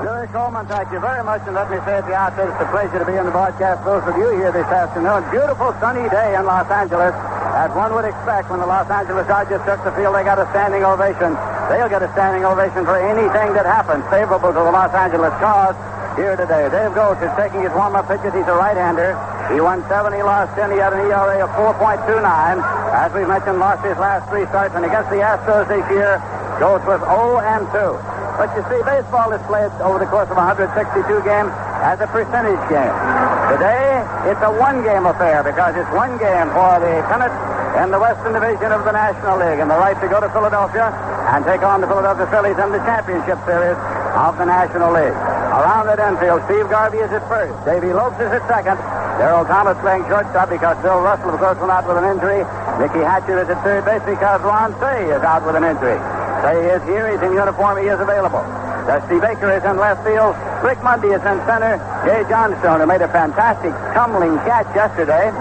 Jerry Coleman, thank you very much, and let me say at the outset, it's a pleasure to be in the broadcast booth with you here this afternoon. Beautiful sunny day in Los Angeles, as one would expect when the Los Angeles Dodgers took the field. They got a standing ovation. They'll get a standing ovation for anything that happens favorable to the Los Angeles cause here today. Dave Goltz is taking his warm-up pitches. He's a right-hander. He won 7, he lost 10. He had an ERA of 4.29. As we mentioned, lost his last 3 starts, and against the Astros this year, Goltz was 0-2. But you see, baseball is played over the course of 162 games as a percentage game. Today, it's a one-game affair because it's one game for the pennant in the Western Division of the National League and the right to go to Philadelphia and take on the Philadelphia Phillies in the championship series of the National League. Around at infield, Steve Garvey is at first. Davey Lopes is at second. Derrel Thomas playing shortstop because Bill Russell, of course, went out with an injury. Mickey Hatcher is at third base because Ron Say is out with an injury. Say is here. He's in uniform. He is available. Dusty Baker is in left field. Rick Mundy is in center. Jay Johnstone, who made a fantastic tumbling catch yesterday,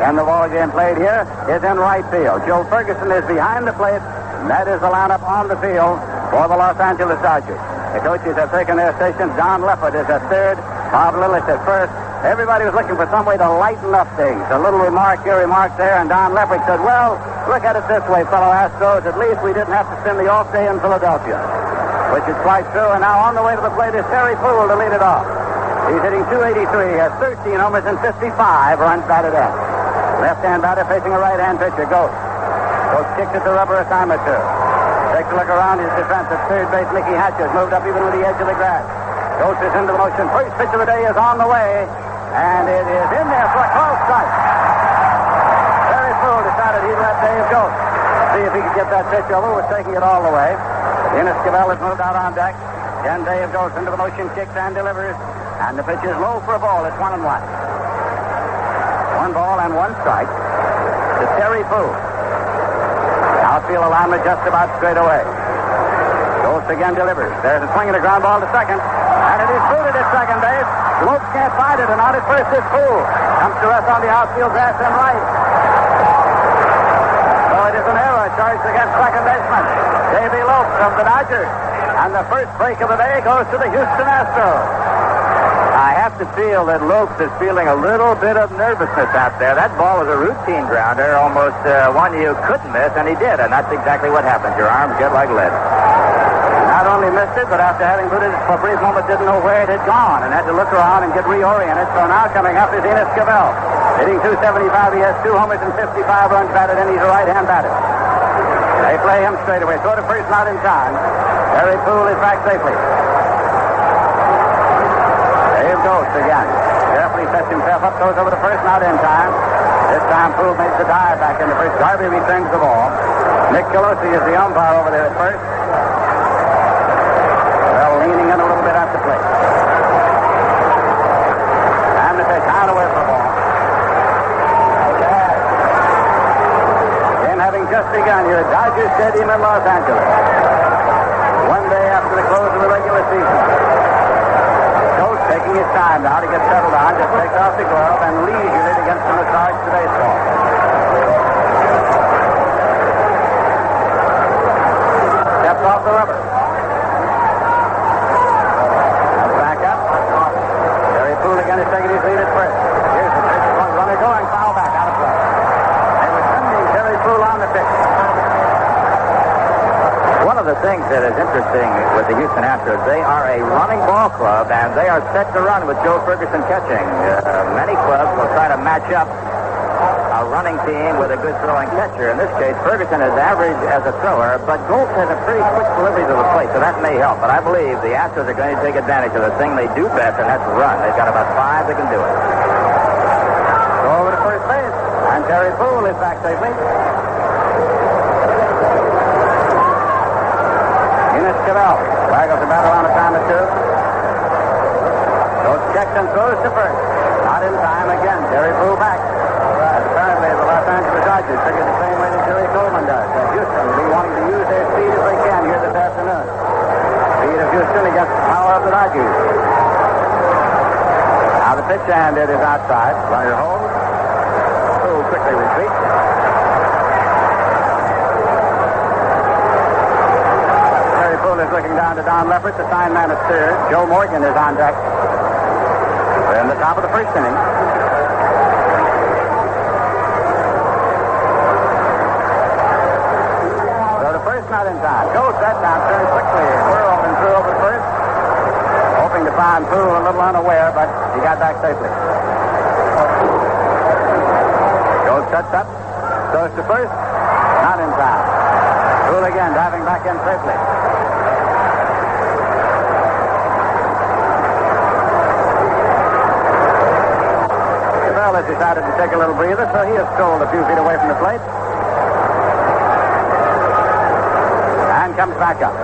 and the ball game played here, is in right field. Joe Ferguson is behind the plate. And that is the lineup on the field for the Los Angeles Dodgers. The coaches have taken their stations. Don Leffert is at third. Bob Lillis at first. Everybody was looking for some way to lighten up things. A little remark here, remark there, and Don Leffert said, well, look at it this way, fellow Astros. At least we didn't have to spend the off day in Philadelphia, which is quite true. And now on the way to the plate is Terry Puhl to lead it off. He's hitting .283. He has 13 homers and 55 runs batted in. Left-hand batter facing a right-hand pitcher. Goes kicks at the rubber a time or two. Takes a look around his defense at third base. Mickey Hatcher moved up even with the edge of the grass. Goes is into motion. First pitch of the day is on the way. And it is in there for a close strike. Terry Puhl decided he'd let Dave go. See if he could get that pitch over. Was taking it all the way. Enos Cabell has moved out on deck. Then Dave goes into the motion, kicks and delivers. And the pitch is low for a ball. It's 1-1. 1 ball and 1 strike to Terry Puhl. Outfield alignment just about straight away. Goes again, delivers. There's a swing and a ground ball to second. And it is booted at second base. Lopes can't find it, and out at first is Puhl. Comes to rest on the outfield grass and right. So it is an error charged against second baseman Davey Lopes of the Dodgers. And the first break of the day goes to the Houston Astros. I have to feel that Lopes is feeling a little bit of nervousness out there. That ball was a routine grounder, almost one you couldn't miss, and he did, and that's exactly what happened. Your arms get like lead. Not only missed it, but after having put it for a brief moment, didn't know where it had gone and had to look around and get reoriented. So now coming up is Enos Cabell. Hitting .275. He has 2 homers and 55 runs batted in. He's a right-hand batter. They play him straight away. Throw to first, not in time. Terry Puhl is back safely. Dave Goltz again. Carefully sets himself up, goes over to first, not in time. This time Puhl makes the dive back into first. Garvey returns the ball. Nick Colosi is the umpire over there at first. Leaning in a little bit at the plate. Time to take out away from the ball. Game having just begun here at Dodger Stadium in Los Angeles. One day after the close of the regular season. Coach taking his time now to get settled on. Just takes off the glove and leisurely begins to massage the baseball. Steps off the rubber. Is taking his lead at first. Here's the pitch. Runner going. Foul back. Out of play. They were sending Terry Puhl on the pitch. One of the things that is interesting with the Houston Astros, they are a running ball club, and they are set to run with Joe Ferguson catching. Many clubs will try to match up a running team with a good throwing catcher. In this case, Ferguson is average as a thrower, but Goltz has a pretty quick delivery to the plate, so that may help. But I believe the Astros are going to take advantage of the thing they do best, and that's run. They've got about 5 that can do it. Go over to first base, and Terry Puhl is back safely. Enos Cabell waggles the batter on a time or two. Goltz checks and throws to first. Not in time again. Terry Puhl back. Apparently, the Los Angeles Dodgers figure the same way that Jerry Coleman does. Houston will be wanting to use their speed as they can here this afternoon. Speed of Houston against the power of the Dodgers. Now the pitch, and it is outside. Runner holds. Puhl quickly retreats. Terry Puhl Puhl is looking down to Don Leppert, the sign man at third. Joe Morgan is on deck. We're in the top of the first inning. So the first not in time. Joe set down, turned quickly, whirled and threw over first. Hoping to find Puhl a little unaware, but he got back safely. Joe sets up, goes to first, not in time. Puhl again, diving back in safely. Cabell has decided to take a little breather, so he has strolled a few feet away from the plate. And comes back up.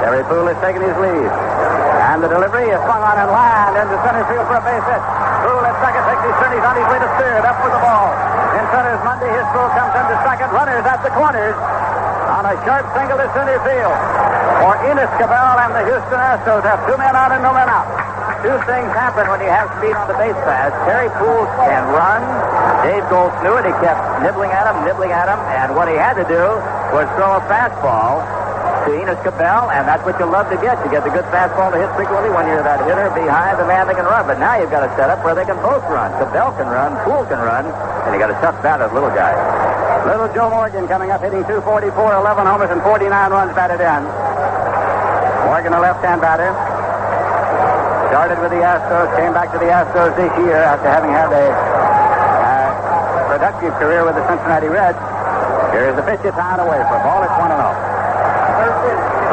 Terry Puhl has taken his lead. And the delivery is swung on and lined into center field for a base hit. Puhl at second takes his turn. He's on his way to third. Up for the ball. In center's Monday. His throw comes into second. Runners at the corners on a sharp single to center field. For Enos Cabell and the Houston Astros have two men out and no men out. Two things happen when you have speed on the base pass. Terry Puhl can run. Dave Goltz knew it. He kept nibbling at him. And what he had to do was throw a fastball to Enos Cabell, and that's what you love to get. You get the good fastball to hit frequently when you're that hitter behind the man that can run. But now you've got a setup where they can both run. Cabell can run, Puhl can run, and you got a tough batter, little guy. Little Joe Morgan coming up, hitting .244, 11 homers and 49 runs batted in. Morgan, a left-hand batter. Started with the Astros, came back to the Astros this year after having had a productive career with the Cincinnati Reds. Here's the pitch. It's high and away for a ball. It's 1-0.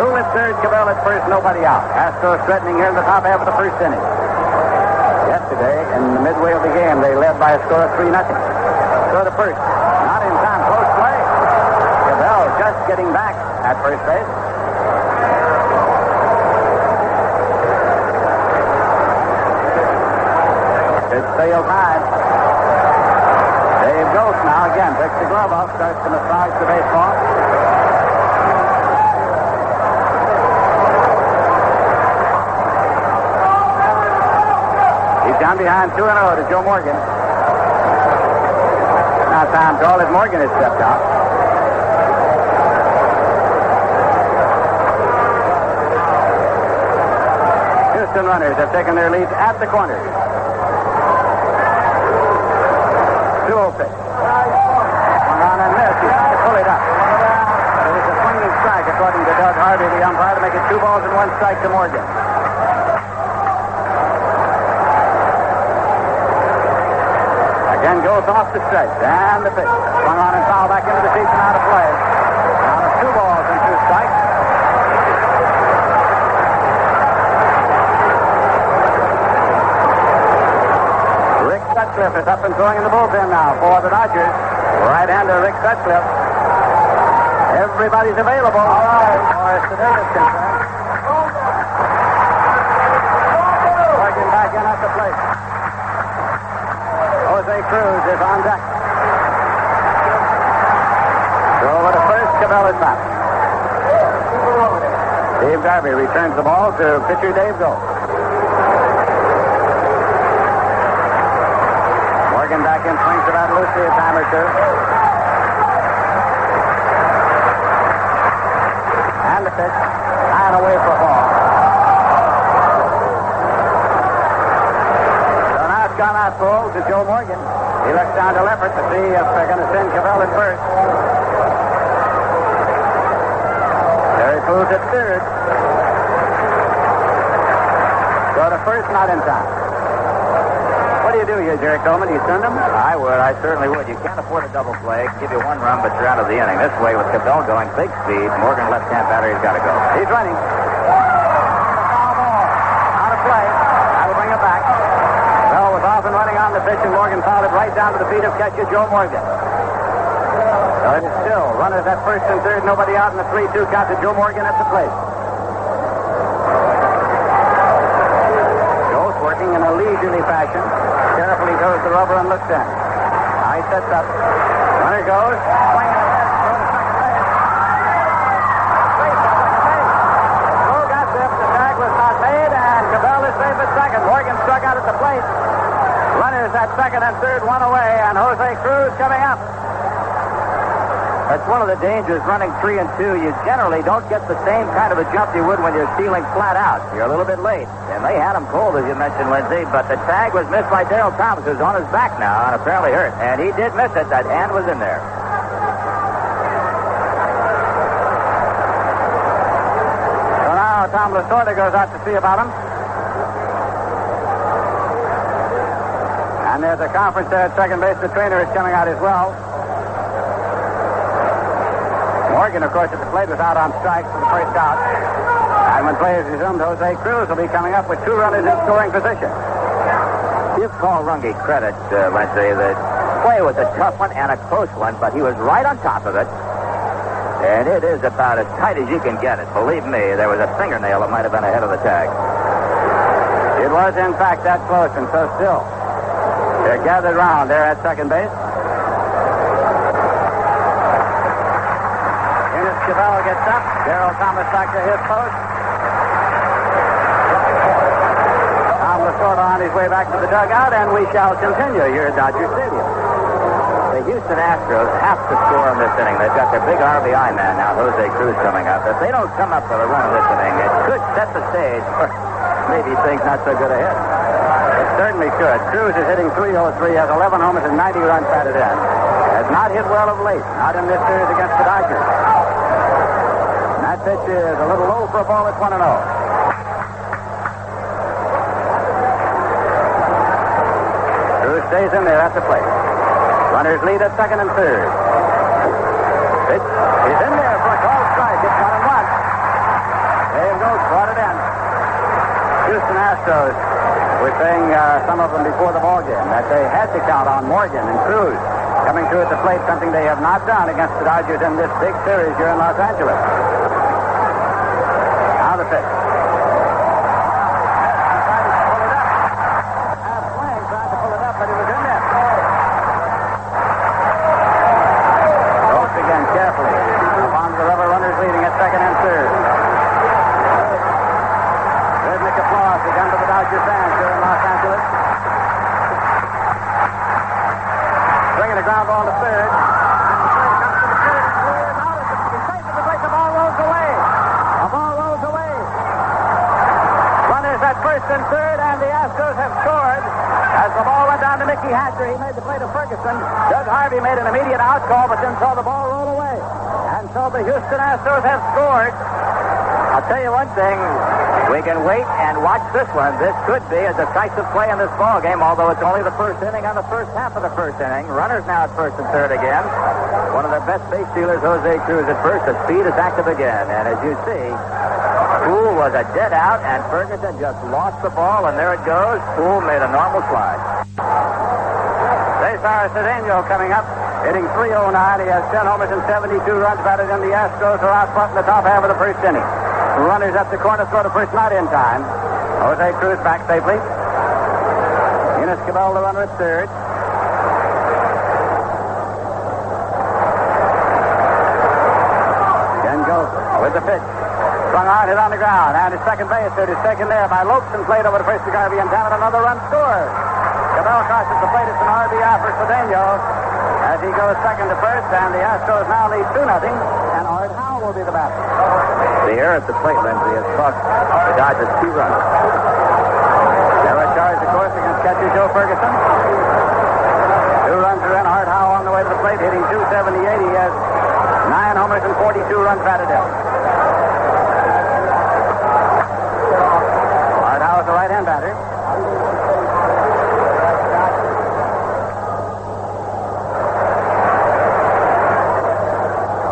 Puhl at third, Cabell at first, nobody out. Astros threatening here in the top half of the first inning. Yesterday, in the midway of the game, they led by a score of 3-0. So the first, not in time, close play. Cabell just getting back at first base. It's field high. Dave Goltz now again picks the glove off, starts to massage the baseball. He's down behind 2-0 to Joe Morgan. Now time call as Morgan has stepped out. Houston runners have taken their lead at the corners. 2-0 pitch. Swung on and missed. He's trying to pull it up. But it was a swinging strike, according to Doug Harvey, the umpire, to make it 2 balls and 1 strike to Morgan. Again goes off the stretch. And the pitch. Swung on and fouled back into the seats and out of play. Now 2 balls and 2 strikes. Sutcliffe is up and throwing in the bullpen now for the Dodgers. Right-hander Rick Sutcliffe. Everybody's available. All right. As today is concerned. Morgan back in at the plate. Jose Cruz is on deck. Throw over to first. Cabell is back. Steve Garvey returns the ball to pitcher Dave Goltz. Morgan back in, swings the bat loosely a time or two. And the pitch, high and away for a ball. So now it's gone out full to Joe Morgan. He looks down to Leppert to see if they're going to send Cabell at first. Terry Puhl's at third. So the first not in time. What do you do here, Jerry Coleman? Do you send him? I would. I certainly would. You can't afford a double play. Give you 1 run, but you're out of the inning. This way, with Cabell going big speed, Morgan left-hand batter, he's got to go. He's running. Foul ball. Out of play. That'll bring it back. Bell was off and running on the pitch, and Morgan fouled it right down to the feet of catcher Joe Morgan. So it's still runners at first and third, nobody out in the 3-2 count to Joe Morgan at the plate. Joe's working in a leisurely fashion. Carefully goes the rubber and looks in. Now he sets up. Runner goes. Swing and a miss. Joe got this. The tag was not made, and Cabell is safe at second. Morgan struck out at the plate. Runners at second and third, 1 away, and Jose Cruz coming up. That's one of the dangers running 3 and 2. You generally don't get the same kind of a jump you would when you're stealing flat out. You're a little bit late. And they had him cold, as you mentioned, Lindsay, but the tag was missed by Derrel Thomas, who's on his back now and apparently hurt. And he did miss it. That hand was in there. So now Tom Lasorda goes out to see about him. And there's a conference there at second base. The trainer is coming out as well. Morgan, of course, at the plate was out on strike for the first out. And when players resumed, Jose Cruz will be coming up with 2 runners in scoring position. Give Paul Runge credit, Lindsay. The play was a tough one and a close one, but he was right on top of it. And it is about as tight as you can get it. Believe me, there was a fingernail that might have been ahead of the tag. It was, in fact, that close and so still. They're gathered round there at second base. Enos Cabell gets up. Derrel Thomas back to his post. Tom Lasorda on his way back to the dugout, and we shall continue here at Dodger Stadium. The Houston Astros have to score in this inning. They've got their big RBI man now, Jose Cruz, coming up. If they don't come up with a run in this inning, it could set the stage for maybe things not so good ahead. It certainly could. Cruz is hitting .303, has 11 homers and 90 runs batted in. Has not hit well of late, not in this series against the Dodgers. And that pitch is a little low for a ball. It's 1-0. Cruz stays in there at the plate. Runners lead at second and third. Pitch is in there for a called strike. It's 1-1. Dave Goltz brought it in. Houston Astros were saying, some of them before the ball game, that they had to count on Morgan and Cruz coming through at the plate, something they have not done against the Dodgers in this big series here in Los Angeles. Now the pitch. Half swing, trying to pull it up, but it was in there. Goltz again carefully. Upon the rubber, runners leading at second and third. Rhythmic applause again to the Dodger fans here in Los Angeles. Bringing the ground ball to third. The ball rolls away. The ball rolls away. Runners at first and third, and the Astros have scored. As the ball went down to Mickey Hatcher, he made the play to Ferguson. Doug Harvey made an immediate out call, but then saw the ball roll away. And so the Houston Astros have scored. I'll tell you one thing. We can wait and watch this one. This could be a decisive play in this ball game, although it's only the first inning on the first half of the first inning. Runners now at first and third again. One of their best base stealers, Jose Cruz, at first. The speed is active again. And as you see, Puhl was a dead out, and Ferguson just lost the ball, and there it goes. Puhl made a normal slide. Cesar Cedeno coming up, hitting .309. He has 10 homers and 72 runs batted in. The Astros are out front in the top half of the first inning. Runners at the corner, throw to first, not in time. Jose Cruz back safely. Enos Cabell, the runner at third. Ken Goltz with the pitch. Swung on, hit on the ground. And his second base hit is taken there by Lopes and played over to first to Garvey and down. Another run scored. Cabell crosses the plate. It's an RBI for Cedeno as he goes second to first. And the Astros now lead 2-0. And Art Howe will be the batter. The error at the plate, Lindsay, has cost the Dodgers 2 runs. They're charged, of course, against catcher Joe Ferguson. 2 runs are in. Art Howe on the way to the plate, hitting .278. He has 9 homers and 42 runs batted in. Art Howe is the right-hand batter.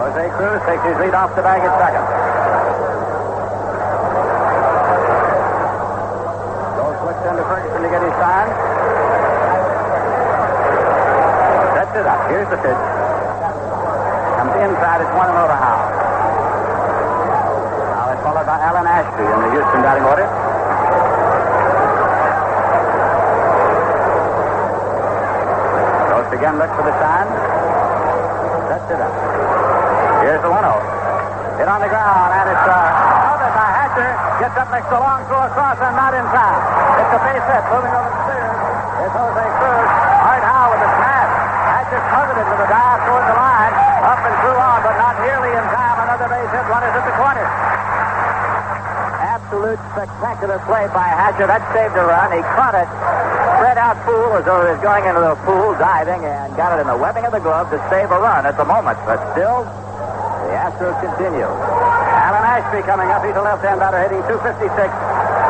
Jose Cruz takes his lead off the bag at second. To Ferguson to get his sign. Sets it up. Here's the pitch. Comes inside. It's 1-0 to Howe. Now it's followed by Alan Ashby in the Houston batting order. Goes again, looks for the sign. Sets it up. Here's the 1-0. Hit on the ground, and it's covered by Hatcher. Gets up next to a long throw across and not in time. It's a base hit. Moving over to third. It's Jose Cruz. Art Howe with a smash. Hatcher covered it with a dive toward the line. Up and through on, but not nearly in time. Another base hit. Runners at the corner. Absolute spectacular play by Hatcher. That saved a run. He caught it. Spread out Puhl as though he was going into the pool, diving, and got it in the webbing of the glove to save a run at the moment. But still, the Astros continue. Alan Ashby coming up. He's a left-hand batter hitting .256.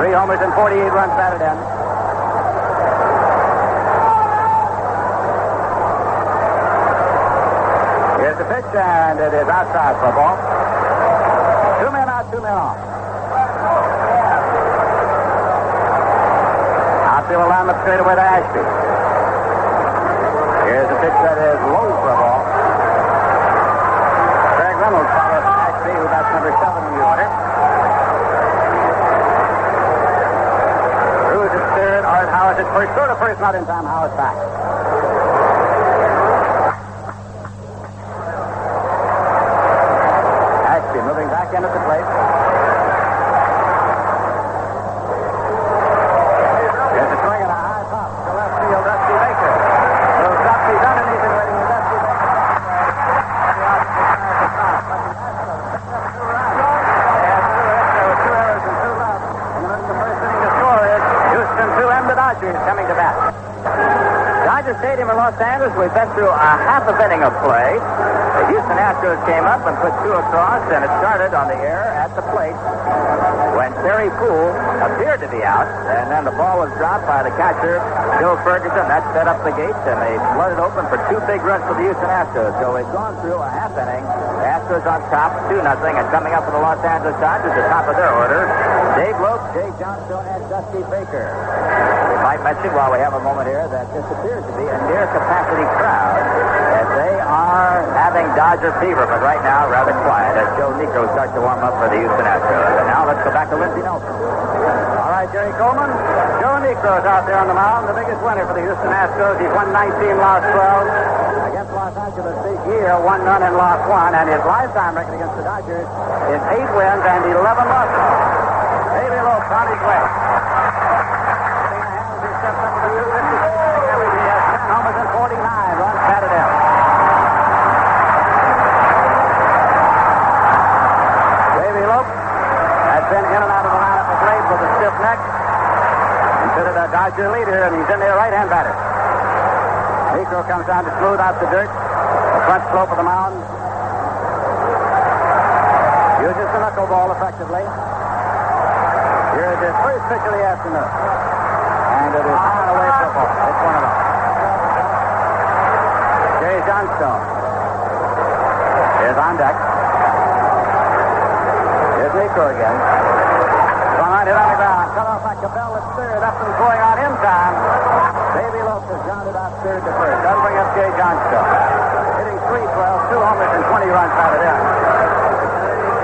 3 homers and 48 runs batted in. Here's the pitch, and it is outside for a ball. 2 men out, 2 men on. Outfield alignment straight away to Ashby. Here's a pitch that is low for a ball. Craig Reynolds follows Ashby, who bats number 7 in the order. Cruz at third. Art Howe at first. Throw to first, not in time. Howe's back. Ashby moving back in at the plate. There's a swing and a high pop to left field. Dusty Baker. So Dusty's underneath and waiting. Dusty Baker. The opposite side of the top. But the Astros picked up 2 runs. They had 2 hits. There were 2 errors and 2 left. And the first inning to score is Houston 2 and the Dodgers coming to bat. Dodger Stadium in Los Angeles, we've been through a half of inning of play. The Houston Astros came up and put 2 across, and it started on the air at the plate when Terry Puhl appeared to be out, and then the ball was dropped by the catcher, Joe Ferguson. That set up the gates, and they flooded open for 2 big runs for the Houston Astros. So we've gone through a half inning. The Astros on top, 2-0, and coming up for the Los Angeles Dodgers, the top of their order, Dave Lopes, Jay Johnstone, and Dusty Baker. We might mention while we have a moment here that this appears to be a near-capacity crowd, as they are having Dodger fever, but right now rather quiet as Joe Niekro starts to warm up for the Houston Astros. And now let's go back to Lindsey Nelson. All right, Jerry Coleman. Joe Niekro's out there on the mound, the biggest winner for the Houston Astros. He's won 19, lost 12. Against Los Angeles this year, 1 none and lost 1. And his lifetime record against the Dodgers is 8 wins and 11 losses. Davey Lopes on his way. He steps up to the 256. He has 10 homers and 49 runs batted in. Davey Lopes has been in and out of the lineup of late with a stiff neck. Considered a Dodger leader, and he's in there right-hand batter. Niekro comes down to smooth out the dirt. The front slope of the mound. Uses the knuckleball effectively. Here's his first pitch of the afternoon. And it is on away for a ball. It's 1-0. Jay Johnstone is on deck. Here's Niekro again. Swung on, hit on the ground. Cut off by Cabell at third. Up and going on in time. Davey Lopes has grounded out third to first. That'll bring up Jay Johnstone. Hitting .312, 2 homers and 20 runs batted in.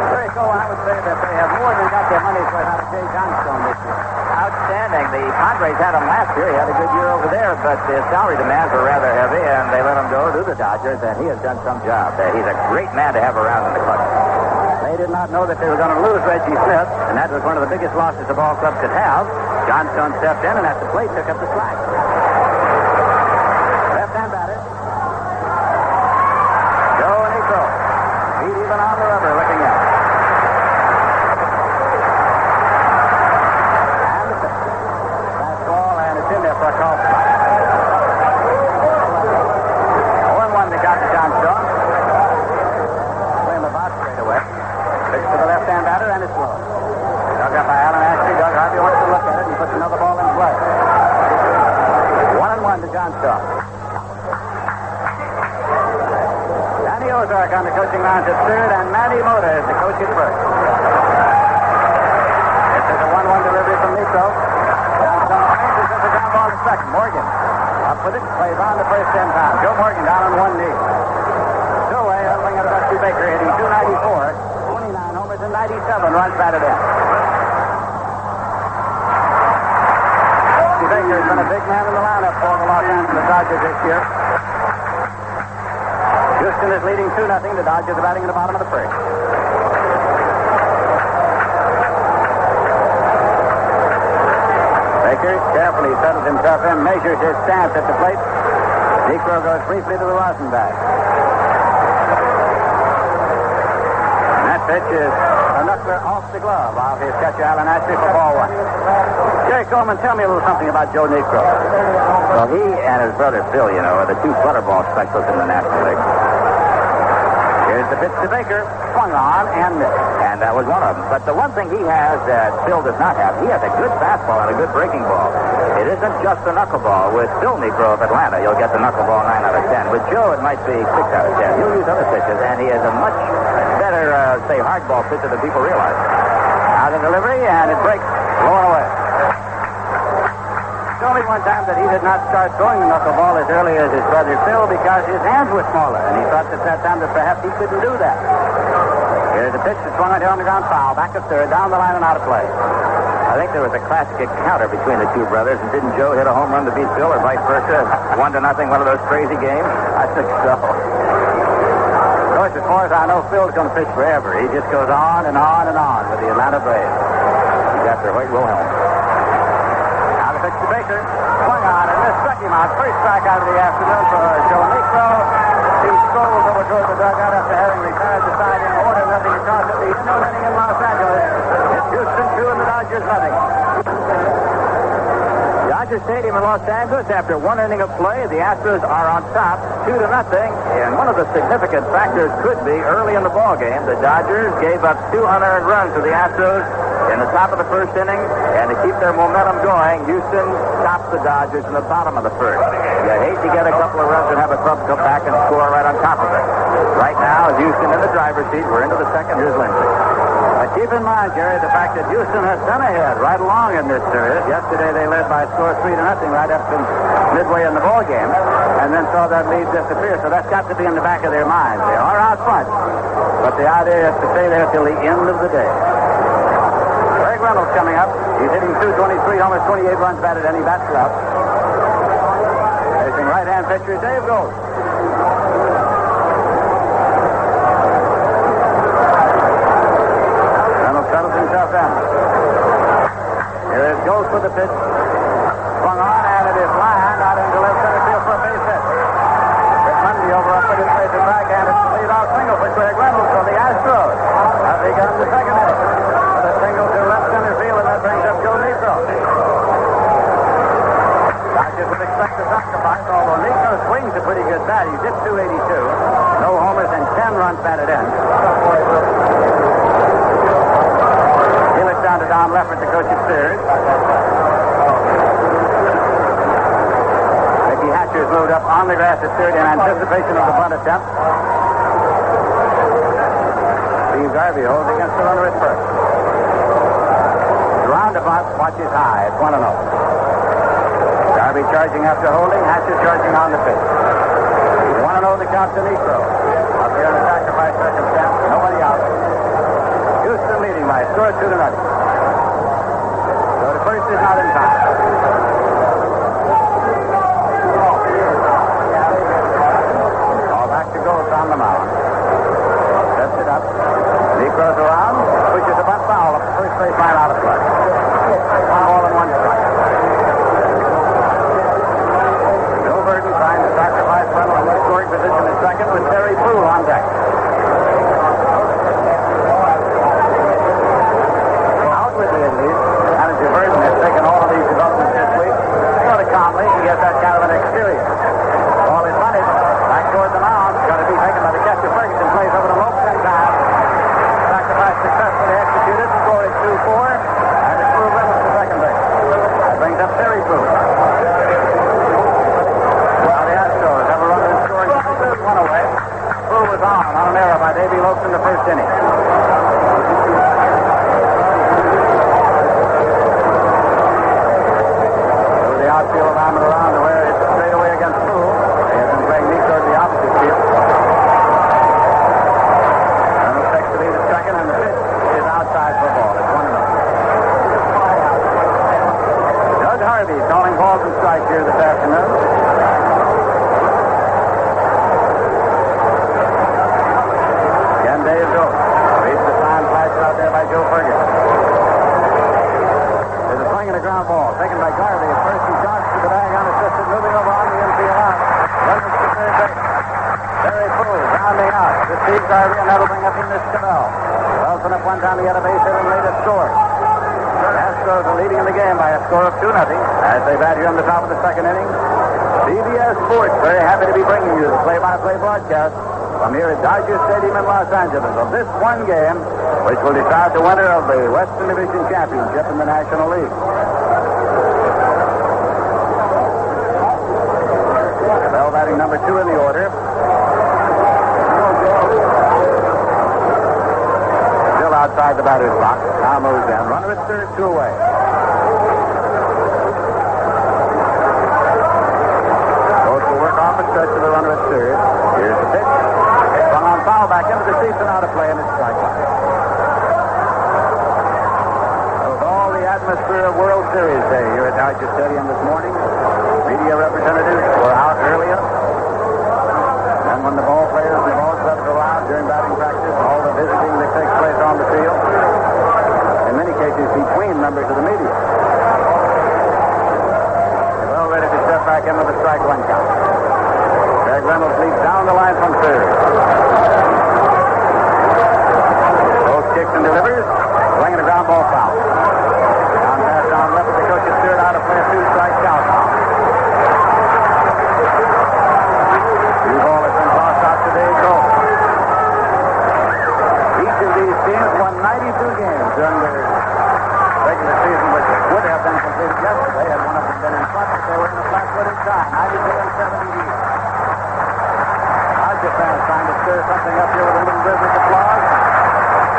Very cool. I would say that they have more than got their money's worth out of Jay Johnstone this year. Outstanding. The Padres had him last year. He had a good year over there, but his salary demands were rather heavy, and they let him go to the Dodgers, and he has done some job. He's a great man to have around in the club. They did not know that they were going to lose Reggie Smith, and that was one of the biggest losses the ball club could have. Johnstone stepped in, and at the plate took up the slack. Left-hand batter. Joe Niekro. Feet even on the rubber, looking up. And the pitch. Fastball, and it's in there for a call spot. 0-1 to Johnstone. Play him about straight away. Pitch to the left-hand batter, and it's low. Dug up by Alan Ashby. Doug Harvey wants to look at it. He puts another ball in play. 1-1 to Johnstone. Danny Ozark on the coaching lounge at third, and Matty Mota is the coach at first. This is a 1-1 delivery from Niekro. Johnstone ranges as a ground ball to second. Morgan up with it. Plays on the first 10 times. Joe Morgan down on one knee. Two away, hustling at Dusty Baker, hitting .294. 29 homers and 97 runs batted in. Dusty Baker has been a big man in the lineup for the Los Angeles Dodgers this year. Houston is leading 2-0. The Dodgers are batting in the bottom of the first. Baker carefully settles himself in, measures his stance at the plate. Niekro goes briefly to the rosin bag. Pitch is a knuckler off the glove of his catcher, Alan Ashby, for ball one. Jerry Coleman, tell me a little something about Joe Niekro. Well, he and his brother Phil, are the two butterball specialists in the National League. Here's the pitch to Baker. Swung on and missed. And that was one of them. But the one thing he has that Phil does not have, he has a good fastball and a good breaking ball. It isn't just the knuckleball. With Phil Niekro of Atlanta, you'll get the knuckleball 9 out of 10. With Joe, it might be 6 out of 10. He'll use other pitches, and he has a much better, hardball pitcher than people realize. Now the delivery, and it breaks, blowing away. It's only one time that he did not start throwing the knuckleball as early as his brother Phil because his hands were smaller, and he thought at that time that perhaps he couldn't do that. Here's the pitch that swung out here on the ground foul. Back to third, down the line and out of play. I think there was a classic encounter between the two brothers, and didn't Joe hit a home run to beat Phil or vice versa? 1-0, one of those crazy games? I think so. Of course, as far as I know, Phil's going to pitch forever. He just goes on and on and on with the Atlanta Braves. He's after Hoyt Wilhelm. Now the pitch to Baker. Swung on and missed. Struck him out. First strikeout of the afternoon for Joe Niekro. He strolls over toward the dugout after having retired the side in order. Nothing across at the end inning in Los Angeles. It's Houston 2 and the Dodgers nothing. Dodger Stadium in Los Angeles, after 1 inning of play, the Astros are on top, 2-0. And one of the significant factors could be early in the ball game, the Dodgers gave up 2 unearned runs to the Astros in the top of the first inning, and to keep their momentum going, Houston stopped the Dodgers in the bottom of the first. You hate to get a couple of runs and have a club come back and score right on top of it. Right now, Houston in the driver's seat. We're into the second. Here's Lindsay. But keep in mind, Jerry, the fact that Houston has been ahead right along in this series. Yesterday they led by a score of 3-0 right up to midway in the ball game, and then saw that lead disappear. So that's got to be in the back of their minds. They are out front, but the idea is to stay there till the end of the day. Craig Reynolds coming up. He's hitting .223, almost 28 runs batted, and he bats it out. Facing right-hand pitcher Dave Goltz. Settles himself down. Here is Goltz with the pitch. Swung on, and it is lined out into left center field for a base hit. Rick Mundy over up at his place and back, and it's the lead-off single for Craig Reynolds for the Astros. As he got the second hit. With a single to left center field, and that brings up Joe Niekro. Dodgers would expect a sacrifice, although Niekro swings a pretty good bat. He's hit .282. No homers and 10 runs batted in. Down to Don Leffert, the coach of third. Mickey Hatcher's moved up on the grass at third in anticipation of the bunt attempt. Steve Garvey holds against the runner at first. The roundabout watches high at 1-0. Garvey charging after holding. Hatcher charging on the pitch. 1-0 the count to Niekro. Up here in a sacrifice circumstance. Nobody out. Houston leading by a score of 2-0. So the first is not in time. All back to Goltz on the mound. Sets it up. Niekro's around. Pushes the bunt foul up the first base line out of play. 1 ball and 1 strike. Bill Burton trying to sacrifice Reynolds in the scoring position in second with Terry Puhl on deck. Outwardly, at least, Manager Burton has taken all of these developments this week sort of calmly. He has that kind of an exterior. Ball is bunted back toward the mound. Going to be taken by the catcher. Ferguson plays over to Lopes in time. Sacrifice successfully executed. The score is 2-4. And it's Puhl Reynolds to second base. That brings up Terry Puhl. Well, the Astros have a runner in scoring. One away. Puhl was on an error by Davey Lopes in the first inning. Outfield alignment around to where it's straight away against Puhl. They have been playing Niekro to the opposite field. Reynolds takes the lead at second, and the pitch is outside for a ball. It's 1-0. Doug Harvey calling balls and strikes here this afternoon. Again, Dave Goltz. Reads the sign flashed out there by Joe Ferguson. There's a swing and a ground ball taken by Garvey at first. He jogs to the bag unassisted, moving over on the infield out. Reynolds to third base. Terry Puhl rounding out to Steve Garvey, and that'll bring up Enos Cabell. one time he had a base hit and made a score. The Astros are leading in the game by a score of 2-0 as they bat here on the top of the second inning. CBS Sports very happy to be bringing you the play-by-play broadcast from here at Dodger Stadium in Los Angeles of this one game, which will decide the winner of the Western Division Championship in the National League. Cabell batting number 2 in the order. Still outside the batter's box. Now moves in. Runner at third, 2 away. Both will work off the stretch of the runner at third. Here's the pitch. Swung on foul back into the seats and out of play, and it's strike one. With all the atmosphere of World Series Day here at Dodger Stadium this morning, media representatives were out earlier. And when the ball players and the ball clubs go out during batting practice, all the visiting that takes place on the field, in many cases between members of the media. Well, ready to step back into the strike one count. Craig Reynolds leads down the line from third. Both kicks and delivers, swinging a ground ball foul. Down pass down left of the coach's third, out of play, 2 strike count. New ball has been tossed out to Dave Goltz. Each of these teams won 92 games during their regular season, which would have been completed yesterday had one of them been in front, but they were in the flat-footed tie, 92 and 70 each. Dodger fans trying to stir something up here with a little rhythmic applause.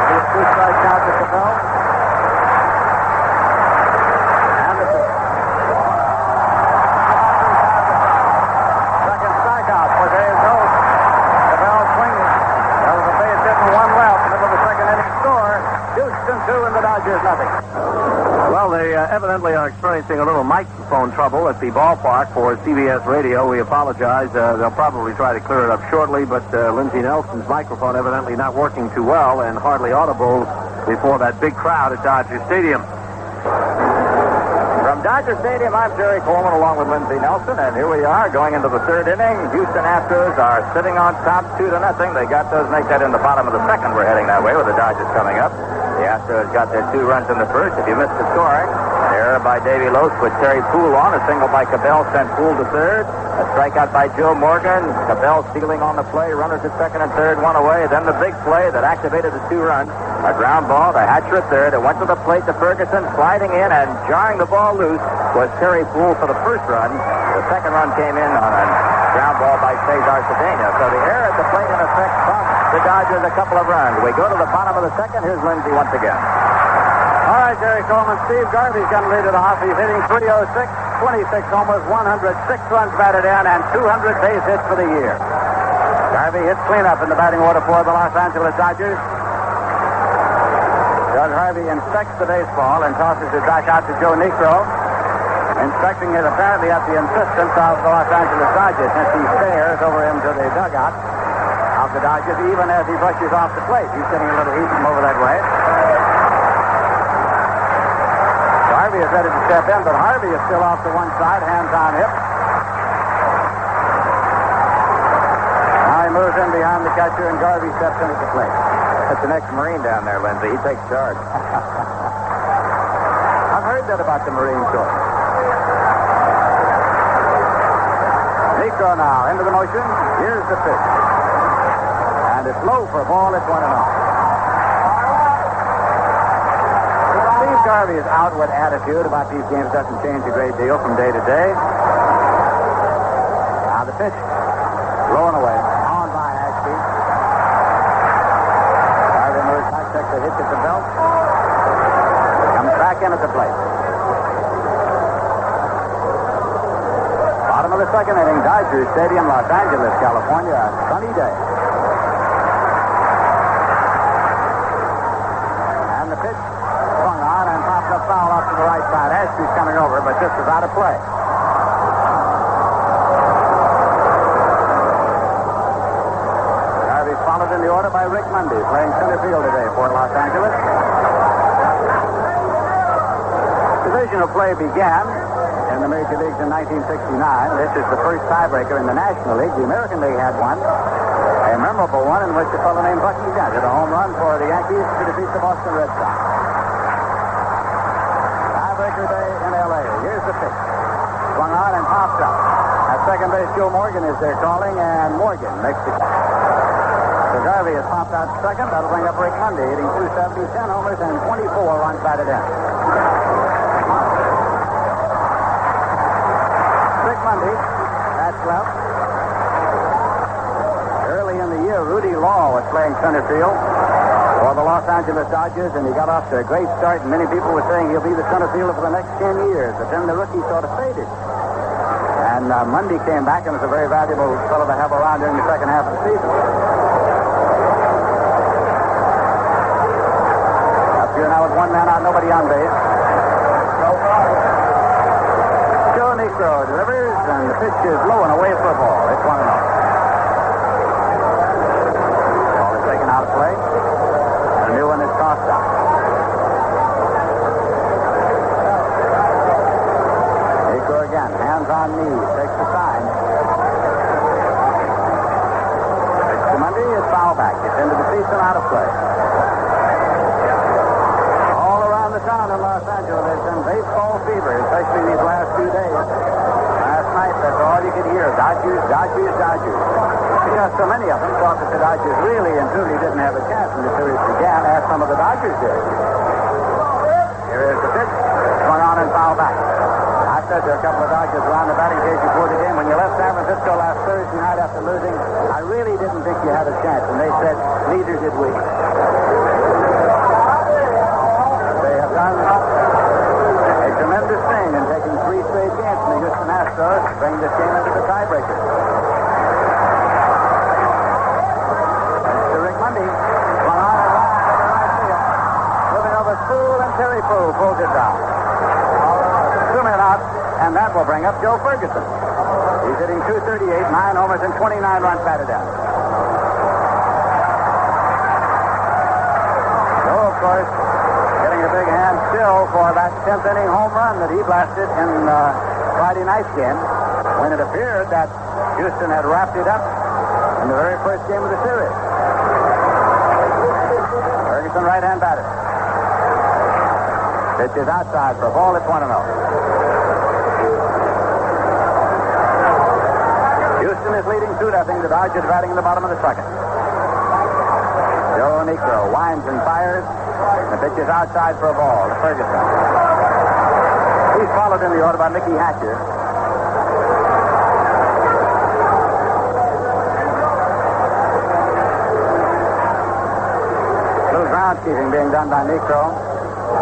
Here's 2 strike count to Cabell. And the pitch. Second strikeout for Dave Goltz. Cabell swinging. There was a base hit and 1 left. Middle of the second inning score. Houston 2 and the Dodgers nothing. Well, they evidently are experiencing a little microphone trouble at the ballpark for CBS Radio. We apologize. They'll probably try to clear it up shortly, but Lindsey Nelson's microphone evidently not working too well and hardly audible before that big crowd at Dodger Stadium. From Dodger Stadium, I'm Terry Coleman along with Lindsey Nelson, and here we are going into the third inning. Houston Astros are sitting on top 2-0. They got those, make that in the bottom of the second. We're heading that way with the Dodgers coming up. The Astros got their 2 runs in the first. If you missed the scoring, an error by Davey Lopes with Terry Puhl on. A single by Cabell sent Puhl to third. A strikeout by Joe Morgan. Cabell stealing on the play. Runners at second and third, 1 away. Then the big play that activated the 2 runs. A ground ball to Hatcher at third. It went to the plate to Ferguson, sliding in and jarring the ball loose was Terry Puhl for the first run. The second run came in on a ground ball by Cesar Cedeno. So the error at the plate in effect cost the Dodgers a couple of runs. We go to the bottom of the second. Here's Lindsey once again. All right, Jerry Coleman. Steve Garvey's going to lead it off. He's hitting .306, 26 homers, 106 runs batted in, and 200 base hits for the year. Garvey hits cleanup in the batting order for the Los Angeles Dodgers. Doug Harvey inspects the baseball and tosses it back out to Joe Niekro, inspecting it apparently at the insistence of the Los Angeles Dodgers, since he stares over into the dugout of the Dodgers, even as he brushes off the plate. He's getting a little heat from over that way. Harvey is ready to step in, but Harvey is still off to one side, hands on hip. Now he moves in behind the catcher, and Garvey steps in at the plate. That's the next Marine down there, Lindsey. He takes charge. I've heard that about the Marine Corps. Niekro now into the motion. Here's the pitch. And it's low for a ball. It's 1-0. Steve Garvey's outward attitude about these games doesn't change a great deal from day to day. Now the pitch. Low and away. On by Ashby. Garvey moves back, takes a hit at the belt. Comes back in at the plate. Bottom of the second inning, Dodger Stadium, Los Angeles, California. A sunny day. And the pitch swung on and popped up foul off to the right side. Ashby's coming over, but this is out of play. Garvey's followed in the order by Rick Mundy, playing center field today for Los Angeles. Divisional play began in the Major Leagues in 1969. This is the first tiebreaker in the National League. The American League had one in A memorable one in which a fellow named Bucky Dent hit a home run for the Yankees to defeat the Boston Red Sox. Tiebreaker day in L.A. Here's the pitch. Swung on and popped up. At second base, Joe Morgan is there calling, and Morgan makes the catch. So Garvey has popped out second. That'll bring up Rick Mundy, hitting 270, 10 homers, and 24 runs batted in. Rick Mundy, that's left. Early in the year, Rudy Law was playing center field for the Los Angeles Dodgers, and he got off to a great start, and many people were saying he'll be the center fielder for the next 10 years. But then the rookie sort of faded. And Mundy came back and was a very valuable fellow to have around during the second half of the season. Up here now with one man out, nobody on base. Joe Niekro delivers, and the pitch is low and away for a ball. It's 1-0. Ball is taken out of play. The new one is tossed out. Niekro again, hands on knees, takes the sign. Pitch to Mundy, it's foul back. It's into the seats and out of play. All around the town in Los Angeles, there's been baseball fever, especially these last few days. Last night, that's all you could hear. Dodgers, Dodgers, Dodgers. Because so many of them thought that the Dodgers really and truly didn't have a chance when the series began, as some of the Dodgers did. Here is the pitch. Swung on and foul back. I said there are a couple of Dodgers around the batting cage before the game. When you left San Francisco last Thursday night after losing, I really didn't think you had a chance. And they said, neither did we. They have done a tremendous thing in taking 3 straight games from the Houston Astros to bring this game into the tiebreaker. Mr. Rick Mundy swung on and right field. Moving over Puhl, and Terry Puhl pulls it down. 2 men out, and that will bring up Joe Ferguson. He's hitting 238, 9 homers, and 29 runs batted in. Joe, of course, getting a big hand still for that 10th inning home run that he blasted in Friday night's game, when it appeared that Houston had wrapped it up in the very first game of the series. Ferguson, right-hand batter. Pitch is outside for a ball. It's 1-0. Houston is leading 2-0. The Dodgers batting in the bottom of the second. Joe Niekro winds and fires. The pitch is outside for a ball to Ferguson. He's followed in the order by Mickey Hatcher. Little groundskeeping being done by Niekro,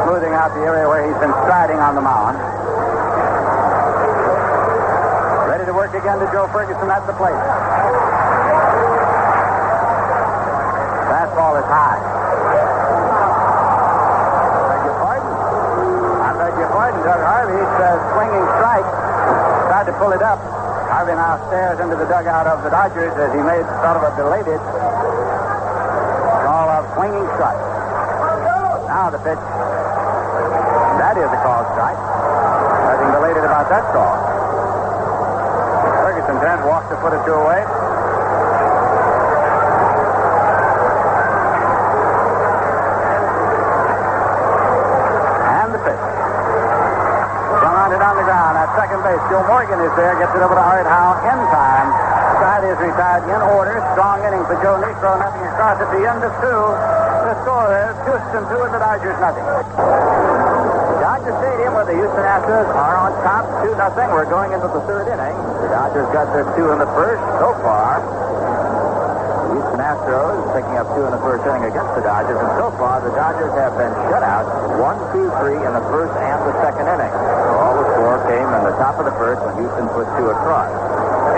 smoothing out the area where he's been striding on the mound. Ready to work again to Joe Ferguson at the plate. Fastball is high. Doug Harvey says swinging strike. Tried to pull it up. Harvey now stares into the dugout of the Dodgers as he made sort of a belated call of swinging strike. Now the pitch. That is a called strike. Nothing belated about that call. Ferguson then walks a foot or two away. On the ground at second base. Joe Morgan is there, gets it over to Art Howe in time. Side is retired in order. Strong inning for Joe Niekro. Nothing across at the end of 2. The score is Houston 2 and the Dodgers nothing. Dodger Stadium, where the Houston Astros are on top 2-0. We're going into the 3rd inning. The Dodgers got their 2 in the first so far. The Houston Astros picking up 2 in the first inning against the Dodgers, and so far the Dodgers have been shut out 1, 2, 3 in the first and the second inning. All the score came in the top of the first when Houston put 2 across.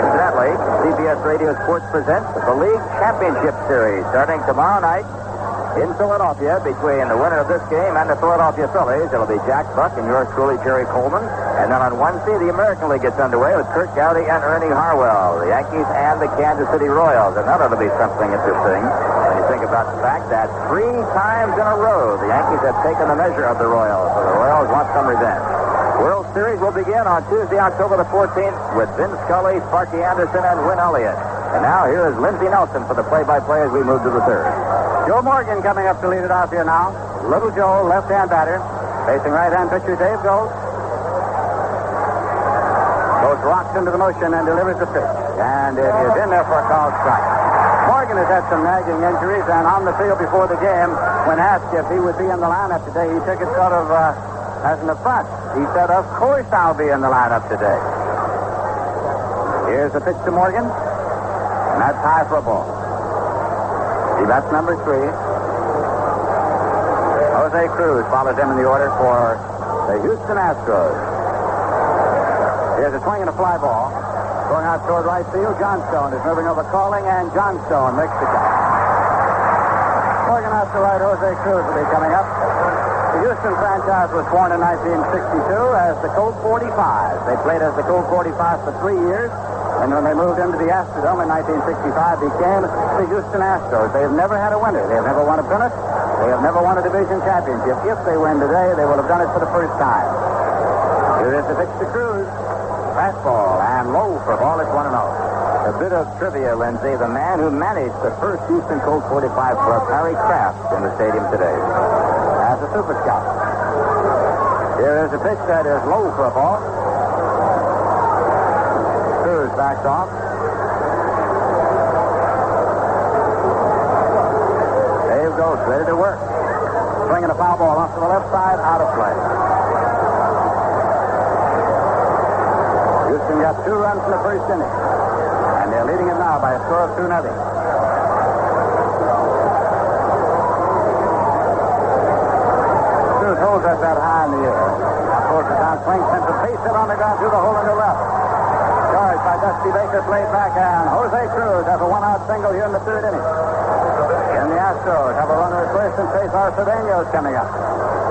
Incidentally, CBS Radio Sports presents the League Championship Series starting tomorrow night in Philadelphia between the winner of this game and the Philadelphia Phillies. It'll be Jack Buck and yours truly, Jerry Coleman. And then on 1C, the American League gets underway with Kurt Gowdy and Ernie Harwell, the Yankees and the Kansas City Royals. And that'll be something interesting when you think about the fact that 3 times in a row the Yankees have taken the measure of the Royals. So the Royals want some revenge. World Series will begin on Tuesday, October the 14th with Vin Scully, Sparky Anderson, and Win Elliott. And now here is Lindsey Nelson for the play-by-play as we move to the third. Joe Morgan coming up to lead it off here now. Little Joe, left-hand batter. Facing right-hand pitcher Dave Goltz. Goes rocks into the motion and delivers the pitch. And it is in there for a called strike. Morgan has had some nagging injuries, and on the field before the game, when asked if he would be in the lineup today, he took it sort of as an affront. He said, "Of course I'll be in the lineup today." Here's the pitch to Morgan, and that's high for a ball. He bats number 3. Jose Cruz follows him in the order for the Houston Astros. Here's a swing and a fly ball. Going out toward right field, Johnstone is moving over calling, and Johnstone makes the catch. Morgan out to right, Jose Cruz will be coming up. The Houston franchise was formed in 1962 as the Colt 45. They played as the Colt 45 for 3 years, and when they moved into the Astrodome in 1965, became the Houston Astros. They have never had a winner. They have never won a pennant. They have never won a division championship. If they win today, they will have done it for the first time. Here is the pitch to Cruz. Fastball and low for a ball. It's 1-0. A bit of trivia, Lindsay. The man who managed the first Houston Colt 45 club, Harry Kraft, in the stadium today as a super scout. Here is a pitch that is low for a ball. Cruz backs off. Dave Goltz ready to work. Swinging a foul ball off to the left side, out of play. Houston got 2 runs in the first inning, and they're leading it now by a score of 2-0. Cruz holds that bat high in the air. Now pulls it down, swings, sends a base hit on the ground through the hole in the left. Charged by Dusty Baker, played back, and Jose Cruz has a 1-out single here in the 3rd inning. And the Astros have a runner at first, and Cesar Cedeno is coming up.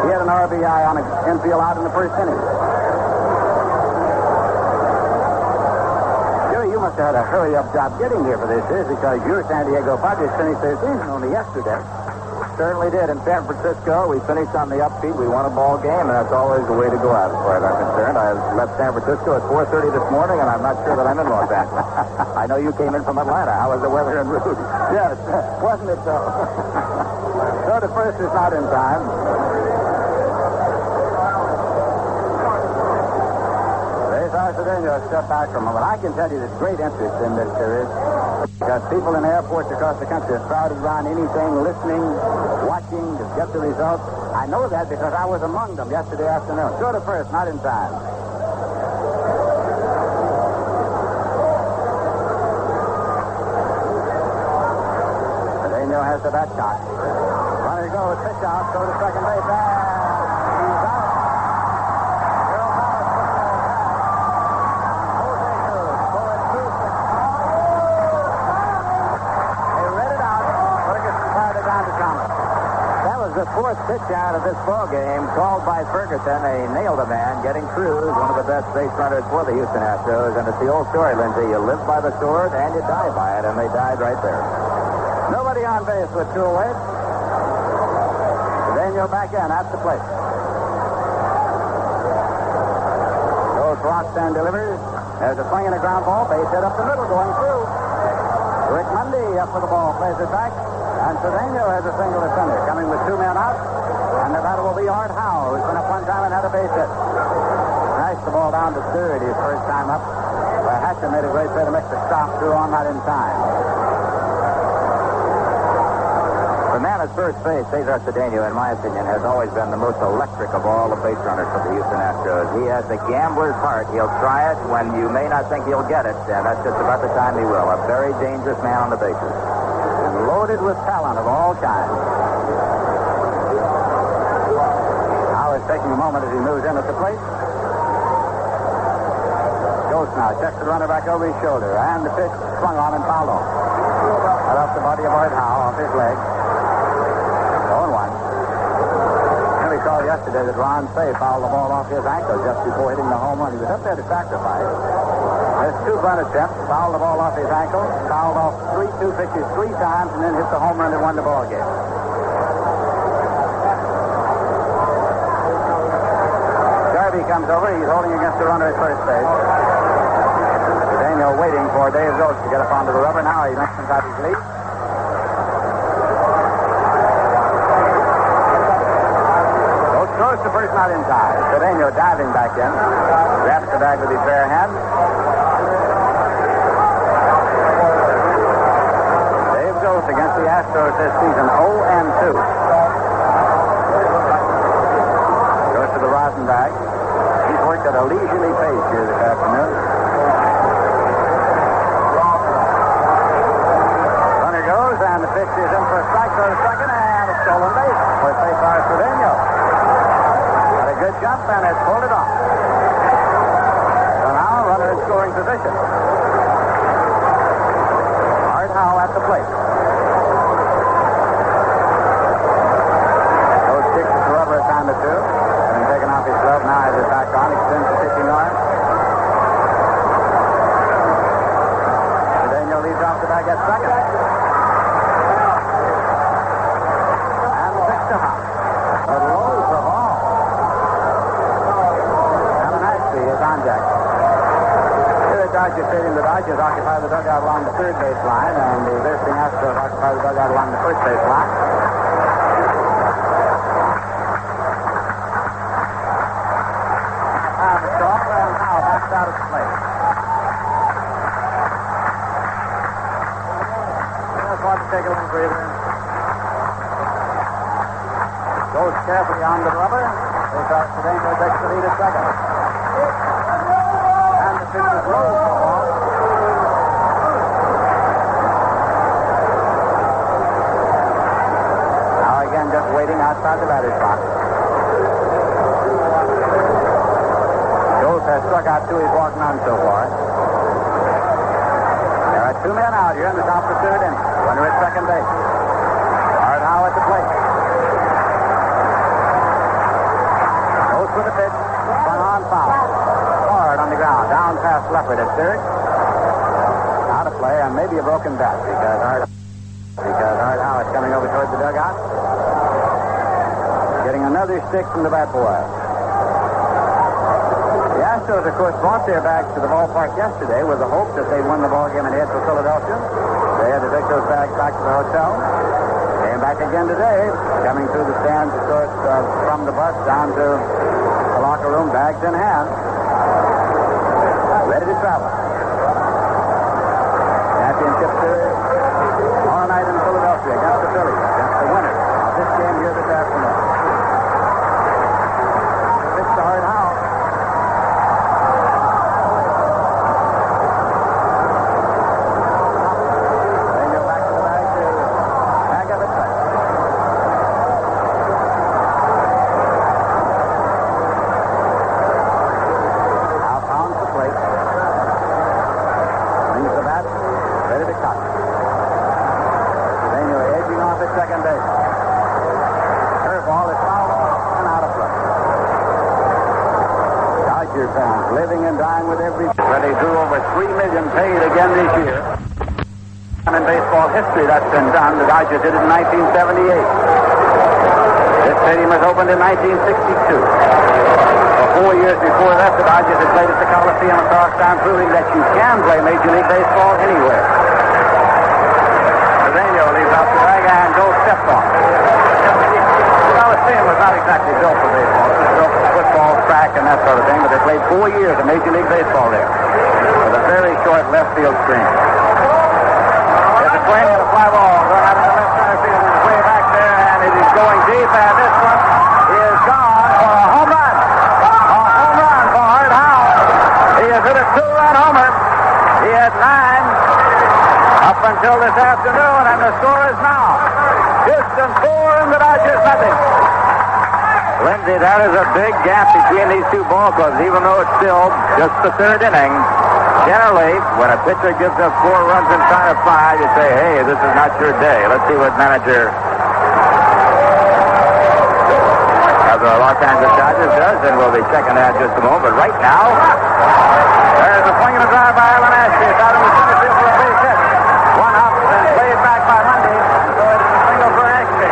He had an RBI on an infield out in the 1st inning. You must have had a hurry-up job getting here for this, because your San Diego Padres finished their season only yesterday. Certainly did. In San Francisco, we finished on the upbeat. We won a ball game, and that's always the way to go out as far as I'm concerned. I left San Francisco at 4:30 this morning, and I'm not sure that I'm in Los Angeles. I know you came in from Atlanta. How was the weather in Rudy? Yes, wasn't it so? So the first is not in time. Cedeno stepped back from him, but I can tell you there's great interest in this series because people in airports across the country are crowded around anything, listening, watching to get the results. I know that because I was among them yesterday afternoon. Throw to first, not in time. Cedeno has the bat cocked. Runner goes, pitch out, go to second base, and he's out. The 4th pitch out of this ball game, called by Ferguson. They nailed a man, getting Cruz, one of the best base runners for the Houston Astros. And it's the old story, Lindsay. You live by the sword and you die by it, and they died right there. Nobody on base with 2 away. Cedeno back in at the plate. Goes rocks and delivers. There's a swing and a ground ball. Base hit up the middle, going through. Rick Mundy up for the ball, plays it back. And Cedeno has a single to center, coming with 2 men out. And the batter will be Art Howe, who's been up one time and had a base hit. Crashed the ball down to third his first time up. Hatcher made a great play to make the stop, threw on not in time. The man at first base, Cesar Cedeno, in my opinion, has always been the most electric of all the base runners for the Houston Astros. He has the gambler's heart. He'll try it when you may not think he'll get it, and that's just about the time he will. A very dangerous man on the bases. Loaded with talent of all kinds. Now he's taking a moment as he moves in at the plate. Goes now, checks the runner back over his shoulder, and the pitch swung on and fouled off. Right off the body of Art Howe, off his leg. 0-1. And we saw yesterday that Ron Fay fouled the ball off his ankle just before hitting the home run. He was up there to sacrifice. There's 2 run attempts, fouled the ball off his ankle, fouled off 2 pitches 3 times, and then hit the home run that won the ball game. Garvey comes over. He's holding against the runner at first base. Cedeno waiting for Dave Goltz to get up onto the rubber. Now he lengthens out his lead. Goltz throws the first not inside. Cedeno diving back in. Grabs the bag with his bare hand. Dave Goltz against the Astros this season, 0-2. Goes to the rosin bag. He's worked at a leisurely pace here this afternoon. Runner goes, and the pitch is in for a strike for the second, and a stolen base. First base by Cedeno. Got a good jump, and it's pulled it off. So now, runner in scoring position. Art Howe at the plate. Goes kicks at the rubber a time or two. Taking off his glove, now has it back on, extends the pitching arm. Cedeno leads off the bag at second. And six to hop. The lows of all. Alan Ashby is on deck. Here at Dodger Stadium, the Dodgers occupy the dugout along the third base line, and the visiting Astros occupy the dugout along the first base line. Out of play. Just want to take a little breather. Goes carefully on the rubber. Cedeno takes the lead at second. And the pitch is low for the ball. Now again, just waiting outside the batter's box. Has struck out two. He's walked none so far. There are two men out here in the top of the third inning. Runner at second base. Art Howe at the plate. Goes for the pitch. Swung on foul. Hard on the ground. Down past Leopard at third. Out of play and maybe a broken bat because Art Howe is coming over towards the dugout. Getting another stick from the bat boy. The Astros, of course, brought their bags to the ballpark yesterday with the hope that they'd win the ball game and head for Philadelphia. They had to take those bags back to the hotel. Came back again today, coming through the stands, of course, from the bus down to the locker room, bags in hand, ready to travel. Championship series tomorrow night in Philadelphia against the Phillies, against the winner of this game here this afternoon. Pitch to Art Howe. Living and dying with every... Where they drew over $3 million paid again this year. In baseball history, that's been done. The Dodgers did it in 1978. This stadium was opened in 1962. For 4 years before that, the Dodgers had played at the Coliseum across town, proving that you can play Major League Baseball anywhere. Cedeno leaves out the bag and goes stepped on. The Coliseum was not exactly built for baseball. It was built for football, track, and that sort of thing, but they played 4 years of Major League Baseball there with a very short left field screen. There's a swing and a fly ball going out in the left center field. It's way back there, and it is going deep, and this one is gone for a home run. A home run for Art Howe. He has hit a 2-run homer. He had 9 up until this afternoon, and the score is now Houston 4 and the Dodgers nothing. Lindsay, that is a big gap between these two ball clubs, even though it's still just the third inning. Generally, when a pitcher gives up 4 runs inside of 5, you say, hey, this is not your day. Let's see what manager of the Los Angeles Dodgers does, and we'll be checking that in just a moment. But right now, there's a swing and a drive by Alan Ashby. It's out of the center field for a base hit. One up and played back by Monday. So it's a single for Ashby.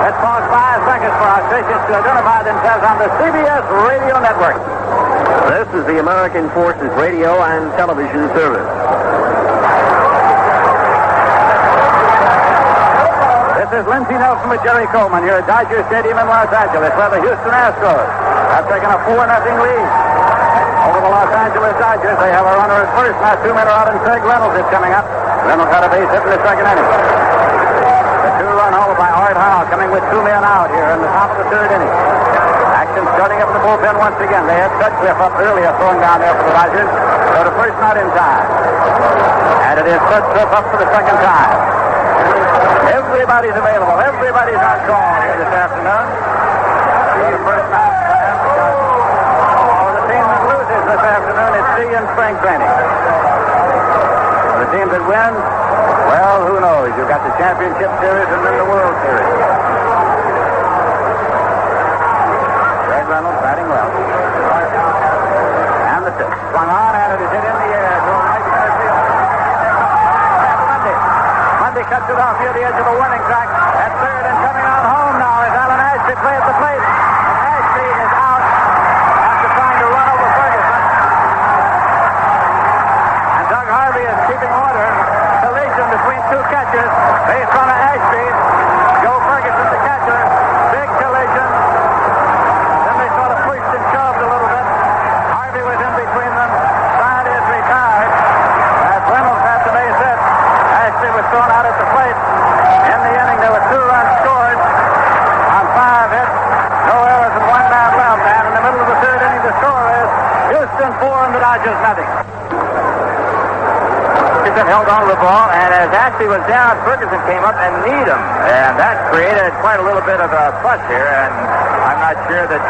Let's pause 5 seconds for our stations to identify themselves on the CBS Radio Network. This is the American Forces Radio and Television Service. This is Lindsey Nelson with Jerry Coleman here at Dodger Stadium in Los Angeles, where the Houston Astros have taken a 4-0 lead over the Los Angeles Dodgers. They have a runner at first. Now 2 men are out, and Craig Reynolds is coming up. Reynolds had a base hit in the second inning. The 2-run homer by Art Howe coming with 2 men out here in the top of the third inning. Action starting up in the bullpen once again. They had Sutcliffe up earlier throwing down there for the Dodgers. So the first not in time. And it is Sutcliffe up for the second time. Everybody's available. Everybody's on call here this afternoon. The first night. The team that loses this afternoon is C in spring training. The team that wins, well, who knows? You've got the championship series and then the World Series. Craig Reynolds batting well. And the pitch. Swung on, and it is hit in the air. Going right to center field. Monday cuts it off here at the edge of the warning track. At third and coming on home now is Alan Ashby play at the plate. Ashby is out after trying to run over Ferguson. And Doug Harvey is keeping order. Collision between two catchers. Base runner Ashby. Joe Ferguson, the catcher. Big collision. Then they sort of pushed and shoved a little bit. Harvey was in between them. Side is retired. As Reynolds had the base hit. Ashby was thrown out at the plate. In the inning, there were 2 runs scored on 5 hits. No errors and 1 man left. And in the middle of the third inning, the score is Houston 4 and the Dodgers nothing. Ferguson held on to the ball, and as Ashby was down, Ferguson came up and kneed him. And that created quite a little bit of a fuss here, and I'm not sure that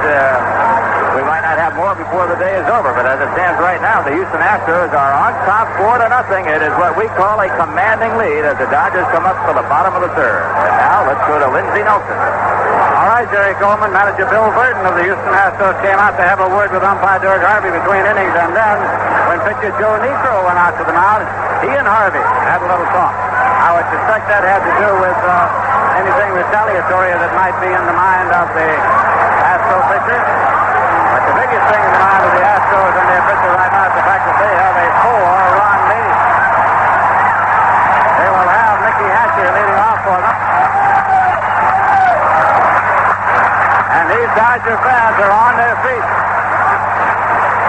we might not have more before the day is over. But as it stands right now, the Houston Astros are on top 4-0. It is what we call a commanding lead as the Dodgers come up to the bottom of the third. And now let's go to Lindsey Nelson. All right, Jerry Coleman, manager Bill Burton of the Houston Astros came out to have a word with umpire Doug Harvey between innings, and then when pitcher Joe Niekro went out to the mound, he and Harvey had a little talk. I would suspect that had to do with anything retaliatory that might be in the mind of the Astro pitcher. But the biggest thing in the mind of the Astros and their pitcher right now is the fact that they have a 4-run lead. They will have Mickey Hatcher leading off for them. And these Dodger fans are on their feet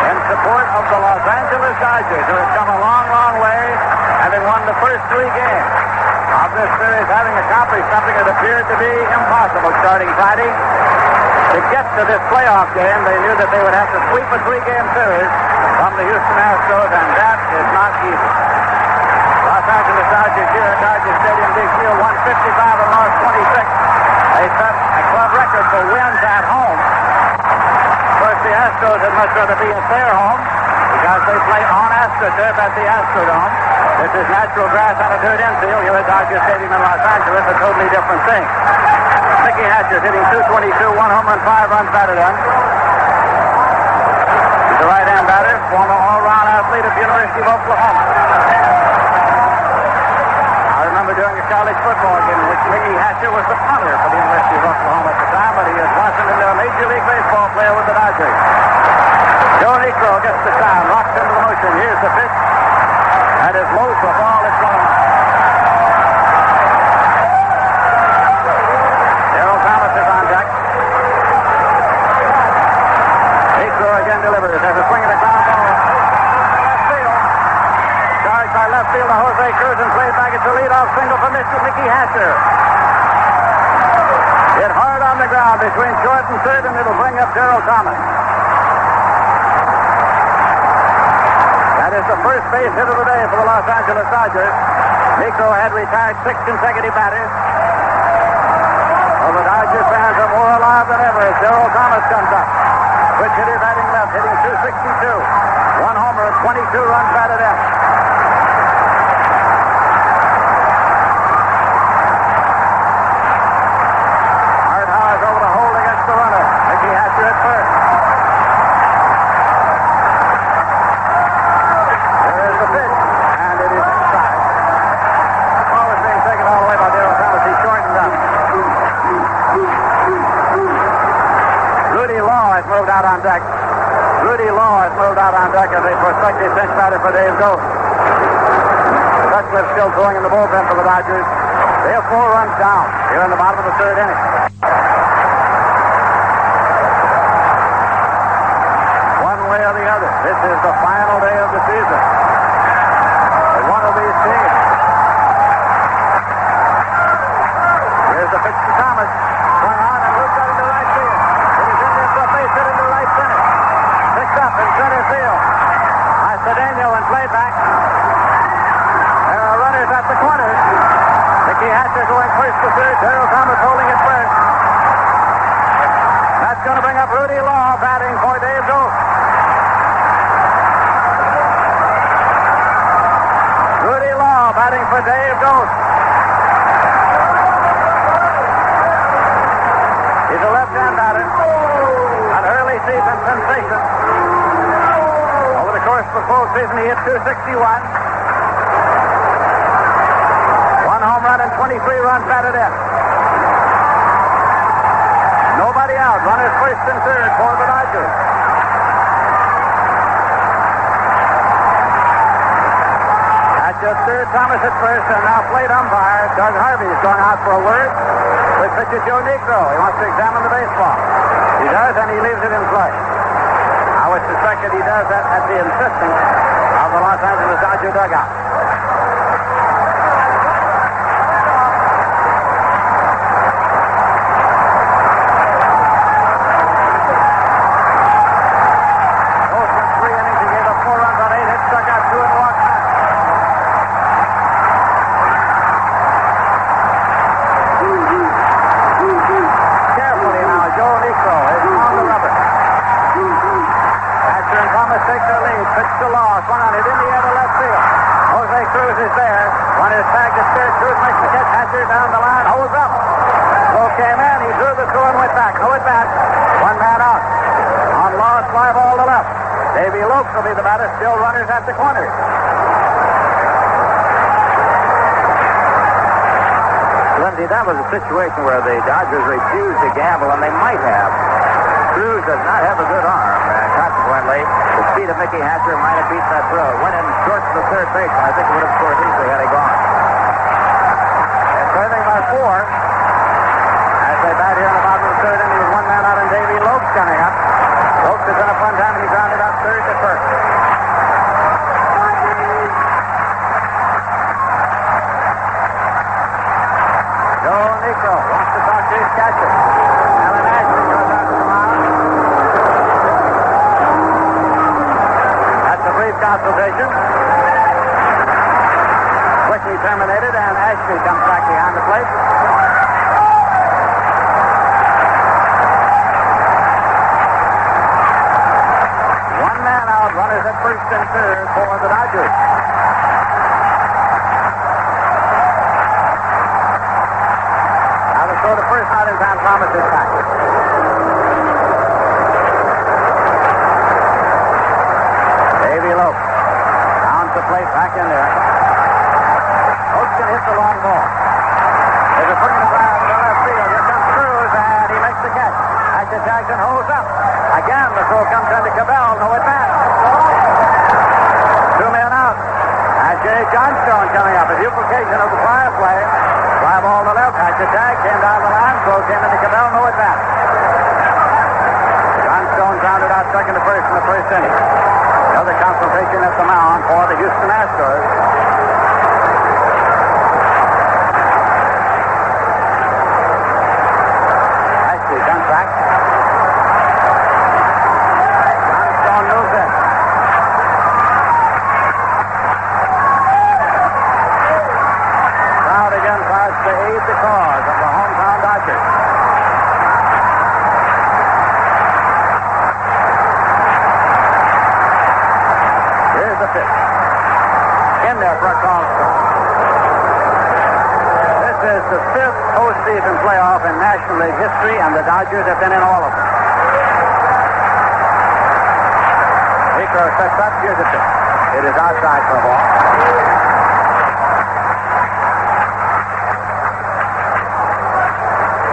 in support of the Los Angeles Dodgers, who have come a long, long way, having won the first 3 games of this series, having accomplished something that appeared to be impossible starting Friday. To get to this playoff game, they knew that they would have to sweep a 3-game series from the Houston Astros, and that is not easy. Los Angeles Dodgers here at Dodger Stadium, Big Field, 155 and lost 26. They set a club record for wins at home. Of course, the Astros would much rather be at their home because they play on AstroTurf at the Astrodome. This is natural grass on a dirt infield here at Dodger Stadium in Los Angeles, a totally different thing. Mickey Hatcher hitting .222, 1 home run, 5 runs batted in. He's a right-hand batter, former all-round athlete of the University of Oklahoma. I remember during a college football game in which Mickey Hatcher was the punter for the University of Oklahoma at the time, but he has blossomed into a Major League Baseball player with the Dodgers. Joe Niekro gets the sign, rocks into the motion. Here's the pitch. That is low for a ball. It's going. Derrel Thomas is on deck. Niekro again delivers. There's a swing and a ground ball. Left field. Charged by left fielder Jose Cruz and played back. It's a leadoff single for Mr. Mickey Hatcher. Hit hard on the ground between short and third, and it'll bring up Derrel Thomas. That is the first base hit of the day for the Los Angeles Dodgers. Niekro had retired 6 consecutive batters. Well, the Dodgers fans are more alive than ever as Derrel Thomas comes up. Switch hitter batting left, hitting .262. 1 homer and 22 runs batted in. Art Howe is over to hold against the runner. Mickey Hatcher at first. out on deck. Rudy Law has moved out on deck as a prospective bench batter for Dave Goltz. Sutcliffe still throwing in the bullpen for the Dodgers. They have 4 runs down here in the bottom of the 3rd inning. One way or the other, this is the final day of the season. For one of these teams. Here's the pitch to Thomas. Swung on and looped out into right field. It is in there for a base hit into right center. Picked up in center field by Cedeno and played back. There are runners at the corners. Mickey Hatcher going first to third. Derrel Thomas holding at first. That's going to bring up Rudy Law batting for Dave Goltz. Rudy Law batting for Dave Goltz. He's a left-hand batter. An early season sensation. Over the course of the full season, he hit .261. 1 home run and 23 runs batted in. Nobody out. Runners first and third for the Dodgers. At just third, Thomas at first, and now plate umpire Doug Harvey's going out for a word with pitcher Joe Niekro. He wants to examine the baseball. He does, and he leaves it in play. I would suspect that he does that at the insistence of the Los Angeles Dodger dugout. Jose Cruz is there. One is tagged at third. Cruz makes the catch. Hatcher down the line. Holds up. Throw came in. He drew the throw and went back. No at bat. 1 man out. On Law, fly ball to left. Davey Lopes will be the batter. Still runners at the corners. Lindsay, that was a situation where the Dodgers refused to gamble, and they might have. Cruz does not have a good arm, and consequently, the speed of Mickey Hatcher might have beat that throw. Went in short to the third baseman. I think he would have scored easily had he gone. And trailing by 4 as they bat here in the bottom of the 3rd inning with 1 man out and Davey Lopes coming up. Lopes is in a fun time and he grounded out 3rd to 1st. Joe Niekro wants to talk to his catcher. Alan Ashby goes out to the mound. That's a brief consultation. Quickly terminated, and Ashby comes back behind the plate. One man out, runners at first and third for the Dodgers. Now to throw the first out in time, Thomas is back. Davey Lopes down to plate, back in there. Lopes can hit the long ball. There's a bringing it around to left field. Here comes Cruz, and he makes the catch. Hatcher Jackson holds up. Again, the throw comes into Cabell. No at bat. 2 men out. And Jay Johnstone coming up. A duplication of the prior play. Fly ball to left. Hatcher tag came down the line. Throw came into Cabell. No at bat. Johnstone grounded out second to first in the 1st inning. Another consultation at the mound for the Houston Astros. Ashby comes back. Johnstone moves in. Crowd again starts to aid the cause of the hometown Dodgers. Here's the pitch. In there for a call. This is the 5th postseason playoff in National League history, and the Dodgers have been in all of them. Niekro sets up. Here's the pitch. It is outside for a ball.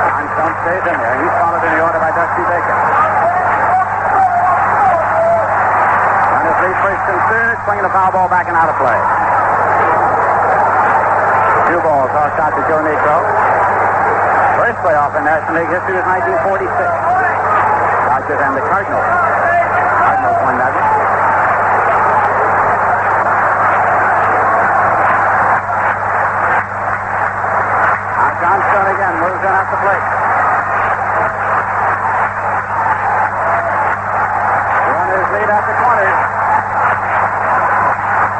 Johnstone stays in there. He's followed in the order by Dusty Baker. swinging a foul ball back and out of play. 2 balls tossed out to Joe Niekro. First playoff in National League history was 1946. Dodgers and the Cardinals. Cardinals won that one. Now Johnstone again moves in at the plate. Runners lead at the corners.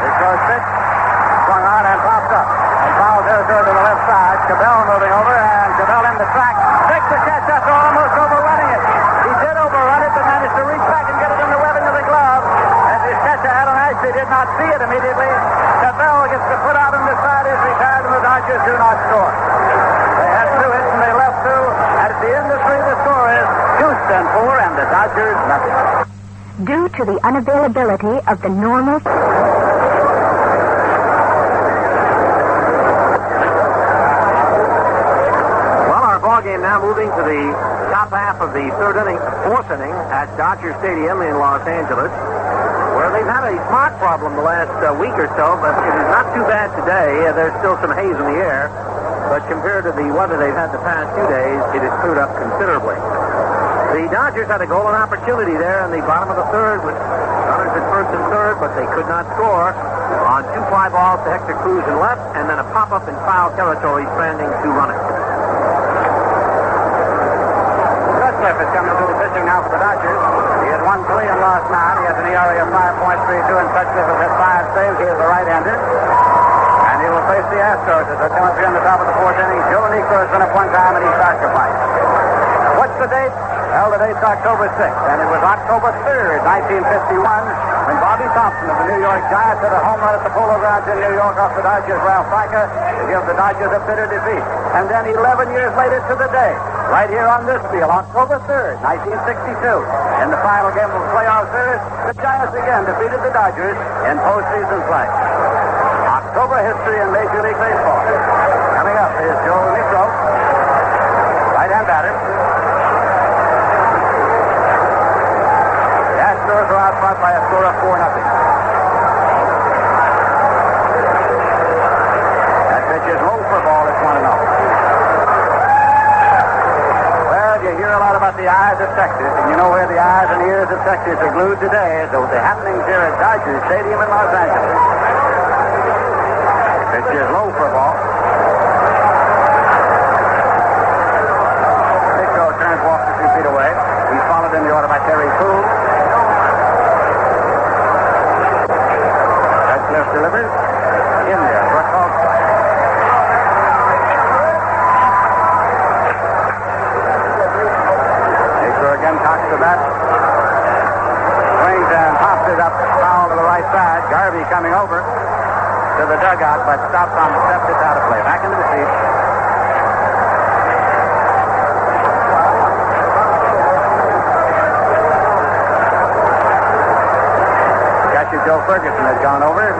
Niekro's pitch. Swung on and popped up. And fouls Ezra to the left side. Cabell moving over, and Cabell in the track. Takes the catch after almost overrunning it. He did overrun it, but managed to reach back and get it in the webbing of the glove. As his catcher, Alan Ashby, did not see it immediately. Cabell gets the foot out on the side, is retired, and the Dodgers do not score. They had 2 hits, and they left 2. And at the end of 3, the score is Houston 4, and the Dodgers nothing. Due to the unavailability of the normal... Game now moving to the top half of the 4th inning at Dodger Stadium in Los Angeles, where they've had a smog problem the last week or so, but it is not too bad today. There's still some haze in the air, but compared to the weather they've had the past 2 days, it has cleared up considerably. The Dodgers had a golden opportunity there in the bottom of the 3rd with runners at 1st and 3rd, but they could not score on 2 fly balls to Hector Cruz in left, and then a pop-up in foul territory, stranding 2 runners. Is coming to the pitching now for the Dodgers. He had 1-3 and lost 9. He has an ERA of 5.32 and Sutcliffe has had 5 saves. He is a right-hander. And he will face the Astros as they come up here in the top of the 4th inning. Joe Niekro has been up 1 time and he's sacrificed. What's the date? Well, the date's October 6th, and it was October 3rd, 1951, when Bobby Thompson of the New York Giants hit a home run at the Polo Grounds in New York off the Dodgers' Ralph Piker to give the Dodgers a bitter defeat. And then 11 years later to the day, right here on this field, October 3rd, 1962, in the final game of the playoff series, the Giants again defeated the Dodgers in postseason play. October history in Major League Baseball. Coming up is Joe Niekro, right-hand batter. Astros are out front by a score of 4-0. That pitch is low for ball. It's 1-0. Well, you hear a lot about the eyes of Texas, and you know where the eyes and ears of Texas are glued today. So the happenings here at Dodger Stadium in Los Angeles. Pitch is low for ball. Niekro turns, walks a few feet away. He's followed in the order by Terry Puhl. Left delivers in there for a call. Niekro again cocks the bat. Swings and pops it up foul to the right side. Garvey coming over to the dugout, but stops on the step. It's out of play. Back into the seat. Joe Ferguson has gone over,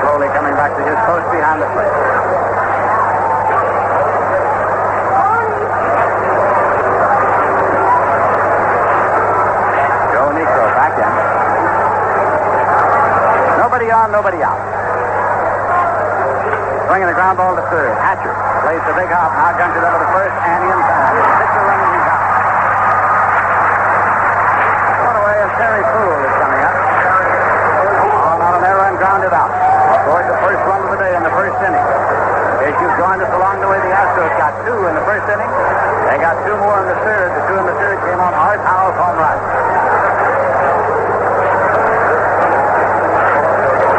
slowly coming back to his post behind the plate. Joe Niekro back in. Nobody on, nobody out. Swinging the ground ball to 3rd. Hatcher plays the big hop. Now guns it over to 1st, and in time. Pitcher running, he's out. One away, and Terry Puhl is coming up. Grounded out. Scored the first run of the day in the 1st inning. As you joined us along the way, the Astros got 2 in the 1st inning. They got 2 more in the 3rd. The 2 in the 3rd came on Art Howe's home run.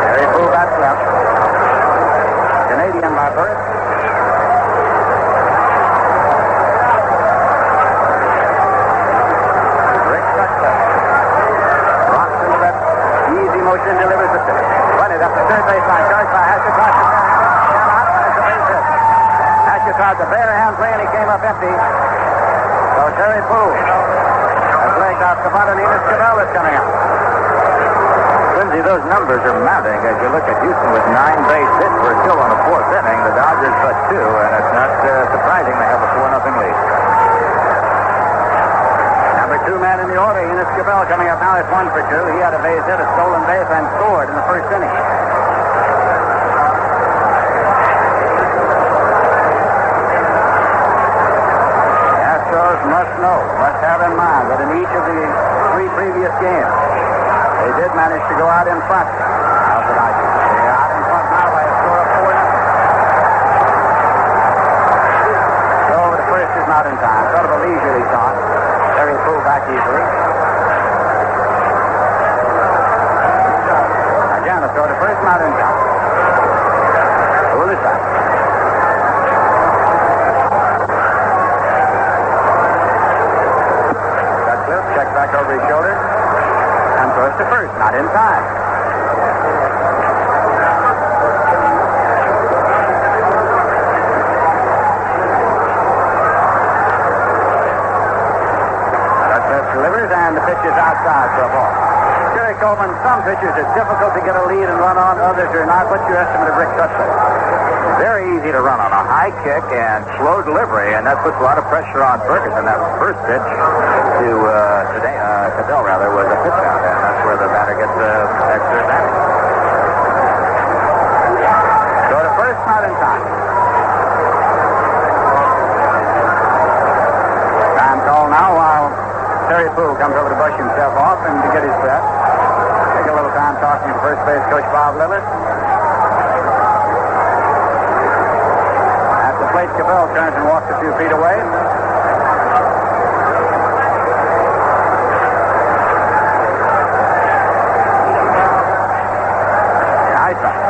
Terry Puhl bats left. Canadian by birth. Rick Sutcliffe rocks into that easy motion, delivers the pitch. Up the 3rd baseline, charged by Hatcher. Hatcher tried the bare hand play, and he came up empty. So Terry Puhl has legged out Cabell, and Enos Cabell is coming up. Lindsay, those numbers are mounting as you look at Houston with 9 base hits. We're still on the 4th inning. The Dodgers but 2, and it's not surprising they have a 4-0 lead. Number 2 men in the order. Enos Cabell coming up now. It's 1 for 2. He had a base hit, a stolen base, and scored in the first inning. The Astros must have in mind that in each of the 3 previous games, they did manage to go out in front. How's it like? They're out in front now by a score of 4-0. So the first is not in time. Sort of a leisurely shot. Terry Puhl back easily. Again, a throw to first, not in time. Puhl is back. Sutcliffe checks back over his shoulder and throws to first, not in time. Delivers, and the pitch is outside for a ball. Jerry Coleman, some pitchers it's difficult to get a lead and run on, others are not. What's your estimate of Rick Sutcliffe? Very easy to run on a high kick and slow delivery, and that puts a lot of pressure on Ferguson. That first pitch to Cabell was a pitch out, and that's where the batter gets extra advantage. So the first, not in time. Time call now while Terry Puhl comes over to brush himself off and to get his breath. Take a little time talking to first base coach Bob Lillis. At the plate, Cabell turns and walks a few feet away. Nice one.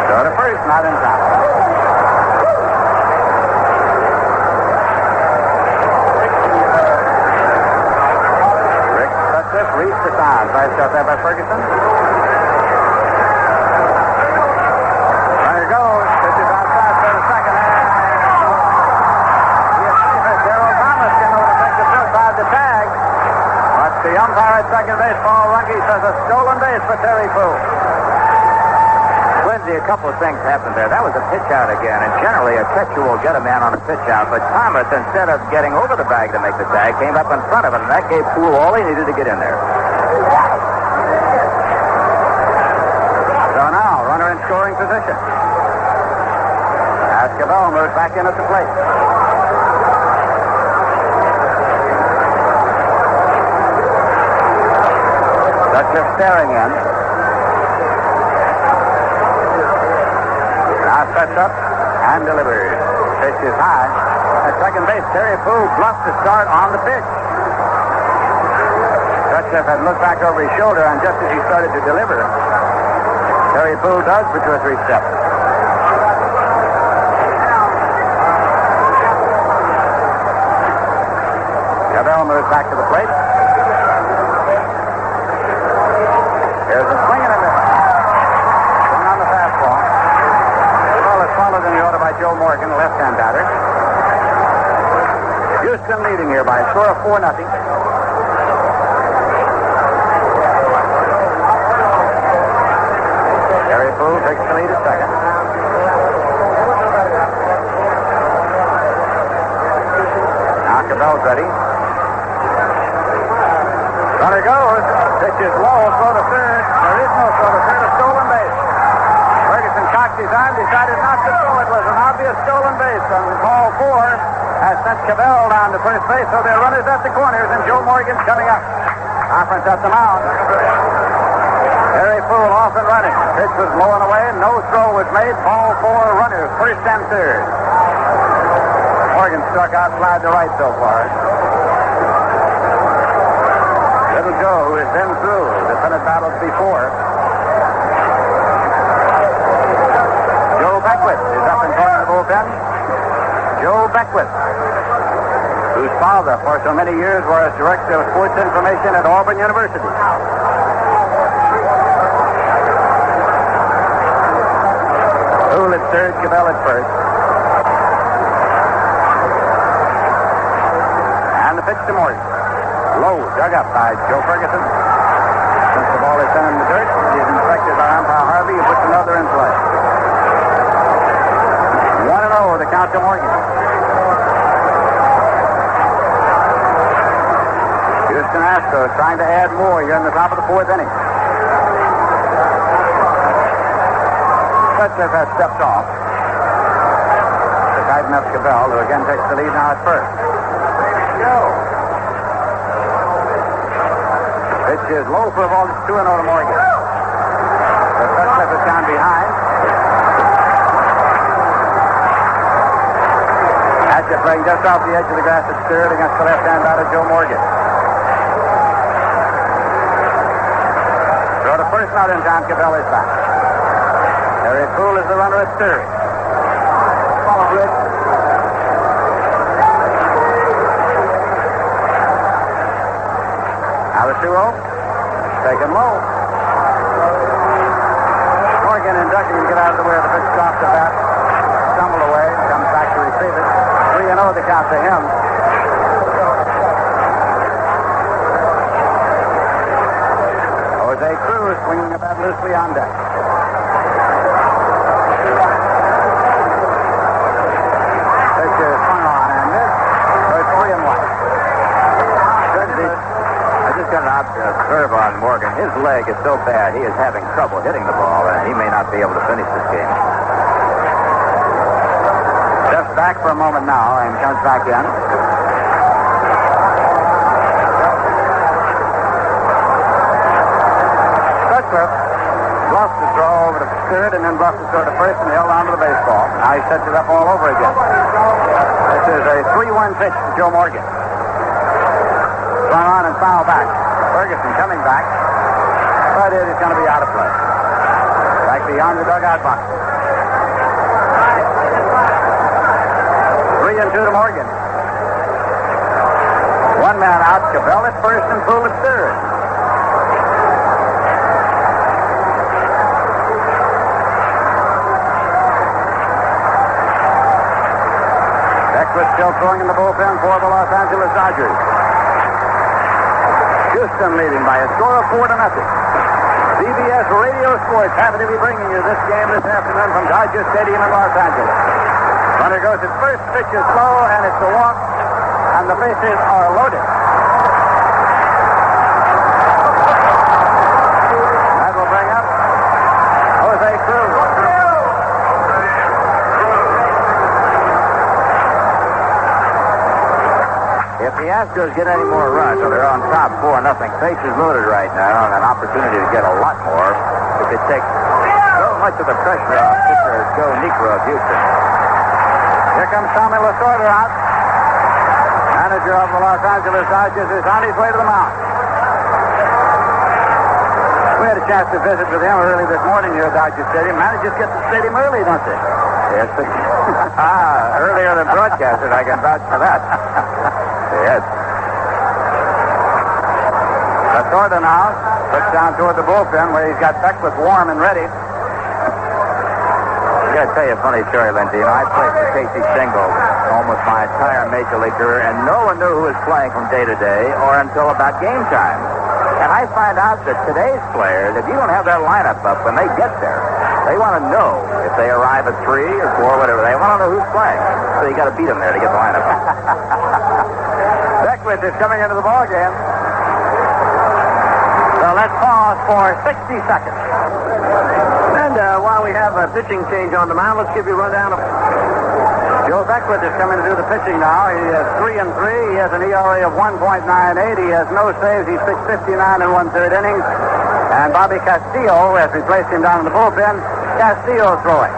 So the first, not in time. Reached the sign. Nice shot there by Ferguson. Runner goes. Pitches outside for the second. Derrel Thomas came over to take the field side the tag. But the umpire at second base, Paul Runge, says a stolen base for Terry Puhl. Lindsay, a couple of things happened there. That was a pitch out again, and generally a catcher will get a man on a pitch out, but Thomas, instead of getting over the bag to make the tag, came up in front of it, and that gave Puhl all he needed to get in there. So now, runner in scoring position. As Cabell moves back in at the plate. Sutcliffe staring in. Now sets up and delivers. Pitch is high. At second base, Terry Puhl bluffed to start on the pitch. Sutcliffe had looked back over his shoulder, and just as he started to deliver, Terry Puhl does for 2 or 3 steps. Cabell moves back to the plate. There's a swing and a miss. Swing on the fastball. The ball is followed in the order by Joe Morgan, the left-hand batter. Houston leading here by a score of 4-0. Terry Puhl takes the lead at second. Now Cabell's ready. Runner goes. Pitch is low. Throw to third. There is no throw to third. A stolen base. Ferguson cocked his arm, decided not to throw. It was an obvious stolen base. And ball 4 has sent Cabell down to first base. So their runners at the corners, and Joe Morgan's coming up. Conference at the mound. Terry Puhl off and running. Pitch was blowing away. No throw was made. Ball 4, runners first and third. Morgan struck out slide to right so far. Little Joe, who has been through the Senate battles before. Joe Beckwith is up and going in the bullpen. Joe Beckwith, whose father for so many years was director of sports information at Auburn University. Puhl at third, Cabell at first. And the pitch to Morgan. Low, dug up by Joe Ferguson. Since the ball is sent in the dirt, he is inspected by umpire Harvey, who puts another in play. 1-0, the count to Morgan. Houston Astros trying to add more here in the top of the fourth inning. Sutcliffe has stepped off. To tighten up Cabell, who again takes the lead now at first. Pitch is low for a ball. It's 2-0 to Morgan. So Sutcliffe is down behind. Hatcher playing just off the edge of the grass at third against the left-hand batter, Joe Morgan. So the first not in time, Cabell is back. Terry Puhl is the runner at third. Now the 2-0. Taken low. Morgan and Ducky can get out of the way of the pitch off the bat. Stumble away. Comes back to receive it. 3-0 the count to him. Jose Cruz swinging the bat loosely on deck. Pitch is swung on and missed. So it's 3-1. I just got an observe on Morgan. His leg is so bad, he is having trouble hitting the ball, and he may not be able to finish this game. Just back for a moment now and comes back in. Sutcliffe bluffed the throw over to third and then bluffed the throw to first and held on to the baseball. Now he sets it up all over again. This is a 3-1 pitch to Joe Morgan. Run on and foul back. Ferguson coming back. But it is going to be out of play. Back beyond the dugout box. 3-2 to Morgan. One man out. Cabell at first and Puhl at third. Beckwith still throwing in the bullpen for the Los Angeles Dodgers. Houston leading by a score of 4-0. CBS Radio Sports happy to be bringing you this game this afternoon from Dodger Stadium in Los Angeles. Runner goes at first, pitch is slow, and it's a walk, and the bases are loaded. That will bring up Jose Cruz. If the Astros get any more runs, so they're on top 4-0, bases loaded right now, and an opportunity to get a lot more if it takes so much of the pressure off Mr. Joe Niekro of Houston. Here comes Tommy Lasorda out. Manager of the Los Angeles Dodgers is on his way to the mound. We had a chance to visit with him early this morning here at Dodger Stadium. Managers get to the stadium early, don't they? Yes, earlier than broadcasters, I can vouch for that. Yes. Lasorda now looks down toward the bullpen where he's got Beckwith warm and ready. I got to tell you a funny story, Lindsay. You know, I played for Casey Stengel almost my entire major league career, and no one knew who was playing from day to day or until about game time. And I find out that today's players, if you don't have that lineup up when they get there, they want to know if they arrive at 3 or 4, whatever. They want to know who's playing. So you got to beat them there to get the lineup up. Beckwith is coming into the ball game. So let's pause for 60 seconds. And while we have a pitching change on the mound, let's give you a rundown of... Joe Beckwith is coming to do the pitching now. He is 3-3. He has an ERA of 1.98. He has no saves. He's pitched 59 1/3 innings. And Bobby Castillo has replaced him down in the bullpen. Castillo throwing.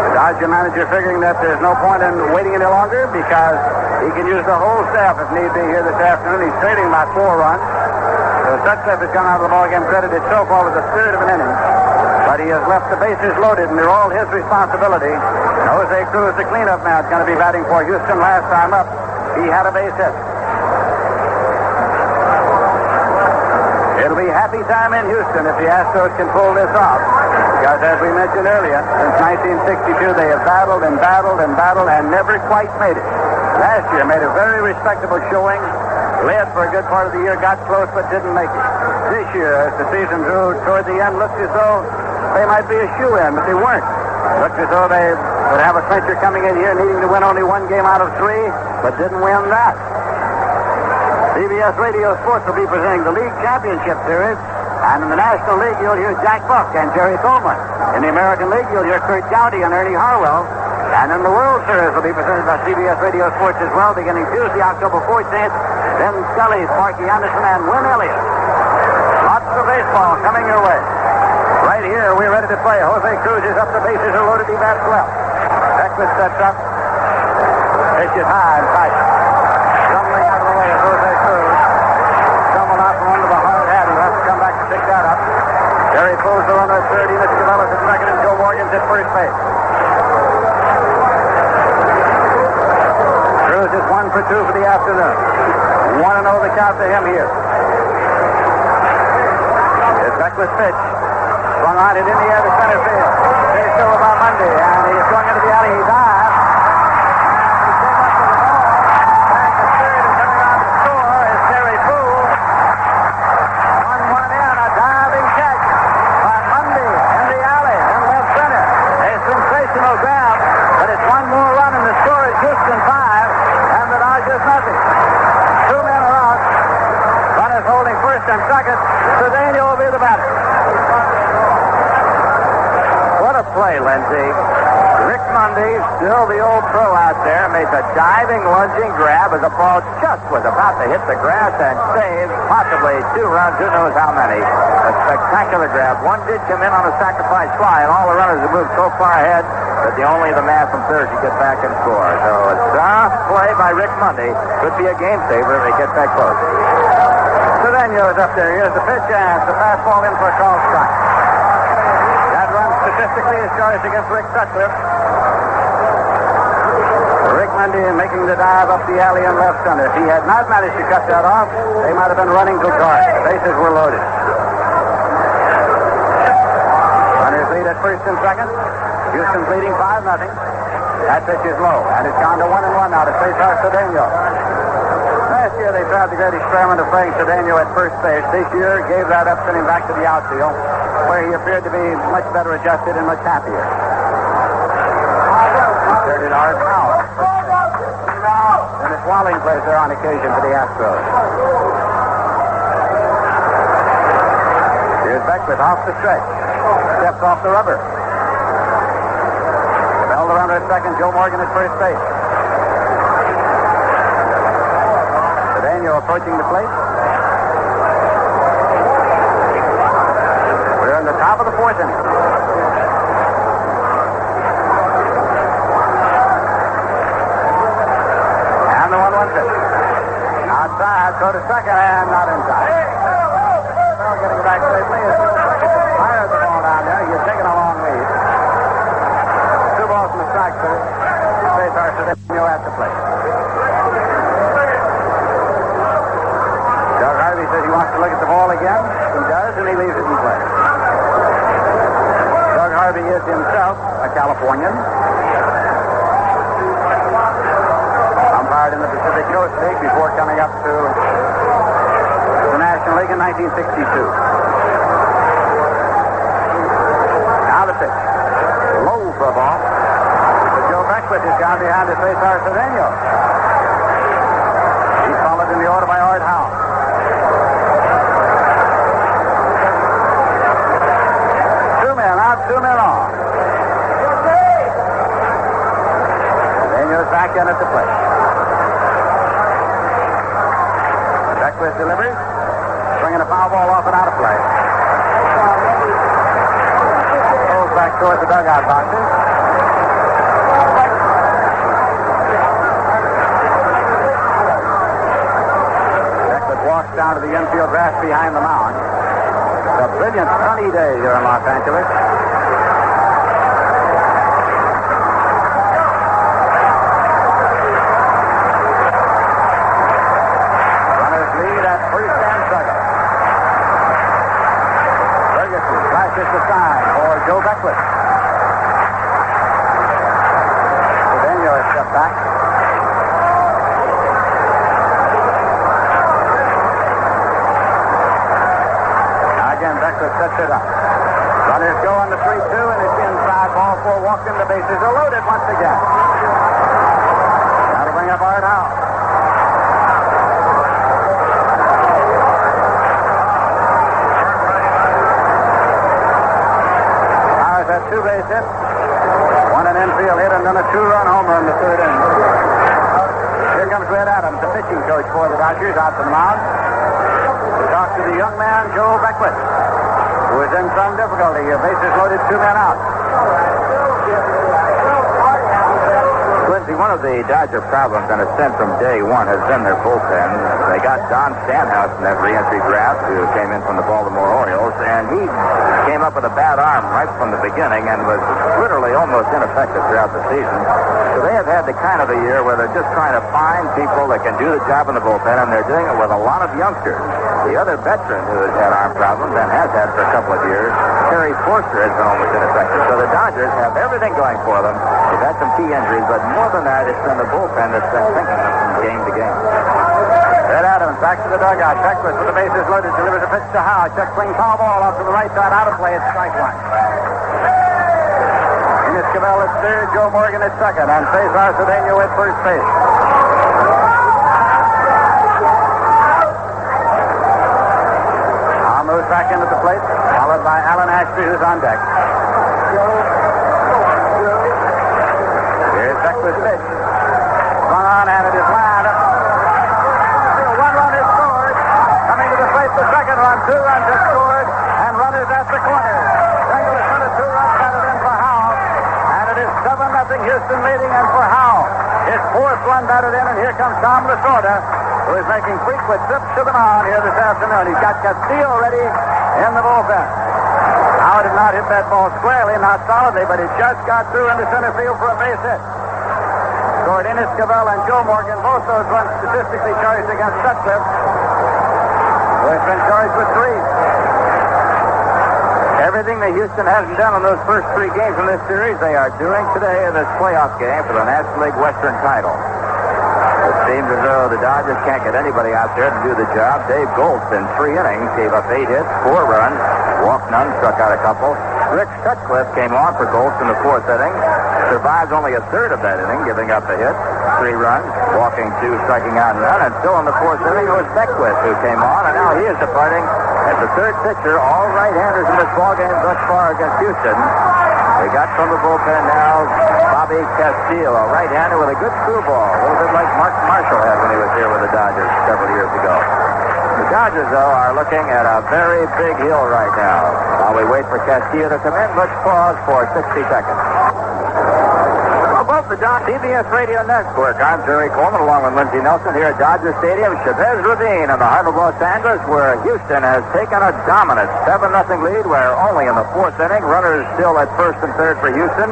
The Dodger manager figuring that there's no point in waiting any longer because he can use the whole staff if need be here this afternoon. He's trading about 4 runs. So Sutcliffe has come out of the ballgame credited so far with a third of an inning. But he has left the bases loaded, and they're all his responsibility. And Jose Cruz, the cleanup man, is going to be batting for Houston last time up. He had a base hit. It'll be happy time in Houston if the Astros can pull this off. Because as we mentioned earlier, since 1962, they have battled and battled and battled and never quite made it. Last year made a very respectable showing. Led for a good part of the year, got close but didn't make it. This year, as the season drew toward the end, looked as though they might be a shoe-in, but they weren't. Looked as though they would have a clincher coming in here needing to win only 1 game out of 3, but didn't win that. CBS Radio Sports will be presenting the League Championship Series. And in the National League, you'll hear Jack Buck and Jerry Coleman. In the American League, you'll hear Kurt Gowdy and Ernie Harwell. And in the World Series will be presented by CBS Radio Sports as well, beginning Tuesday, October 14th. Vin Scully, Sparky Anderson, and Win Elliott. Lots of baseball coming your way. Right here, we're ready to play. Jose Cruz is up. The bases are loaded. He bats left. Beckwith sets up. Pitch it high and tight. Stumbling out of the way of Jose Cruz. Stumbled out from under the hard hat. He'll have to come back to pick that up. Terry Puhl the runner at third. Enos Cabell at second, and Joe Morgan's at first base. Cruz is 1 for 2 for the afternoon. 1-0 the count to him here. It's Beckwith's pitch. Swung on it in the air to center field. Here's still about Monday, and he's swung into the alley. He dives. And second, Cedeno will be the batter. What a play, Lindsay. Rick Monday, still the old pro out there, made the diving, lunging grab as the ball just was about to hit the grass and save possibly 2 runs, who knows how many. A spectacular grab. One did come in on a sacrifice fly, and all the runners have moved so far ahead that only the man from third could get back and score. So a soft play by Rick Monday could be a game saver if they get that close. Cedeno is up there. Here's the pitch, and the fastball in for a call strike. That run statistically is charged against Rick Sutcliffe. Rick Monday making the dive up the alley in left center. If he had not managed to cut that off, they might have been running to cars. The bases were loaded. Runners lead at first and second. Houston's leading 5-0. That pitch is low, and it's gone to 1-1 now to Cesar Cedeno. Last year they tried the great experiment of playing Cedeno at first base. This year gave that up, sending him back to the outfield, where he appeared to be much better adjusted and much happier. Inserted Art Howe. And it's Walling plays there on occasion for the Astros. Here's Beckwith off the stretch. Steps off the rubber. Bell the runner at second. Joe Morgan at first base. Cedeno approaching the plate. We're in the top of the fourth inning. And the 1-1 pitch. Outside, throw to second, and not in time. Well, getting back safely. Fired the ball down there. You're taking a long lead. 2 balls and a strike, sir. Cesar Cedeno at the plate. He says he wants to look at the ball again. He does, and he leaves it in play. Doug Harvey is himself a Californian. Umpired in the Pacific Coast League before coming up to the National League in 1962. Now the pitch. Low for a ball. But Joe Beckwith is down behind the Cesar Cedeno. He's followed in the order by Art Howe. Two men on. Cedeno's back in at the plate. Beckwith delivers. Bringing a foul ball off and out of play. Goes back towards the dugout boxes. Beckwith walks down to the infield grass behind the mound. It's a brilliant sunny day here in Los Angeles. Flashes the sign for Joe Beckwith. Cedeno has stepped back. Now again, Beckwith sets it up. Runners go on the 3-2, and it's inside. Ball 4 walked in. The bases are loaded once again. Now to bring up Art Howe. two-base hit, one an infield hit, and then a two-run homer in the third inning. Here comes Red Adams, the pitching coach for the Dodgers, out to the mound to talk to the young man, Joe Beckwith, who is in some difficulty here. Bases loaded, two men out. Lindsay, one of the Dodger problems, in a sense, from day one has been their bullpen. They got Don Stanhouse in that re-entry draft, who came in from the Baltimore Orioles, and he came up with a bad arm right from the beginning and was literally almost ineffective throughout the season. So they have had the kind of a year where they're just trying to find people that can do the job in the bullpen, and they're doing it with a lot of youngsters. The other veteran who has had arm problems and has had for a couple of years, Terry Forster, has been almost ineffective. So the Dodgers have everything going for them. They've had some key injuries, but more than that, it's been the bullpen that's been thinking them from game to game. Red Adams back to the dugout. Beckwith with the bases loaded, delivers a pitch to Howe. Check swing, foul ball out to the right side, out of play. It's strike one. Enos Cabell at third, Joe Morgan at second, and Cesar Cedeno at first base. Howe moves back into the plate, followed by Alan Ashby, who's on deck. Here's Beckwith's pitch. Swung on, and it is lined up. One run is scored. Coming to the plate, the second run. Two runs are scored, and runners at the corner. Singleton a two-run batted in for Howe, and it is 7-0 Houston leading, and for Howe, his fourth run batted in, and here comes Tom Lasorda, who is making frequent trips to the mound here this afternoon. He's got Castillo ready in the bullpen. Howe did not hit that ball squarely, not solidly, but it just got through into center field for a base hit. Scored Enos Cabell and Joe Morgan, both those runs statistically charged against Sutcliffe, who has been charged with 3. Everything that Houston hasn't done in those first 3 games in this series, they are doing today in this playoff game for the National League Western title. It seems as though the Dodgers can't get anybody out there to do the job. Dave Goltz in 3 innings gave up 8 hits, 4 runs, walked none, struck out a couple. Rick Sutcliffe came on for Goltz in the 4th inning. Survived only a third of that inning, giving up a hit, 3 runs, walking 2, striking out none, and still in the 4th inning it was Beckwith who came on, and now he is departing as the third pitcher. All right-handers in this ballgame thus far against Houston. They got from the bullpen now Bobby Castillo, a right-hander with a good screwball, a little bit like Mark Marshall had when he was here with the Dodgers several years ago. The Dodgers, though, are looking at a very big hill right now. While we wait for Castillo to come in, let's pause for 60 seconds. Above the CBS Radio Network, I'm Jerry Coleman along with Lindsey Nelson here at Dodger Stadium, Chavez Ravine in the heart of Los Angeles, where Houston has taken a dominant 7-0 lead, where only in the 4th inning, runners still at first and third for Houston,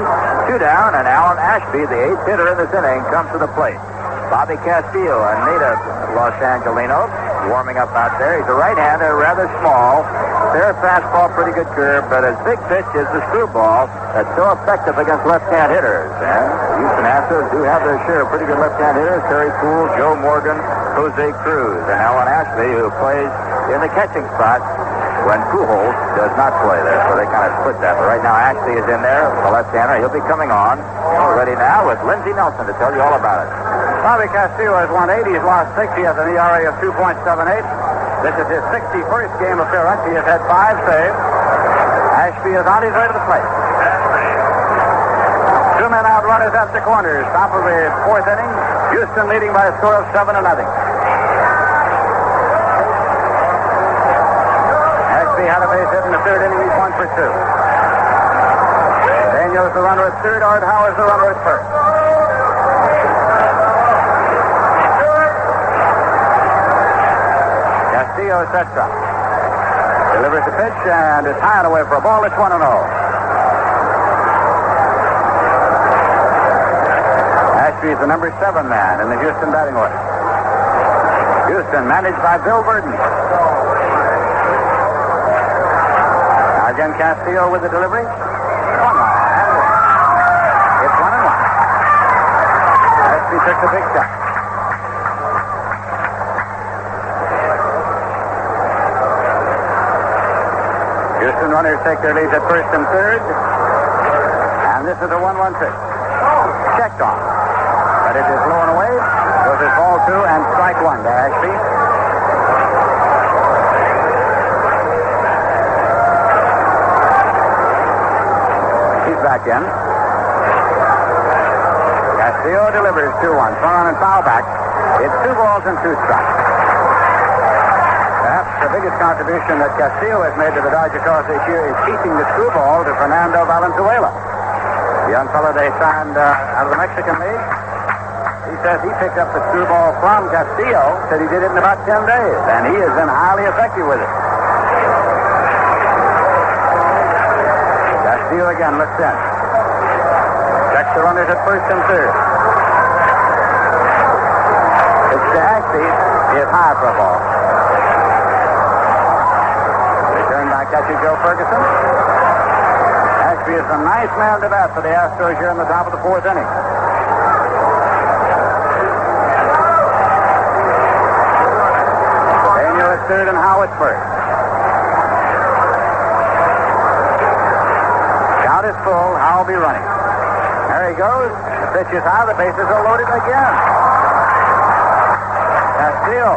2 down, and Alan Ashby, the 8th hitter in this inning, comes to the plate. Bobby Castillo, a native Los Angelino, warming up out there. He's a right-hander, rather small. Fair fastball, pretty good curve, but his big pitch is the screwball that's so effective against left-hand hitters. And the Houston Astros do have their share of pretty good left-hand hitters. Terry Puhl, Joe Morgan, Jose Cruz, and Alan Ashby, who plays in the catching spot when Pujols does not play there. So they kind of split that. But right now, Ashby is in there, the left-hander. He'll be coming on. Ready now with Lindsey Nelson to tell you all about it. Bobby Castillo has won 8. He's lost 6. He has an ERA of 2.78. This is his 61st game appearance. He has had 5 saves. Ashby is on his way to the plate. 2 men out, runners at the corners. Top of the 4th inning. Houston leading by a score of 7-0. Ashby had a base hit in the 3rd inning. He's 1 for 2. Daniels the runner at 3rd. Art Howe is the runner at 1st. Castillo sets up. Delivers the pitch, and it's high and away for a ball. It's 1-0. Ashby is the number 7 man in the Houston batting order. Houston managed by Bill Burden. Now again, Castillo with the delivery. Swung on. It's 1-1. Ashby took the big shot. Houston runners take their leads at 1st and 3rd. And this is a 1-1 pitch. Checked on. But it is low and away. Goes his ball 2 and strike 1 to Ashby. He back in. Castillo delivers 2-1. Swung on and foul back. It's 2 balls and 2 strikes. Perhaps the biggest contribution that Castillo has made to the Dodger cause this year is teaching the screwball to Fernando Valenzuela. The young fellow they signed out of the Mexican League. He says he picked up the screwball from Castillo, said he did it in about 10 days, and he has been highly effective with it. Castillo again looks in. Checks the runners at first and third. It's to Ashby is high for a ball. Returned by catcher Joe Ferguson. Ashby is the nice man to bat for the Astros here in the top of the 4th inning. Daniel at third and Howe at first. Count is full. Howe will be running. There he goes. The pitch is high. The bases are loaded again. Castillo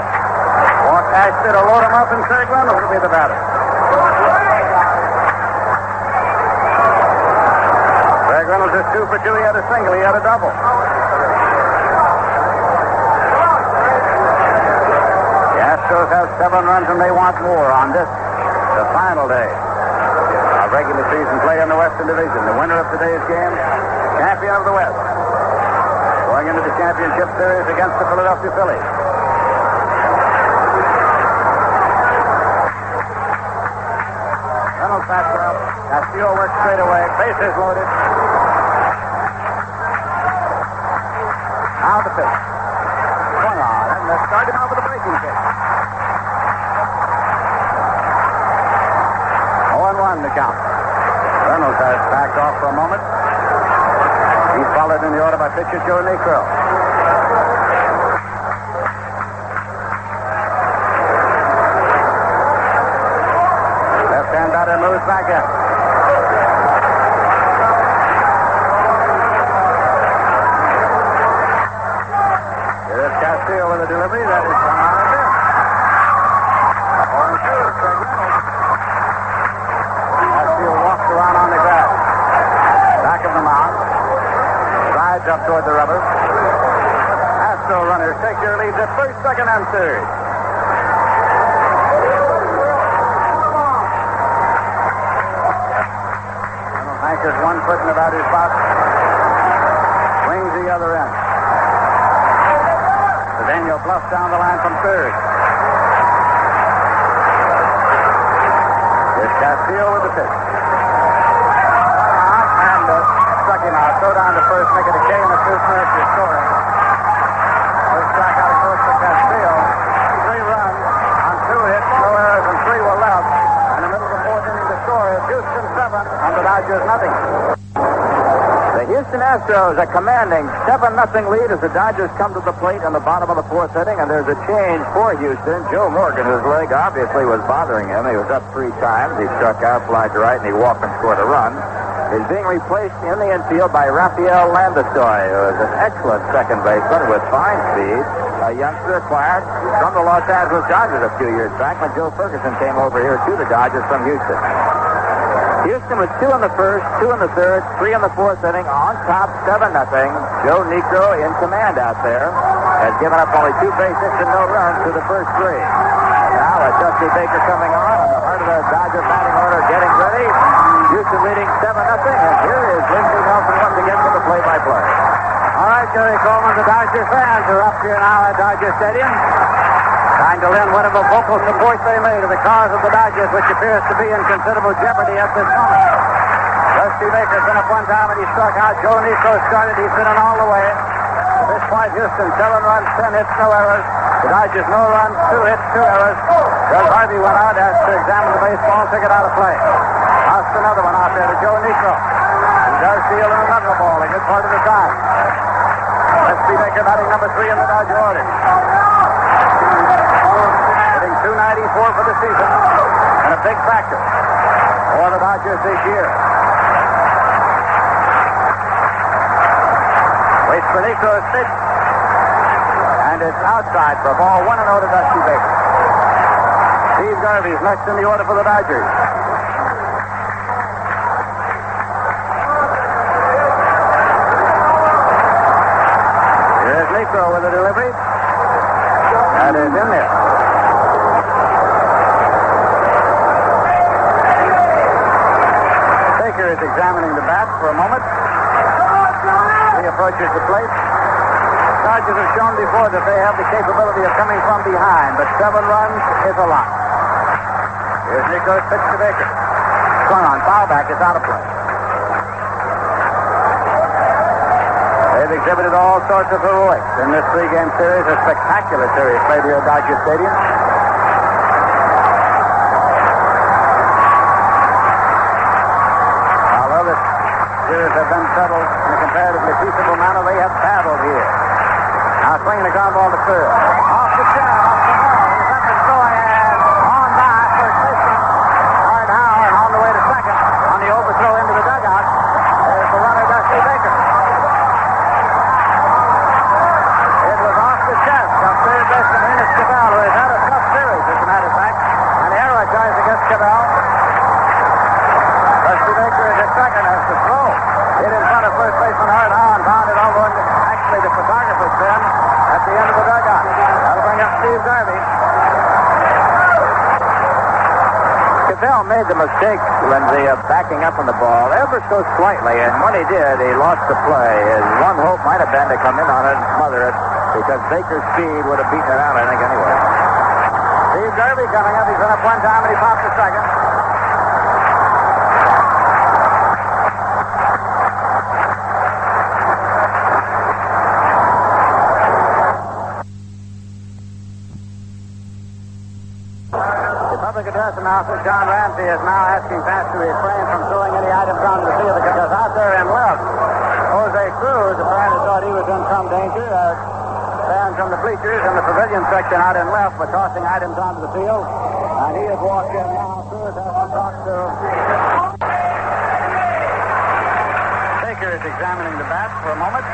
walks Ashby to load him up, and Craig Reynolds will be the batter. Craig Reynolds is 2 for 2. He had a single. He had a double. The Astros have 7 runs, and they want more on this, the final day of regular season play in the Western Division. The winner of today's game, champion of the West, going into the championship series against the Philadelphia Phillies. Reynolds bats up. Castillo works straight away. Bases loaded. Now the pitch. Swung on, and they started out with a breaking pitch. 0-1 to count. Reynolds has backed off for a moment. He's followed in the order by pitcher Joe Niekro. Left-hand batter moves back in. Here is Castillo with a delivery that is on and in. 0-2 to Craig Reynolds. Castillo walks around on the grass. Back of the mound. Slides up toward the rubber. Astro runners take their leads at first, second, and third. Reynolds anchors one foot in about his box. Swings the other end. Cedeno bluffs down the line from third. Here's Castillo with the pitch. And struck him out. Throw down to first, make it a K and a 2-2 to scoring. First strikeout, of course, for Castillo. 3 runs on 2 hits, no errors, and 3 were left. In the middle of the 4th inning, the score is Houston 7 and the Dodgers nothing. The Houston Astros a commanding 7-0 lead as the Dodgers come to the plate in the bottom of the 4th inning, and there's a change for Houston. Joe Morgan, whose leg obviously was bothering him. He was up 3 times. He struck out, fly to right, and he walked and scored a run. Is being replaced in the infield by Rafael Landestoy, who is an excellent second baseman with fine speed. A youngster acquired from the Los Angeles Dodgers a few years back when Joe Ferguson came over here to the Dodgers from Houston. Houston was 2 in the first, 2 in the third, 3 in the 4th inning, on top 7-0. Joe Niekro in command out there has given up only 2 base hits and no runs to the first 3. Now a Dusty Baker coming on the heart of the Dodger batting order getting ready. Houston leading 7-0, and here is Lindsey Nelson once again for the play-by-play. All right, Jerry Coleman, the Dodger fans are up here now at Dodger Stadium, trying to lend whatever vocal support they may to the cause of the Dodgers, which appears to be in considerable jeopardy at this moment. Dusty Baker's been up one time and he struck out. Joe Niekro started. He's been in all the way. At this point, Houston 7 runs, 10 hits, no errors. The Dodgers no runs, 2 hits, 2 errors. Doug Harvey went out, asked to examine the baseball, took it out of play. Lost another one out there to Joe Niekro. He does deal in another ball a good part of the time. Dusty Baker batting number 3 in the Dodger order. Hitting .294 for the season, and a big factor for the Dodgers this year. Waits for Niekro's pitch, and it's outside for ball 1-0 to Dusty Baker. Steve Garvey is next in the order for the Dodgers. Niekro with the delivery. That is in there. Baker is examining the bat for a moment. He approaches the plate. Dodgers have shown before that they have the capability of coming from behind, but 7 runs is a lot. Here's Niekro's pitch to Baker. Swung on, foul back, it's out of play. They've exhibited all sorts of heroics in this 3-game series, a spectacular series played here at Dodger Stadium. Although the series have been settled in a comparatively peaceable manner, they have battled here. Now swinging a ground ball to third. Off the jab, off the ball. He's up and going, and on by first baseman Art Howe, and on the way to second. On the overthrow into the dugout, there's the runner, Dusty Baker. It was off the chest of third baseman Enos Cabell, who has had a tough series, as a matter of fact. And the error tries against Cabell. Dusty Baker is at second as the throw. Hit in front of first baseman Art Howe and found it over actually the photographer's pen at the end of the dugout. That'll bring up Steve Garvey. Cabell made the mistake, Lindsay, of backing up on the ball ever so slightly, and when he did, he lost the play. His one hope might have been to come in on it and smother it, because Baker's speed would have beaten it out, I think, anyway. Steve Garvey coming up. He's been up one time, and he popped a second. Address announcer John Ramsey is now asking fans to refrain from throwing any items onto the field because out there in left, Jose Cruz apparently thought he was in some danger. Fans from the bleachers and the pavilion section out in left were tossing items onto the field, and he has walked in now. Cruz has to talk to. Baker is examining the bat for a moment.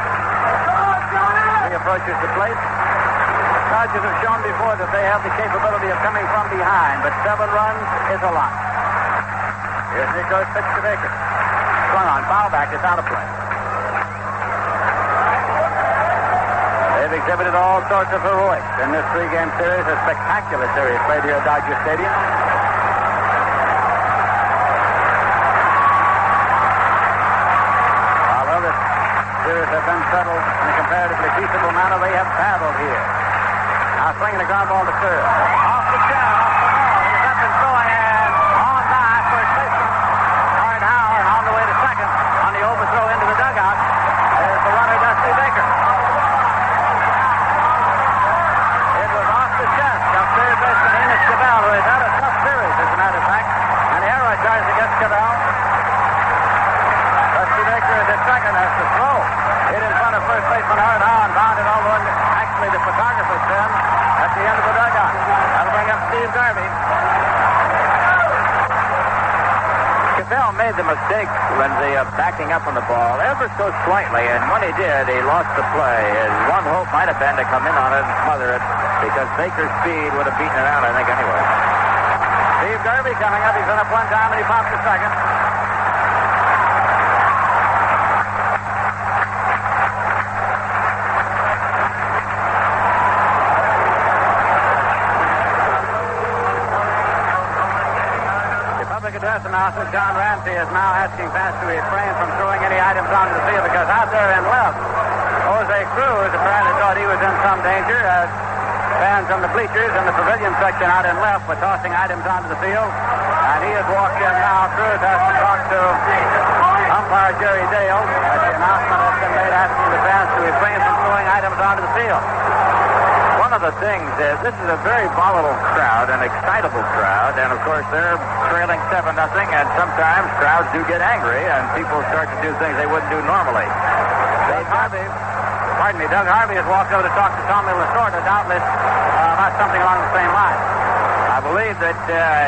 He approaches the plate. Dodgers have shown before that they have the capability of coming from behind, but 7 runs is a lot. Here's Niekro's pitch to Baker. Swung on, foul back, it's out of play. They've exhibited all sorts of heroics in this 3-game series, a spectacular series played here at Dodger Stadium. Although the series have been settled in a comparatively peaceable manner, they have battled here. Now swinging a ground ball to third. Off the jab, off the ball. He's up and going, and on by first baseman Art Howe, and on the way to second. On the overthrow into the dugout, there's the runner, Dusty Baker. It was off the chest of third baseman Enos Cabell, who has had a tough series, as a matter of fact. And the error charged against Cabell. Dusty Baker is at second as the throw. Hit in front of first baseman Art Howe and found it over actually the photographer's pen at the end of the dugout. That'll bring up Steve Garvey. Cabell made the mistake, Lindsay, of backing up on the ball ever so slightly, and when he did, he lost the play. His one hope might have been to come in on it and smother it, because Baker's speed would have beaten it out, I think, anyway. Steve Garvey coming up. He's been up one time, and he popped a second. Address announcer John Ramsey is now asking fans to refrain from throwing any items onto the field because out there in left, Jose Cruz apparently thought he was in some danger. Fans from the bleachers and the pavilion section out in left were tossing items onto the field, and he has walked in now. Cruz has to talk to umpire Jerry Dale as the announcement has been made asking the fans to refrain from throwing items onto the field. One of the things is this is a very volatile crowd, an excitable crowd, and of course they're trailing 7-0, and sometimes crowds do get angry and people start to do things they wouldn't do normally. Doug Harvey has walked over to talk to Tommy Lasorda, doubtless about something along the same line. I believe that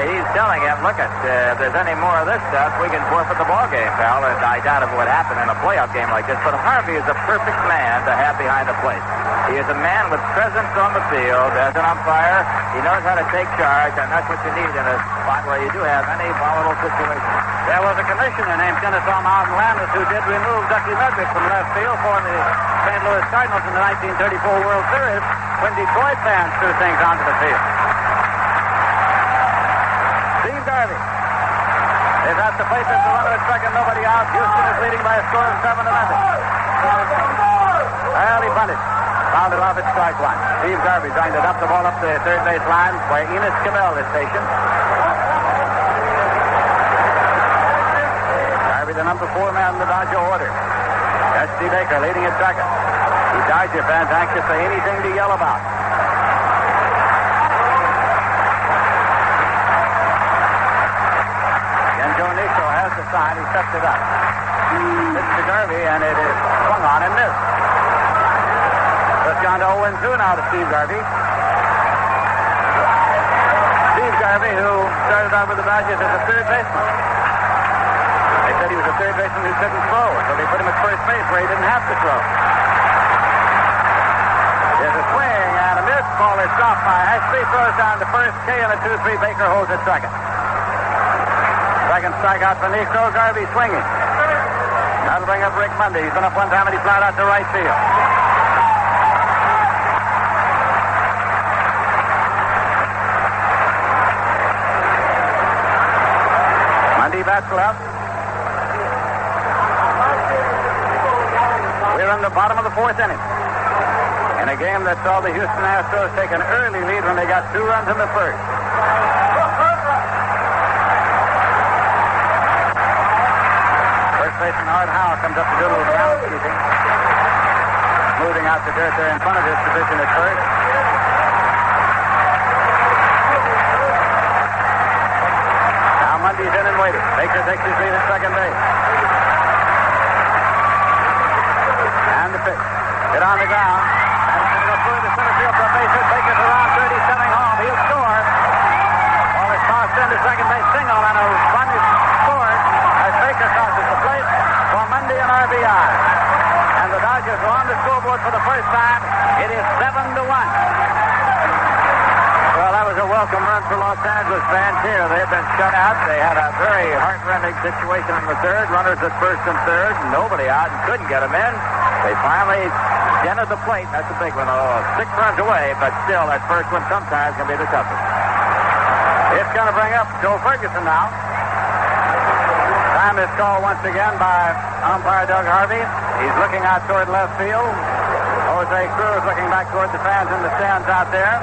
he's telling him, look, if there's any more of this stuff, we can forfeit the ball game, pal. And I doubt it would happen in a playoff game like this. But Harvey is a perfect man to have behind the plate. He is a man with presence on the field. As an umpire, he knows how to take charge, and that's what you need in a spot where you do have any volatile situation. There was a commissioner named Kennesaw Mountain Landis who did remove Ducky Medrick from left field for the St. Louis Cardinals in the 1934 World Series when Detroit fans threw things onto the field. Steve Garvey is at the plate. There's a runner at second, nobody out. Houston is leading by a score of 7-0. Well, he bunted. Founded off at strike one. Steve Garvey trying to dump the ball up the third base line where Enos Cabell is stationed. Garvey, the number 4 man in the Dodger order. S.D. Baker leading at second. The Dodger fans anxious for anything to yell about. Again, Joe Niekro has the sign. He sets it up. It's to Garvey, and it is swung on and missed. It's gone to 0-2 now to Steve Garvey. Steve Garvey, who started out with the Dodgers as a third baseman. They said he was a third baseman who couldn't throw, so they put him at first base where he didn't have to throw. There's a swing and a miss. Ball is stopped by Ashby. Throws down to first. K and a 2-3. Baker holds at second. Second strikeout for Niekro. Garvey swinging. That'll bring up Rick Mundy. He's been up one time and he flied out to right field. Bats left. We're in the bottom of the fourth inning. In a game that saw the Houston Astros take an early lead when they got 2 runs in the first. First baseman Art Howe comes up to do a little groundskeeping. Moving out the dirt there in front of his position at first. Mundy's in and waiting. Baker takes his lead at second base. And the pitch. Hit on the ground. And it's going to go through the center field for a base hit. Baker's around 30, coming home. He'll score. Ball is tossed into second base. Single and a run is scored as Baker crosses the plate for Mundy and RBI. And the Dodgers are on the scoreboard for the first time. It is 7-1. Well, that was a welcome run for Los Angeles fans here. They've been shut out. They had a very heart-rending situation in the third. Runners at first and third. Nobody out and couldn't get them in. They finally entered the plate. That's a big one. 6 runs away, but still, that first one sometimes can be the toughest. It's going to bring up Joe Ferguson now. Time is called once again by umpire Doug Harvey. He's looking out toward left field. Jose Cruz looking back toward the fans in the stands out there.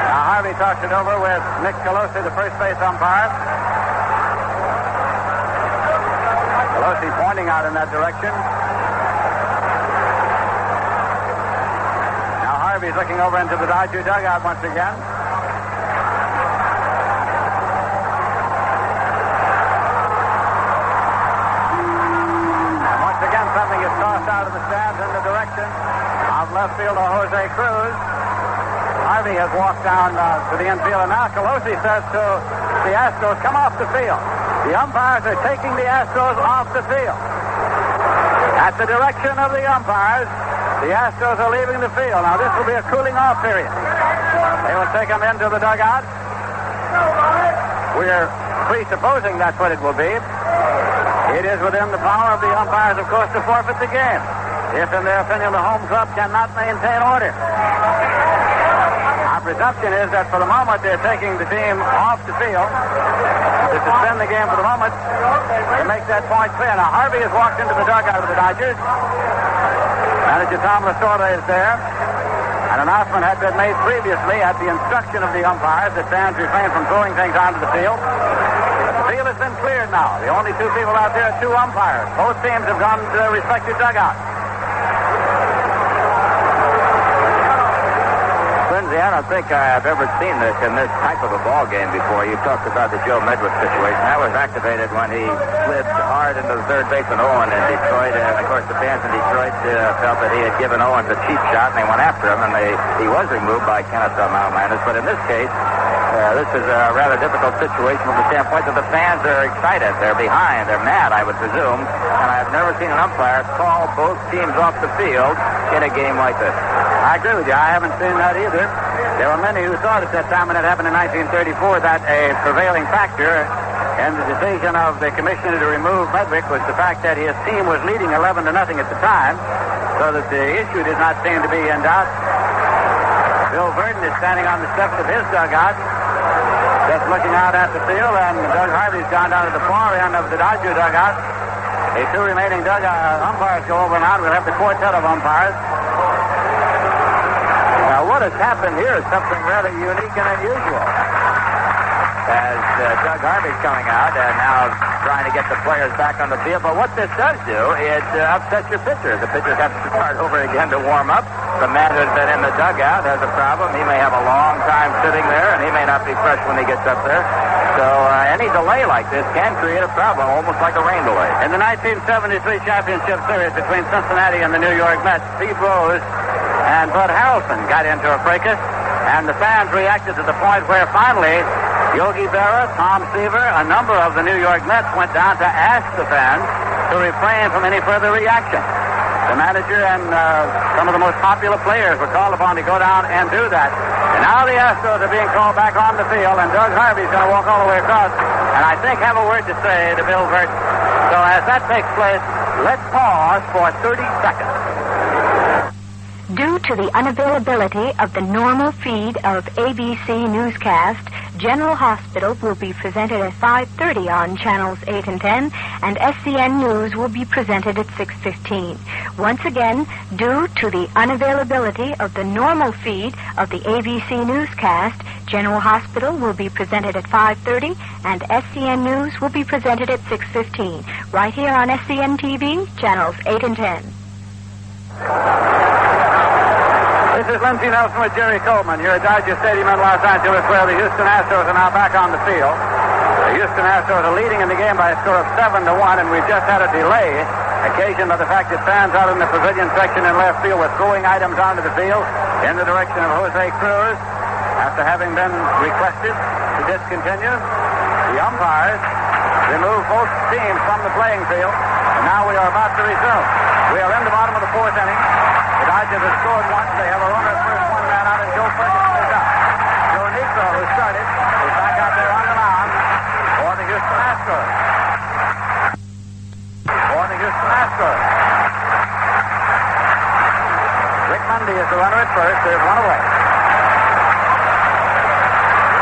Now Harvey talks it over with Nick Colosi, the first base umpire. Colosi pointing out in that direction. Now Harvey's looking over into the Dodger dugout once again. And once again, something is tossed out of the stands in the direction of left fielder Jose Cruz. Harvey has walked down to the infield, and now Colosi says to the Astros, come off the field. The umpires are taking the Astros off the field. At the direction of the umpires, the Astros are leaving the field. Now, this will be a cooling off period. They will take them into the dugout. We're presupposing that's what it will be. It is within the power of the umpires, of course, to forfeit the game if, in their opinion, the home club cannot maintain order. Our presumption is that for the moment they're taking the team off the field to suspend the game for the moment to make that point clear. Now, Harvey has walked into the dugout of the Dodgers. Manager Tom Lasorda is there. An announcement had been made previously at the instruction of the umpires that fans refrain from throwing things onto the field. But the field has been cleared now. The only 2 people out there are 2 umpires. Both teams have gone to their respective dugouts. I don't think I've ever seen this in this type of a ball game before. You talked about the Joe Medwick situation. That was activated when he slid hard into the third baseman Owen in Detroit. And, of course, the fans in Detroit felt that he had given Owens a cheap shot, and they went after him, and he was removed by Kennesaw Mountain Landis. But in this case, This is a rather difficult situation from the standpoint that the fans are excited. They're behind. They're mad, I would presume. And I've never seen an umpire call both teams off the field in a game like this. I agree with you. I haven't seen that either. There were many who thought at that time when it happened in 1934 that a prevailing factor in the decision of the commissioner to remove Medwick was the fact that his team was leading 11-0 at the time, so that the issue did not seem to be in doubt. Bill Verdon is standing on the steps of his dugout, just looking out at the field, and Doug Harvey's gone down to the far end of the Dodger dugout. The two remaining umpires go over and out. We'll have the quartet of umpires. What has happened here is something rather unique and unusual. As Doug Harvey's coming out and now trying to get the players back on the field. But what this does do, it upsets your pitcher. The pitchers have to start over again to warm up. The man who's been in the dugout has a problem. He may have a long time sitting there, and he may not be fresh when he gets up there. So any delay like this can create a problem, almost like a rain delay. In the 1973 championship series between Cincinnati and the New York Mets, Steve Rose and Bud Harrelson got into a fracas, and the fans reacted to the point where finally Yogi Berra, Tom Seaver, a number of the New York Mets went down to ask the fans to refrain from any further reaction. The manager and some of the most popular players were called upon to go down and do that. And now the Astros are being called back on the field, and Doug Harvey's going to walk all the way across, and I think have a word to say to Bill Verdon. So as that takes place, let's pause for 30 seconds. Due to the unavailability of the normal feed of ABC newscast, General Hospital will be presented at 5:30 on channels 8 and 10, and SCN News will be presented at 6:15. Once again, due to the unavailability of the normal feed of the ABC newscast, General Hospital will be presented at 5:30, and SCN News will be presented at 6:15, right here on SCN TV, channels 8 and 10. This is Lindsey Nelson with Jerry Coleman here at Dodger Stadium in Los Angeles, where the Houston Astros are now back on the field. The Houston Astros are leading in the game by a score of 7-1, and we've just had a delay occasioned by the fact that fans out in the pavilion section in left field were throwing items onto the field in the direction of Jose Cruz after having been requested to discontinue. The umpires removed both teams from the playing field, and now we are about to resume. We are in the bottom of the fourth inning. The Dodgers have scored once. They have a runner at first, one man out, and Joe Ferguson is out. Joe Niekro, who started, is back out there on the mound for the Houston Astros. Rick Mundy is the runner at first. There's one away.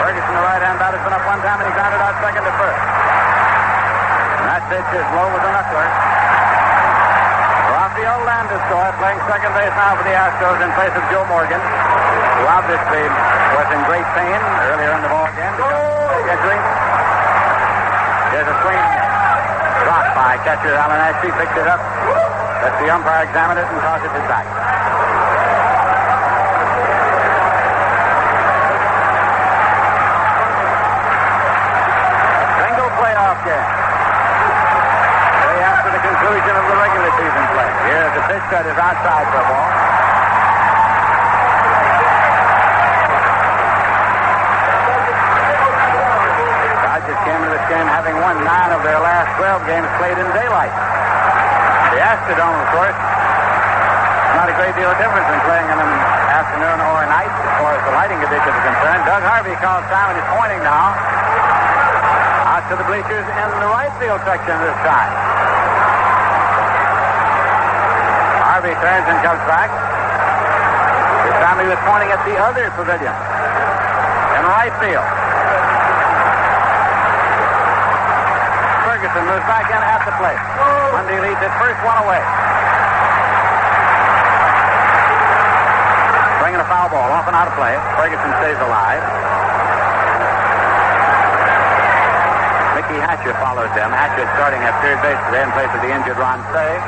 Ferguson, the right-hand bat, has been up one time, and he grounded out second to first. And that pitch is low with a knuckler. Rafael Landeskog playing second base now for the Astros in place of Joe Morgan, who obviously was in great pain earlier in the ball game. Injury. There's a swing dropped by catcher Alan Ashby, picked it up. Let the umpire examine it and toss it to back. Single playoff game. After the conclusion of the regular season play. Here's the pitch that is outside for a ball. Dodgers came into this game having won 9 of their last 12 games played in daylight. The Astrodome, of course, not a great deal of difference in playing in an afternoon or a night as far as the lighting conditions are concerned. Doug Harvey calls time and is pointing now out to the bleachers in the right field section this time. Harvey turns and comes back. This time he was pointing at the other pavilion in right field. Ferguson moves back in at the plate. Mundy leads it first, one away. Bringing a foul ball off and out of play. Ferguson stays alive. Mickey Hatcher follows him. Hatcher starting at third base today in place of the injured Ron Say.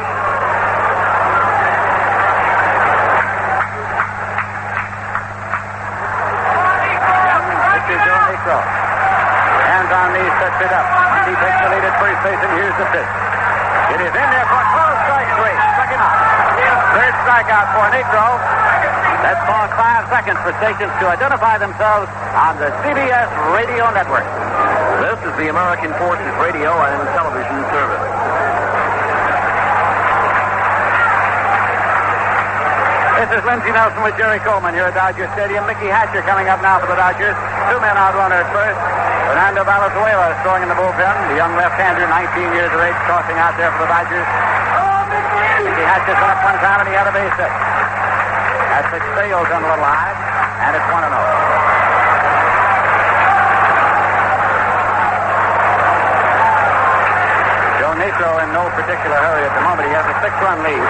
Hands on knees, sets it up. He takes the lead at first base, and here's the pitch. It is in there for 12 strikes, 3. Second out. Third strikeout for Niekro. Let's pause 5 seconds for stations to identify themselves on the CBS radio network. This is the American Forces Radio and Television Service. This is Lindsey Nelson with Jerry Coleman here at Dodger Stadium. Mickey Hatcher coming up now for the Dodgers. 2 men out runner at first. Fernando Valenzuela is throwing in the bullpen. The young left-hander, 19 years of age, tossing out there for the Dodgers. Mickey Hatcher's been up one time and he had a base hit. That's six sales on a little high, and it's 1-0. Joe Niekro in no particular hurry at the moment. He has a 6-run lead.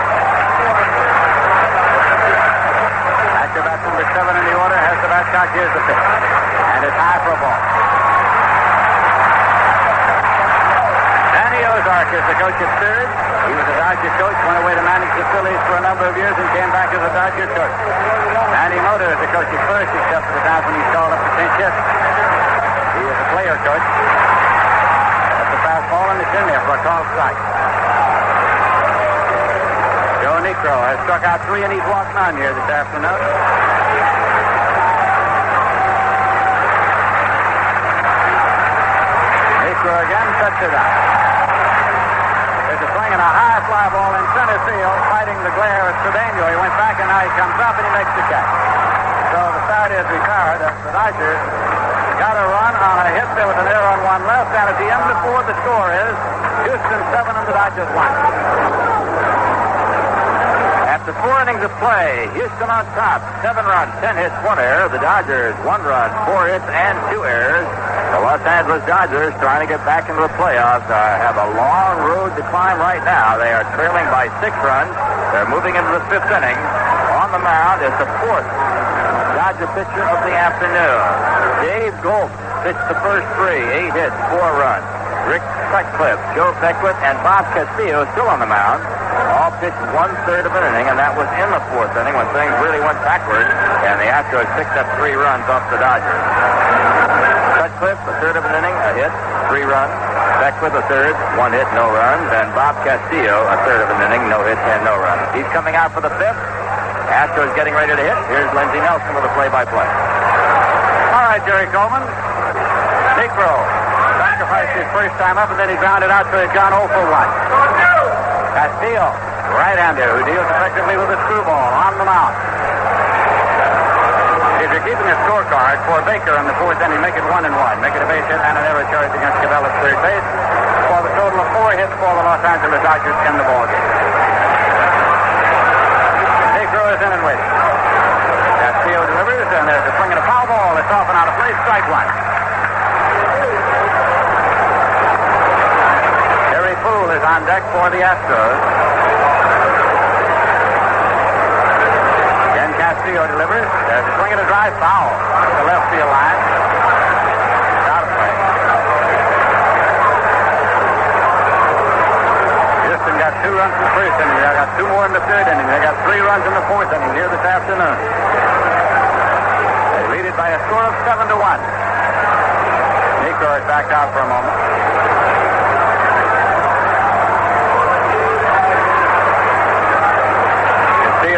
After bat number 7 in the order, has the bat cock. Here's the pitch. And it's high for a ball. Danny Ozark is the coach at third. He was a Dodger coach, went away to manage the Phillies for a number of years and came back as a Dodger coach. Andy Motor is the coach at first, except for the times when he's called up to pinch hit. He was a player coach. That's a fastball and it's in there for a called strike. Joe Niekro has struck out 3 and he's walked none here this afternoon. Niekro again sets it up. There's a swing and a high fly ball in center field, fighting the glare at Cedeno. He went back and now he comes up and he makes the catch. So the start is retired. The Dodgers got a run on a hit there with an error on one left, and at the end of 4, the score is Houston 7 and the Dodgers 1. After 4 innings of play, Houston on top. 7 runs, 10 hits, 1 error. The Dodgers, 1 run, 4 hits, and 2 errors. The Los Angeles Dodgers, trying to get back into the playoffs, have a long road to climb right now. They are trailing by 6 runs. They're moving into the 5th inning. On the mound is the 4th Dodger pitcher of the afternoon. Dave Goltz pitched the first 3, 8 hits, 4 runs. Rick Sutcliffe, Joe Beckwith, and Bob Castillo still on the mound. All pitched 1/3 of an inning, and that was in the 4th inning when things really went backward, and the Astros picked up 3 runs off the Dodgers. Sutcliffe, a third of an inning, a hit, 3 runs. Beckwith, a third, 1 hit, no runs. And Bob Castillo, a third of an inning, no hits and no runs. He's coming out for the 5th. Astros getting ready to hit. Here's Lindsey Nelson with a play-by-play. All right, Jerry Coleman. Niekro sacrificed his first time up, and then he grounded out to a John 0 for 1. Castillo, right-hander, who deals effectively with a screwball on the mound. If you're keeping a scorecard for Baker in the 4th inning, make it 1-1. Make it a base hit and an error charge against Cabell at third base for the total of 4 hits for the Los Angeles Dodgers in the ballgame. Niekro is in and waiting. Castillo delivers, and there's a swing and a foul ball. It's off and out of play, strike 1. Terry Puhl is on deck for the Astros. Again, Castillo delivers. There's a swing and a drive foul to the left field line. It's out of play. Houston got 2 runs in the first inning. They got 2 more in the 3rd inning. They got 3 runs in the 4th inning here this afternoon. They lead it by a score of 7-1. Niekro is backed out for a moment.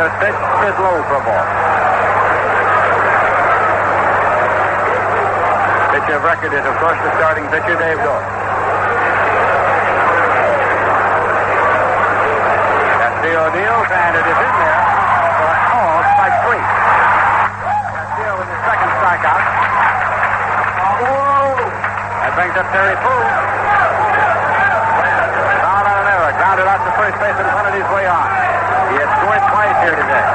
Castillo's pitch is low for a ball. Pitcher of record is, of course, the starting pitcher, Dave Goltz. Castillo deals, and it is in there for a call, strike 3. Castillo with his second strikeout. That brings up Terry Puhl. Foul on an error, grounded out to first base in front of his way on. He has scored twice here today.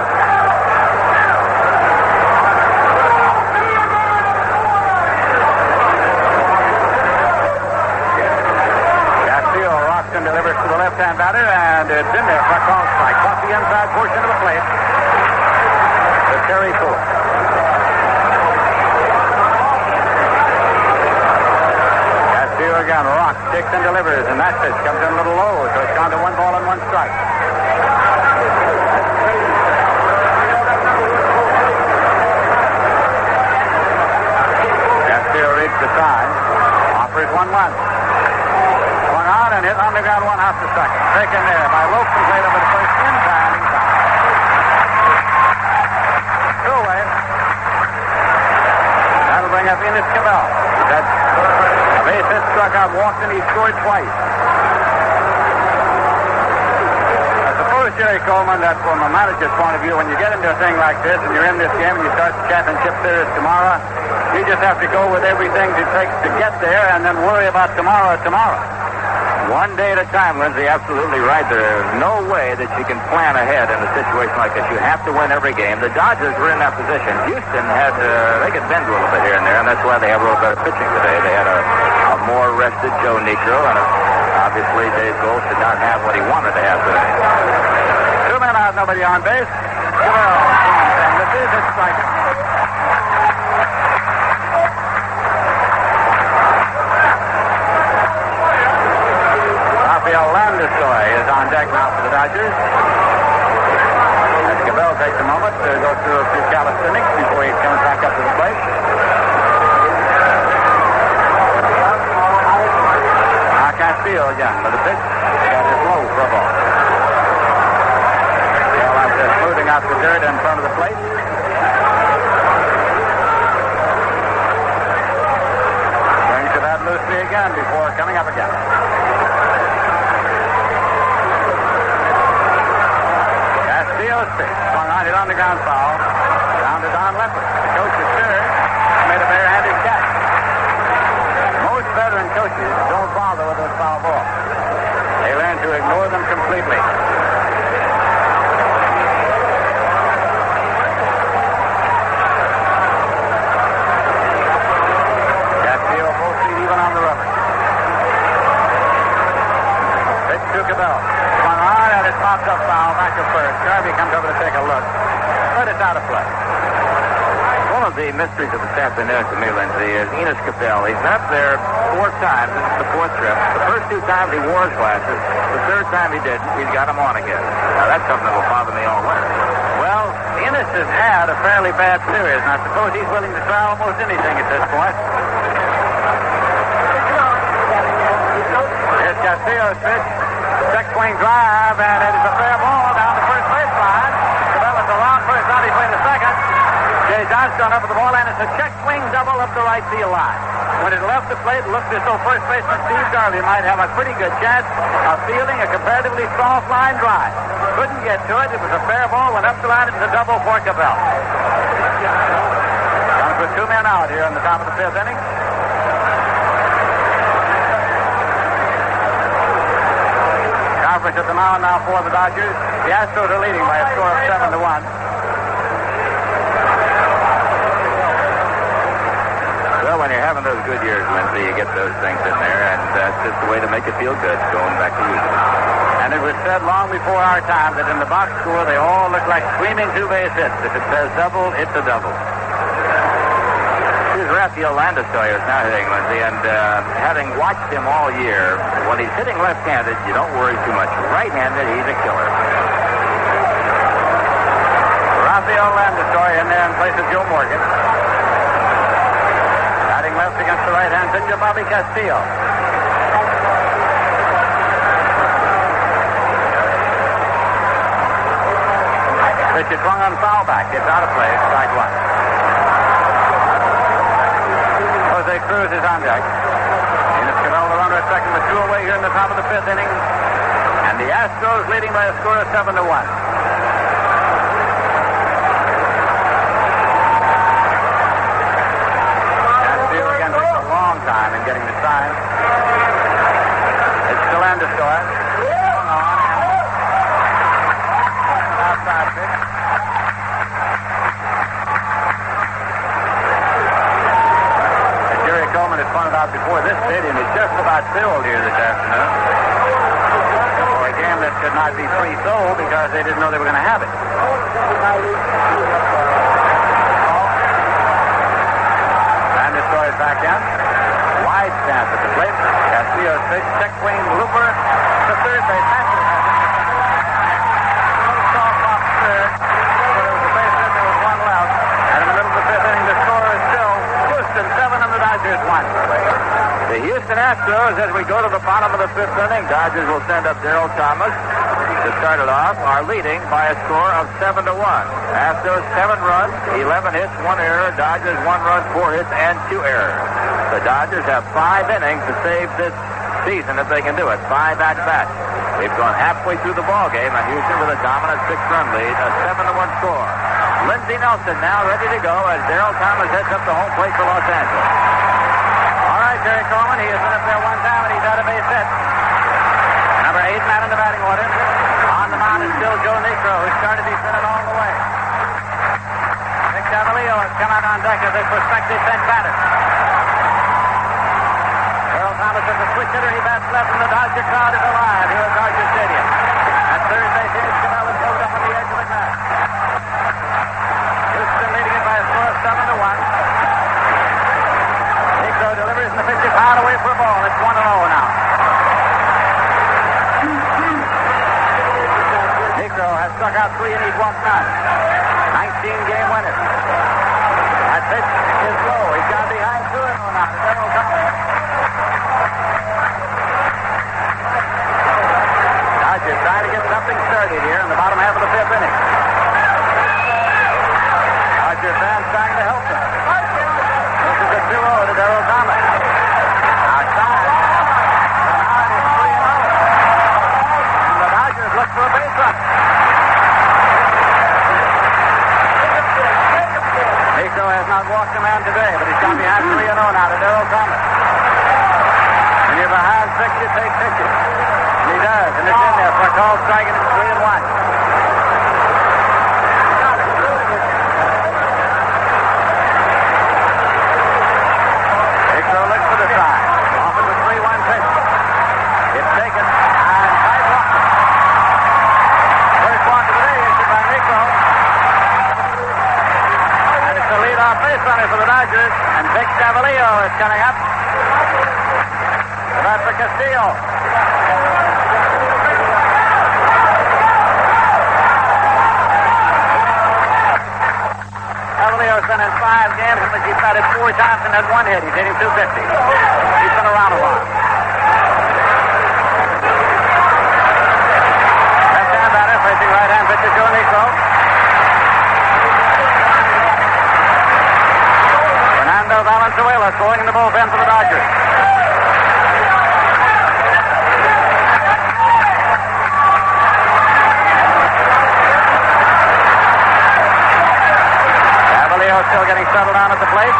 Castillo rocks and delivers to the left-hand batter, and it's in there for a call strike. Off the inside portion of the plate to Terry Puhl. Castillo again rocks, kicks, and delivers, and that pitch comes in a little low, so it's down to 1 ball and 1 strike. Castillo reads the side, offers 1-1. Swung on and hit on the ground 1 off the second. Taken there by Lopes and played over the first in time. bring up Enos Cabell. That's a base hit, struck out, walked, and he scored twice. I suppose, Jerry Coleman, that from a manager's point of view, when you get into a thing like this and you're in this game and you start the championship series tomorrow, you just have to go with everything it takes to get there and then worry about tomorrow. One day at a time, Lindsay, absolutely right. There's no way that you can plan ahead in a situation like this. You have to win every game. The Dodgers were in that position. Houston they could bend a little bit here and there, and that's why they have a little better pitching today. They had a more rested Joe Niekro, and obviously Dave Goltz did not have what he wanted to have today. 2 men out, nobody on base. And this is a strikeout. Landis is on deck now for the Dodgers. As Cabell takes a moment to go through a few calisthenics before he comes back up to the plate. Castillo again with a pitch. That is low for a ball. Well, after smoothing out the dirt in front of the plate. Brings it out loosely again before coming up again. Swung on it on the ground foul. Down to Don Lepper. The coach is third. Made a bare-handed catch. Most veteran coaches don't bother with those foul balls. They learn to ignore them completely. Castillo full speed even on the rubber. Pitch to Cabell. Swung on and it popped up foul back to first. Garvey comes over to take a look. But it's out of play. One of the mysteries of this afternoon to me, Lindsay, is Enos Cabell. He's up there 4 times. This is the 4th trip. The first 2 times he wore his glasses. The 3rd time he didn't. He's got them on again. Now, that's something that will bother me all winter. Well, Enos has had a fairly bad series, and I suppose he's willing to try almost anything at this point. Here's Castillo's pitch. Check swing drive, and it is a fair ball down the first baseline. Cabell is around first, now he's playing the second. Jay Johnstone up at the ball, and it's a check swing double up the right field line. When it left the plate, it looked as though first baseman Steve Garvey might have a pretty good chance of fielding a comparatively soft line drive. Couldn't get to it. It was a fair ball, went up the line. It's a double for Cabell. Going to put 2 men out here in the top of the 5th inning. Conference at the mound now for the Dodgers. The Astros are leading by a score of 7-1. Well, when you're having those good years, Lindsay, you get those things in there, and that's just the way to make it feel good, going back to usual. And it was said long before our time that in the box score, they all look like screaming 2-base hits. If it says double, it's a double. Here's Rafael Landis-Sawyer now hitting, Lindsay, and having watched him all year, when he's hitting left-handed, you don't worry too much. Right-handed, he's a killer. Rafael Landis-Sawyer in there in place of Joe Morgan. Batting left against the right-hand pitcher, Bobby Castillo. Pitch is swung on foul back. It's out of play. Strike 1. Jose Cruz is on deck. Enos Cabell, the runner at second, with 2 away here in the top of the 5th inning. And the Astros leading by a score of 7-1. Castillo again takes a long time in getting the sign. It's to Landis-Sawyer. Outside pitch. Coleman has pointed out before, this stadium is just about filled here this afternoon for a game that could not be pre-sold because they didn't know they were going to have it. Landis-Sawyer back in. Wide stance at the plate. Castillo's pitch, check swing, looper to third base. Soft off third. There was a base hit, there was 1 left. And in the middle of the 5th inning, the score is still Houston 7 and the Dodgers 1. The Houston Astros, as we go to the bottom of the 5th inning, Dodgers will send up Derrel Thomas. to start it off, are leading by a score of 7-1. Astros 7 runs, 11 hits, 1 error. Dodgers 1 run, 4 hits, and 2 errors. The Dodgers have 5 innings to save this season if they can do it. 5 at-bats. We've gone halfway through the ball game, and Houston with a dominant 6-run lead, a 7-1 score. Lindsey Nelson now ready to go as Derrel Thomas heads up the home plate for Los Angeles. All right, Jerry Coleman, he has been up there one time, and he's had a base hit. Number 8 man in the batting order. On the mound is still Joe Niekro, who started his inning all the way. Nick Cavallio has come out on deck as a prospective bench batter. Derrel Thomas is a switch hitter. He bats left, and the Dodger crowd is alive here at Dodger Stadium. At third base, Enos Cabell is moved up on the edge of the grass. Houston leading it by a score of 7-1. Niekro delivers, and the pitch is hard away for a ball. It's 1-0 now. Niekro has struck out 3 and he's walked none. 19-game winner. That pitch is low. He's got behind 2-0 now. Derrel Thomas. Dodgers trying to get something started here in the bottom half of the 5th inning. Dodger fans trying to help them. This is a 2-0 to Derrel Thomas. Outside. Now it is 3-0. And the Dodgers look for a base run. Niekro has not walked a man today, but he's gone behind 3-0 now to Derrel Thomas. When you're behind 6, you take pitches. And he does, and it's in there for a call strike, and it's 3-1. Niekro looks for the side. Off it with 3-1 pitch. It's taken, and tight walk. First walk of the day issued by Niekro. And it's the leadoff base runner for the Dodgers, and Vic Cavallio is coming up. That's for Castillo. Cavalio's been in 5 games in which he's batted 4 times and had 1 hit. He's hitting .250. He's been around a while. Left-hand batter facing right-hand pitcher Joe Niekro. Fernando Valenzuela scoring in the bullpen for the Dodgers. Still getting settled down at the plate.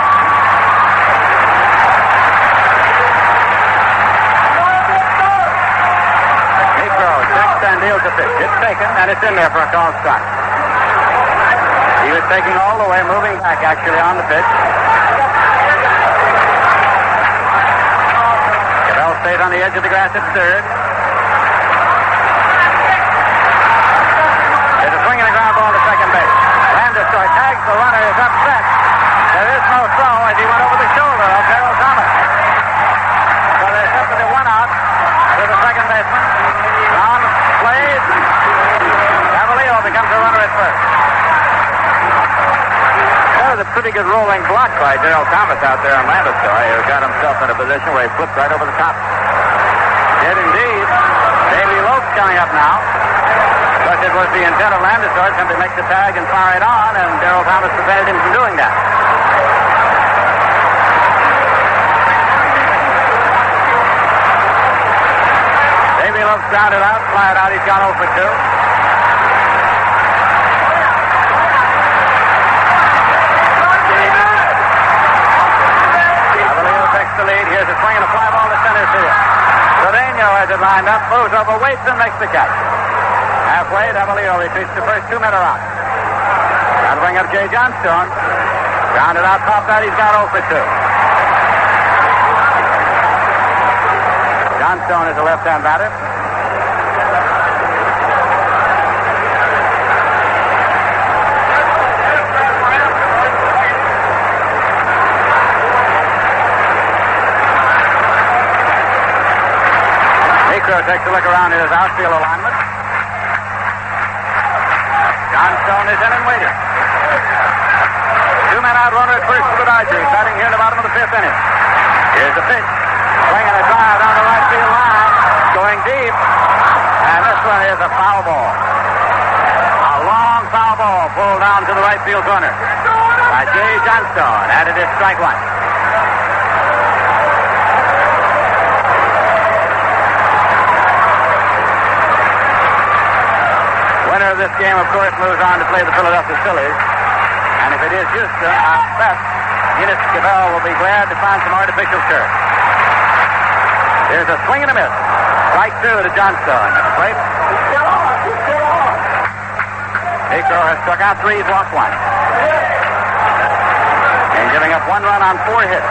Niekro checks and deals the pitch. It's taken, and it's in there for a call strike. He was taking all the way, moving back actually on the pitch. Cabell stays on the edge of the grass at third. There's a swing and a ground ball to second base. Landestroy tags the runner, is upset. There is no throw as he went over the shoulder of Derrel Thomas. So they're set to the 1 out to the second baseman. Down plays. Cavallio becomes a runner at first. That was a pretty good rolling block by Derrel Thomas out there on Landestroy, who got himself in a position where he flipped right over the top. Did indeed. Davey Lopes coming up now. But it was the intent of Landestroy to simply make the tag and fire it on, and Derrel Thomas prevented him from doing that. Davey Lopes grounded out, fired out. He's gone 0 for 2. Cavallio takes the lead. Here's a swing and a fly ball to center field. Cedeno has it lined up, moves over, waits, and makes the catch. Halfway, Cavallio retreats to first, 2 men are out. That'll bring up Jay Johnstone. Grounded out, top that, he's got 0 for 2. Johnstone is a left-hand batter. Niekro takes a look around at his outfield alignment. Johnstone is in and waiting. 2 men out, runner at first for the Dodgers, batting here in the bottom of the 5th inning. Here's the pitch. Swinging a drive down the right field line. Going deep. And this one is is a foul ball. A long foul ball pulled down to the right field corner by Jay Johnstone, and it is strike one. Winner of this game, of course, moves on to play the Philadelphia Phillies. And if it is Houston, I bet Enos Cabell will be glad to find some artificial turf. There's a swing and a miss. Strike two to Johnstone. At the plate. Niekro has struck out three, he's walked one. And giving up one run on 4 hits.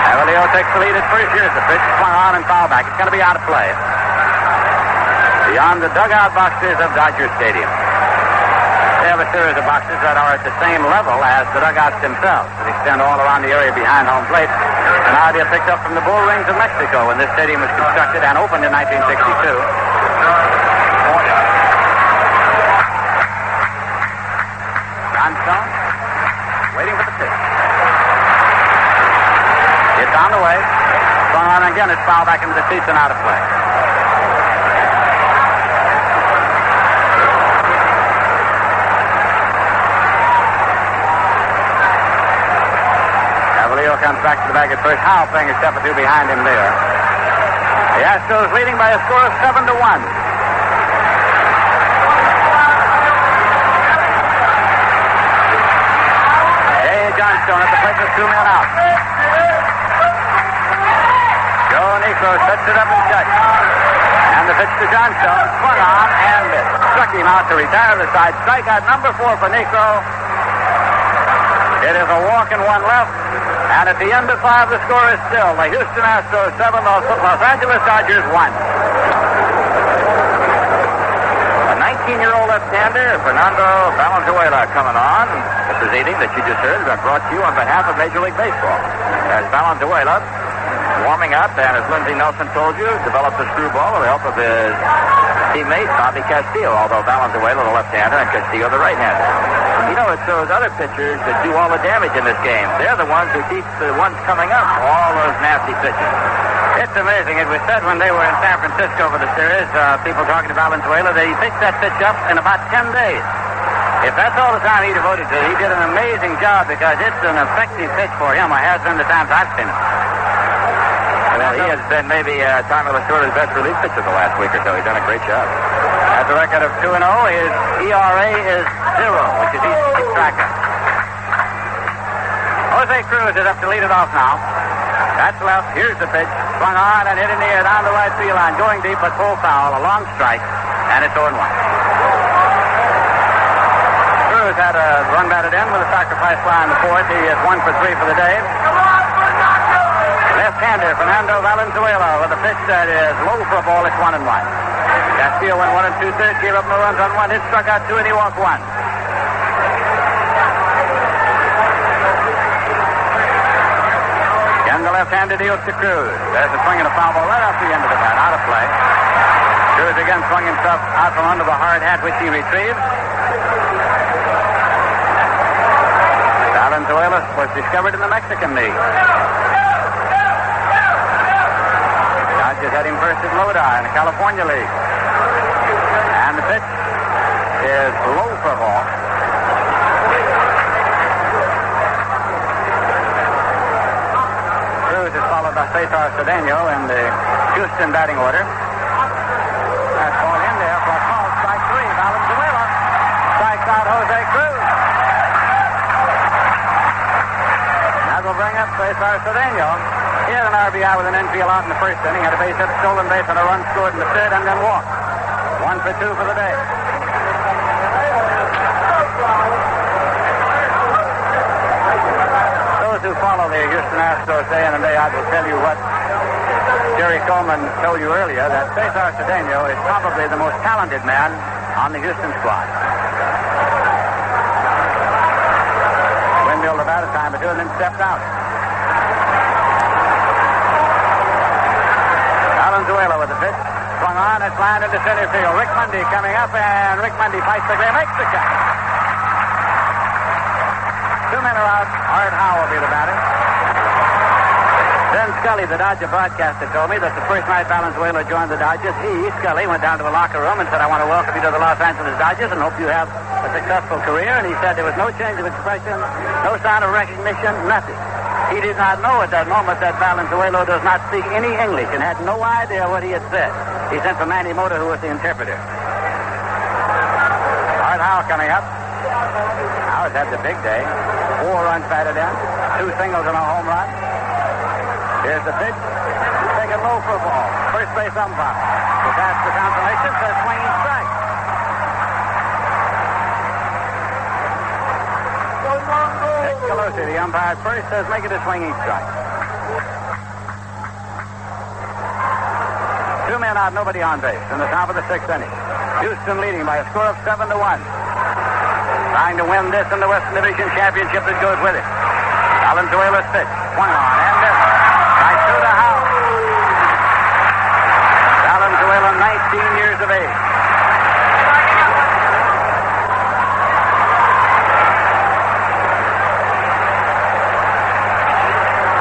Avalio takes the lead at first. Here's the pitch. Swung on and foul back. It's going to be out of play. Beyond the dugout boxes of Dodger Stadium. They have a series of boxes that are at the same level as the dugouts themselves. They extend all around the area behind home plate. An idea picked up from the bull rings of Mexico when this stadium was constructed and opened in 1962. Johnstone waiting for the pitch. It's on the way. Swung on again. It's fouled back into the seats and out of play. Comes back to the bag at first. Howe playing a step or two behind him there. The Astros leading by a score of 7-1. Jay Johnstone at the plate with 2 men out. Joe Niekro sets it up and cuts. And the pitch to Johnstone. Swung on and missed. Struck him out to retire the side. Strikeout number 4 for Niekro. It is a walk and one left. And at the end of 5, the score is still the Houston Astros 7, Los Angeles Dodgers 1. A 19-year-old left-hander, Fernando Valenzuela, coming on. The proceeding that you just heard has been brought to you on behalf of Major League Baseball. As Valenzuela warming up, and as Lindsey Nelson told you, developed a screwball with the help of his teammate, Bobby Castillo, although Valenzuela, the left-hander, and Castillo, the right-hander. You know, it's those other pitchers that do all the damage in this game. They're the ones who teach the ones coming up all those nasty pitches. It's amazing. It was said when they were in San Francisco for the series, people talking to Valenzuela, that he picked that pitch up in about 10 days. If that's all the time he devoted to it, he did an amazing job because it's an effective pitch for him. I have been the times I've seen it. Well, he has been maybe Tommy Lasorda's best relief pitcher the last week or so. He's done a great job. Has a record of 2-0. His ERA is 0, which is easy to keep track of. Jose Cruz is up to lead it off now. That's left. Here's the pitch. Swung on and hit in the air down the right field line. Going deep, but full foul. A long strike. And it's 0-1. Cruz had a run batted in with a sacrifice fly in the 4th. He is 1 for 3 for the day. Left-hander Fernando Valenzuela with a pitch that is low for a ball. It's 1-1. Castillo went 1 2/3, gave up no runs on 1 hit, struck out 2, and he walked 1. Again, the left-hander deals to Cruz. There's a swing and a foul ball right off the end of the bat, out of play. Cruz again swung himself out from under the hard hat, which he retrieved. Valenzuela was discovered in the Mexican League. Dodgers had him first at Lodi in the California League. And the pitch is low for a ball. Cruz is followed by Cesar Cedeno in the Houston batting order. That's ball in there for a call. Strike 3. Valenzuela strikes out Jose Cruz. That will bring up Cesar Cedeno. He had an RBI with an infield out in the 1st inning. Had a base hit, stolen base, and a run scored in the 3rd, and then walked. 1 for 2 for the day. Those who follow the Houston Astros day in and day out will tell you what Jerry Coleman told you earlier, that Cesar Cedeno is probably the most talented man on the Houston squad. Windmill about a time or 2 and then stepped out. Valenzuela with the pitch. Swung on, it's lined into center field. Rick Mundy coming up, and Rick Mundy fights the game, makes the catch. 2 men are out. Art Howe will be the batter. Then Scully, the Dodger broadcaster, told me that the first night Valenzuela joined the Dodgers, he, Scully, went down to the locker room and said, I want to welcome you to the Los Angeles Dodgers and hope you have a successful career. And he said there was no change of expression, no sign of recognition, nothing. He did not know at that moment that Valenzuela does not speak any English and had no idea what he had said. He sent for Manny Mota, who was the interpreter. Art Howe coming up. Howe's had the big day. 4 runs batted in, 2 singles and a home run. Here's the pitch. Taken low for a ball. First base umpire. So that's the confirmation. Says swinging strike. Nick Colosi, the umpire first, says make it a swinging strike. 2 men out, nobody on base in the top of the 6th inning. Houston leading by a score of 7-1. Trying to win this in the Western Division Championship that goes with it. Valenzuela's pitch. Swung on and missed. Right through the house. Valenzuela, 19 years of age.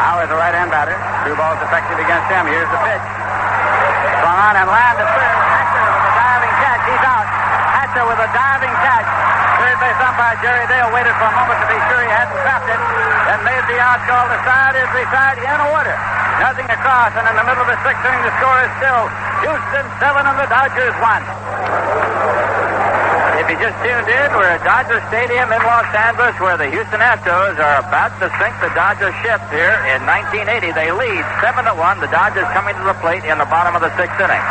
Now is a right-hand batter. 2 balls effective against him. Here's the pitch. Swung on and landed to third. Hatcher with a diving catch. He's out. Hatcher with a diving catch. Third base umpire Jerry Dale waited for a moment to be sure he hadn't trapped it, then made the out call. The side is beside in order. Nothing across, and in the middle of the 6th inning, the score is still Houston 7 and the Dodgers 1. If you just tuned in, we're at Dodger Stadium in Los Angeles, where the Houston Astros are about to sink the Dodgers ship here in 1980. They lead 7-1. The Dodgers coming to the plate in the bottom of the 6th inning.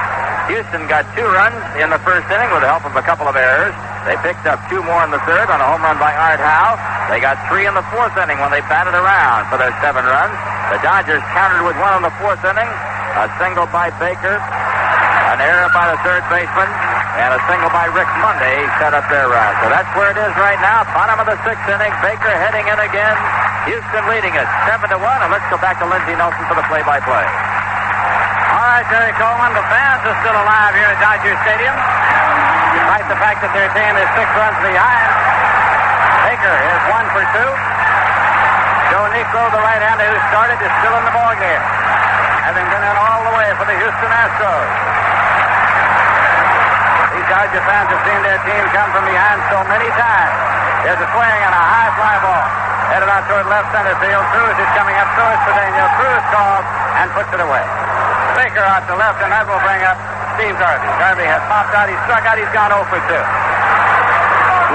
Houston got 2 runs in the 1st inning with the help of a couple of errors. They picked up 2 more in the 3rd on a home run by Art Howe. They got 3 in the 4th inning when they batted around for their 7 runs. The Dodgers countered with 1 in the 4th inning, a single by Baker, an error by the 3rd baseman, and a single by Rick Monday set up their run. So that's where it is right now. Bottom of the 6th inning. Baker heading in again. Houston leading it 7-1. And let's go back to Lindsey Nelson for the play-by-play. All right, Terry Coleman, the fans are still alive here at Dodger Stadium. Despite the fact that their team is 6 runs behind, Baker is 1 for 2. Joe Niekro, the right-hander who started, is still in the ballgame, having been in all the way for the Houston Astros. These Dodger fans have seen their team come from behind so many times. There's a swing and a high fly ball headed out toward left center field. Cruz is coming up. So is Cedeno. Cruz calls and puts it away. Baker out to left, and that will bring up Steve Garvey. Garvey has popped out. He's struck out. He's gone 0 for 2.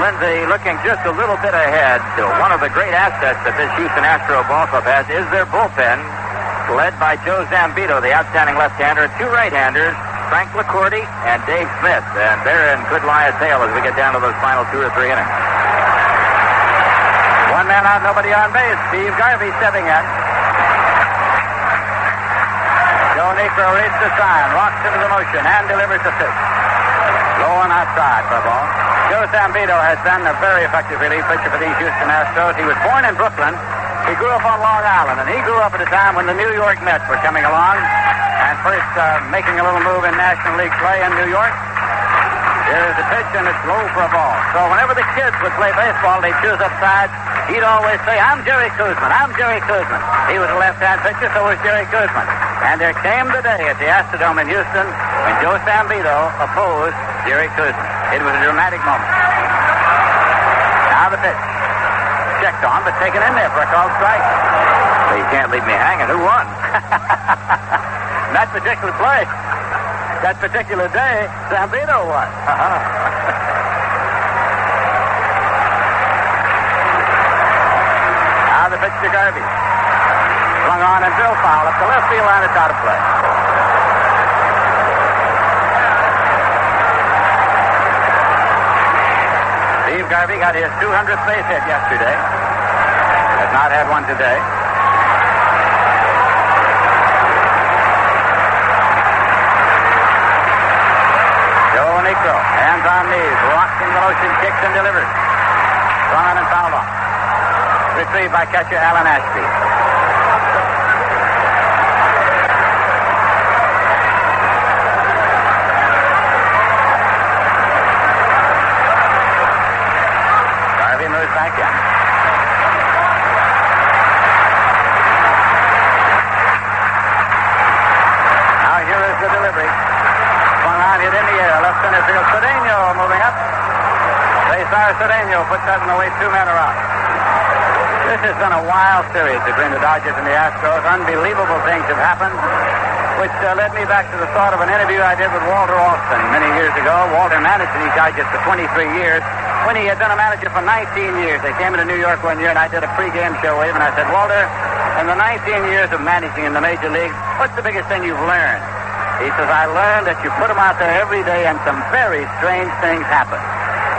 Lindsey looking just a little bit ahead. One of the great assets that this Houston Astro ball club has is their bullpen, led by Joe Zambito, the outstanding left-hander, 2 right-handers, Frank LaCourty and Dave Smith. And they're in good lie of tail as we get down to those final 2 or 3 innings. 1 man out, nobody on base. Steve Garvey stepping in. Joe Niekro reads the sign, rocks into the motion, and delivers the pitch. Low and outside for a ball. Joe Zambito has been a very effective relief pitcher for these Houston Astros. He was born in Brooklyn. He grew up on Long Island, and he grew up at a time when the New York Mets were coming along and first making a little move in National League play in New York. Here is the pitch, and it's low for a ball. So whenever the kids would play baseball, they'd choose up sides. He'd always say, I'm Jerry Koosman. I'm Jerry Koosman. He was a left-hand pitcher, so was Jerry Koosman. And there came the day at the Astrodome in Houston when Joe Zambito opposed Jerry Koosman. It was a dramatic moment. Now the pitch. Checked on, but taken in there for a called strike. So you can't leave me hanging. Who won? That particular play, that particular day, Zambito won. Now the pitch to Garvey. Swung on and drill foul up the left field line. It's out of play. Steve Garvey got his 200th base hit yesterday. Has not had one today. Joe Niekro, hands on knees, rocks in the motion, kicks and delivers. Swung on and fouled off. Retrieved by catcher Alan Ashby. Garvey moves back in. 2 Cesar Cedeno puts that in the way. 2 men are out. This has been a wild series between the Dodgers and the Astros. Unbelievable things have happened, which led me back to the thought of an interview I did with Walter Alston many years ago. Walter managed these Dodgers for 23 years. When he had been a manager for 19 years, they came into New York one year, and I did a pregame show with him, and I said, Walter, in the 19 years of managing in the major leagues, what's the biggest thing you've learned? He says, I learned that you put them out there every day, and some very strange things happen.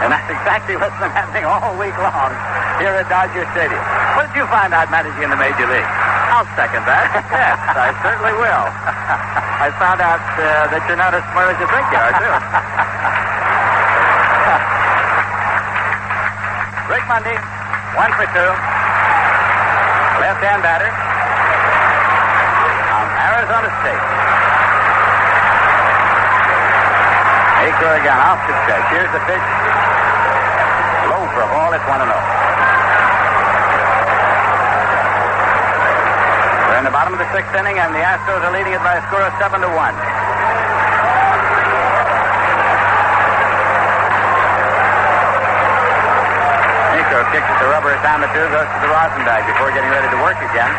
And that's exactly what's been happening all week long here at Dodger Stadium. What did you find out managing in the major league? I'll second that. Yes, I certainly will. I found out that you're not as smart as you think you are, too. Rick Monday, 1 for 2. Left-hand batter from Arizona State. Niekro again, off the stretch. Here's the pitch. Low for a ball. It's 1-0. We're in the bottom of the 6th inning, and the Astros are leading it by a score of 7-1. Niekro kicks at the rubber a time or two, goes to the rosin bag before getting ready to work again.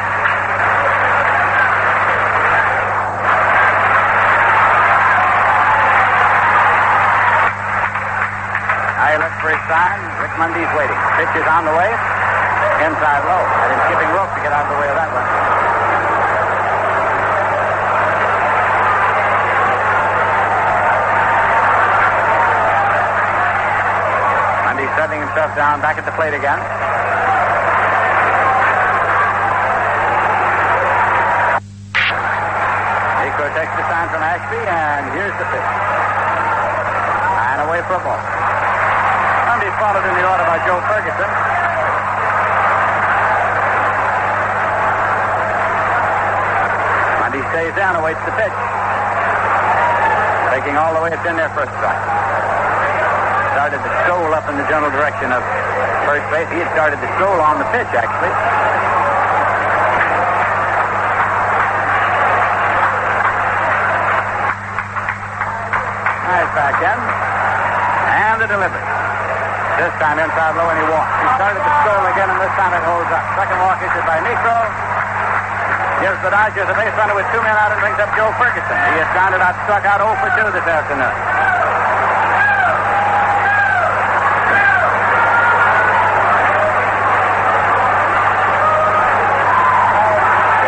He looks for his sign. Rick Mundy's waiting. Pitch is on the way. Inside low. And he's skipping rope to get out of the way of that one. Mundy's settling himself down back at the plate again. Niekro takes the sign from Ashby, and here's the pitch. And away for a ball. Mundy followed in the order by Joe Ferguson. Mundy stays down, awaits the pitch. Taking all the way, it's in there for a strike. Started to stroll up in the general direction of first base. He had started to stroll on the pitch, actually. Nice back end. And the delivery. This time inside low, and he walks. He started to stroll again, and this time it holds up. Second walk issued by Niekro. Gives the Dodgers a base runner with 2 men out and brings up Joe Ferguson. He has grounded out, struck out 0 for 2 this afternoon.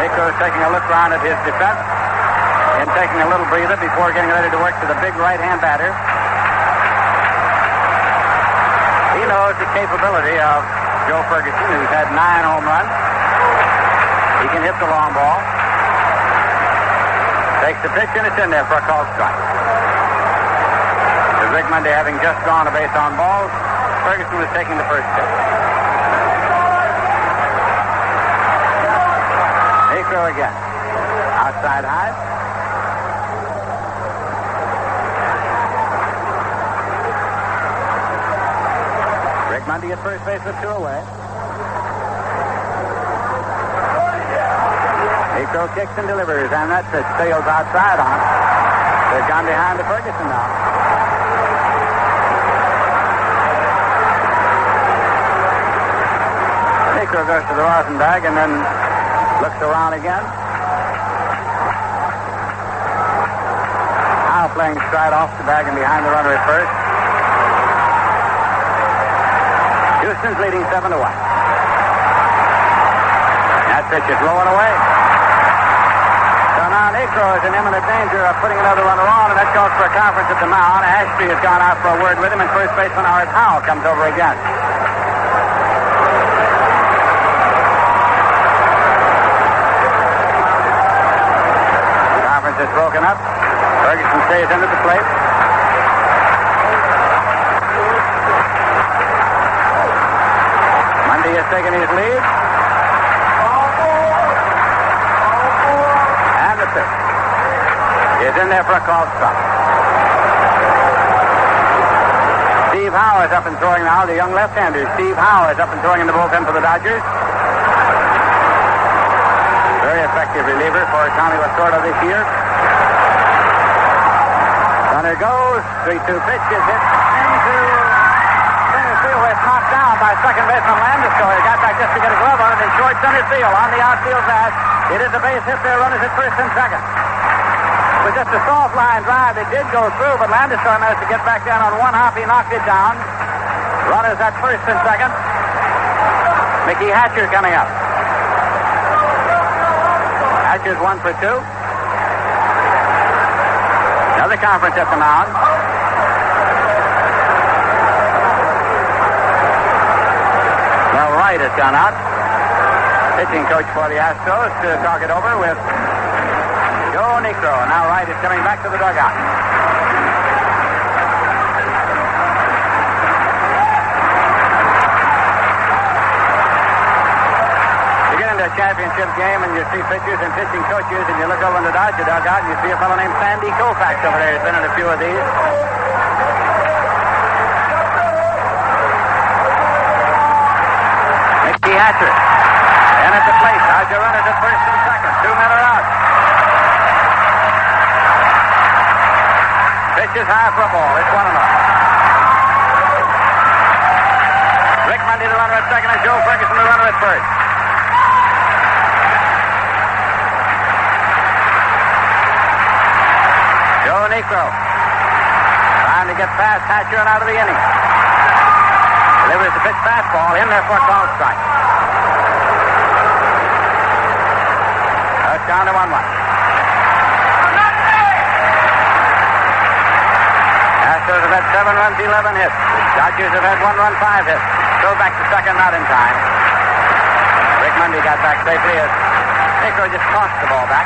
Niekro is taking a look around at his defense and taking a little breather before getting ready to work to the big right-hand batter. He knows the capability of Joe Ferguson, who's had 9 home runs. He can hit the long ball. Takes the pitch, and it's in there for a called strike. With Rick Monday having just gone a base on balls, Ferguson was taking the first pitch. Niekro again. Outside high. Mundy at first base with 2 away. Niekro kicks and delivers, and that pitch sails outside on. They've gone behind to Ferguson now. Niekro goes to the rosin bag and then looks around again. Now playing stride off the bag and behind the runner at first. Houston's leading 7-1. That pitch is blowing away. So now Niekro is in imminent danger of putting another runner on, and that calls for a conference at the mound. Ashby has gone out for a word with him, and first baseman Art Howe comes over again. The conference is broken up. Ferguson stays into the plate. He has taken his lead. And the pitch. He is in there for a called strike. Steve Howe is up and throwing now, the young left-hander. Steve Howe is up and throwing in the bullpen for the Dodgers. Very effective reliever for Tommy Lasorda this year. Runner goes. 3-2 pitch is hit into center field where it's knocked down by second baseman Landisco. He got back just to get a glove on it in short center field on the outfield grass. It is a base hit there. Runners at first and second. It was just a soft line drive. It did go through, but Landisco managed to get back down on one hop. He knocked it down. Runners at first and second. Mickey Hatcher coming up. Hatcher's 1 for 2. Another conference at the mound. Well, Wright has gone out. Pitching coach for the Astros to talk it over with Joe Niekro. And now Wright is coming back to the dugout. You get into a championship game and you see pitchers and pitching coaches and you look over in the Dodger dugout and you see a fellow named Sandy Koufax over there. He's been in a few of these. Mickey Hatcher. And at the plate, Dodger runners at first and second. 2 men are out. Pitch is high for a ball. It's 1-0. Rick Mundy, the runner at second, and Joe Ferguson, the runner at first. Joe Niekro trying to get past Hatcher and out of the inning. Delivers the pitch fastball in there for a call strike. That's down to 1-1. Astros have had 7 runs, 11 hits. Dodgers have had 1 run, 5 hits. Go back to second, not in time. Rick Mundy got back safely as Niekro just tossed the ball back.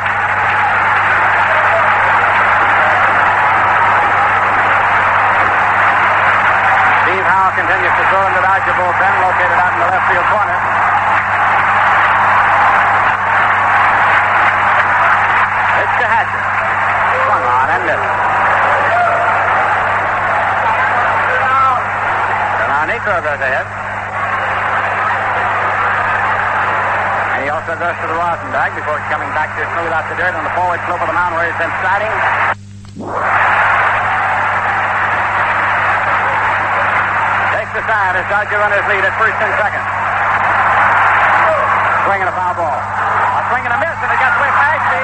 Steve Howe continues to throw in the Dodger bullpen, located out in the left field corner. It's to Hatcher. Swung on and missed. So now Niekro goes ahead. And he also goes to the rosin bag before coming back to smooth out the dirt on the forward slope of the mound where he's been sliding. Side as Dodger runners lead at first and second. Swing and a foul ball. A swing and a miss, and it gets away from Ashby.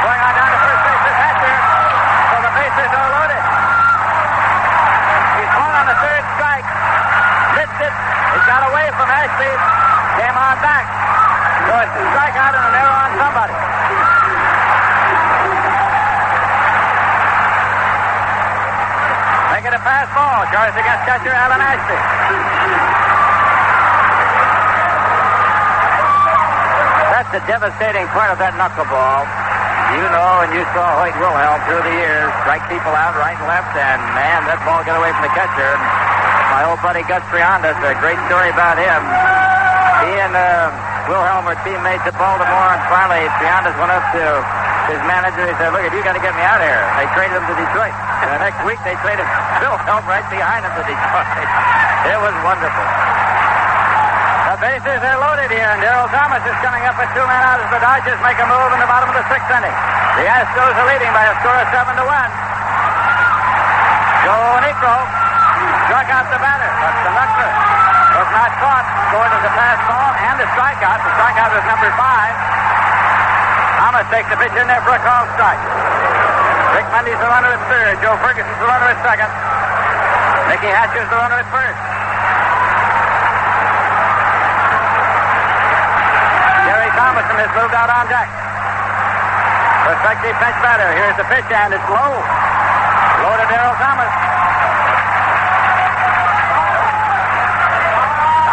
Going on down to first base is Hatcher. So the bases are loaded. He swung on the third strike. Missed it. It got away from Ashby. Came on back. So it's a strikeout and an error on somebody. Making a pass ball. Charged against catcher Alan Ashby. That's the devastating part of that knuckleball. You know, and you saw Hoyt Wilhelm through the years strike people out right and left, and man, that ball got away from the catcher. My old buddy Gus Trianda's a great story about him. He and Wilhelm were teammates at Baltimore, and finally Trianda's went up to his manager. He said, "Look, you got to get me out of here." They traded him to Detroit. And the next week they traded Wilhelm right behind him to Detroit. It was wonderful. The bases are loaded here, and Derrel Thomas is coming up with 2 men out as the Dodgers make a move in the bottom of the 6th inning. The Astros are leading by a score of 7-1. Joe Niekro struck out the batter, but the knuckler was not caught. Scored as a pass ball and a strikeout. The strikeout is number 5. Thomas takes the pitch in there for a call strike. Rick Mundy's the runner at third. Joe Ferguson's the runner at second. Mickey Hatcher's the runner at first. Terry Thomason has moved out on deck. Prospective bench batter. Here's the pitch, and it's low. Low to Derrel Thomas.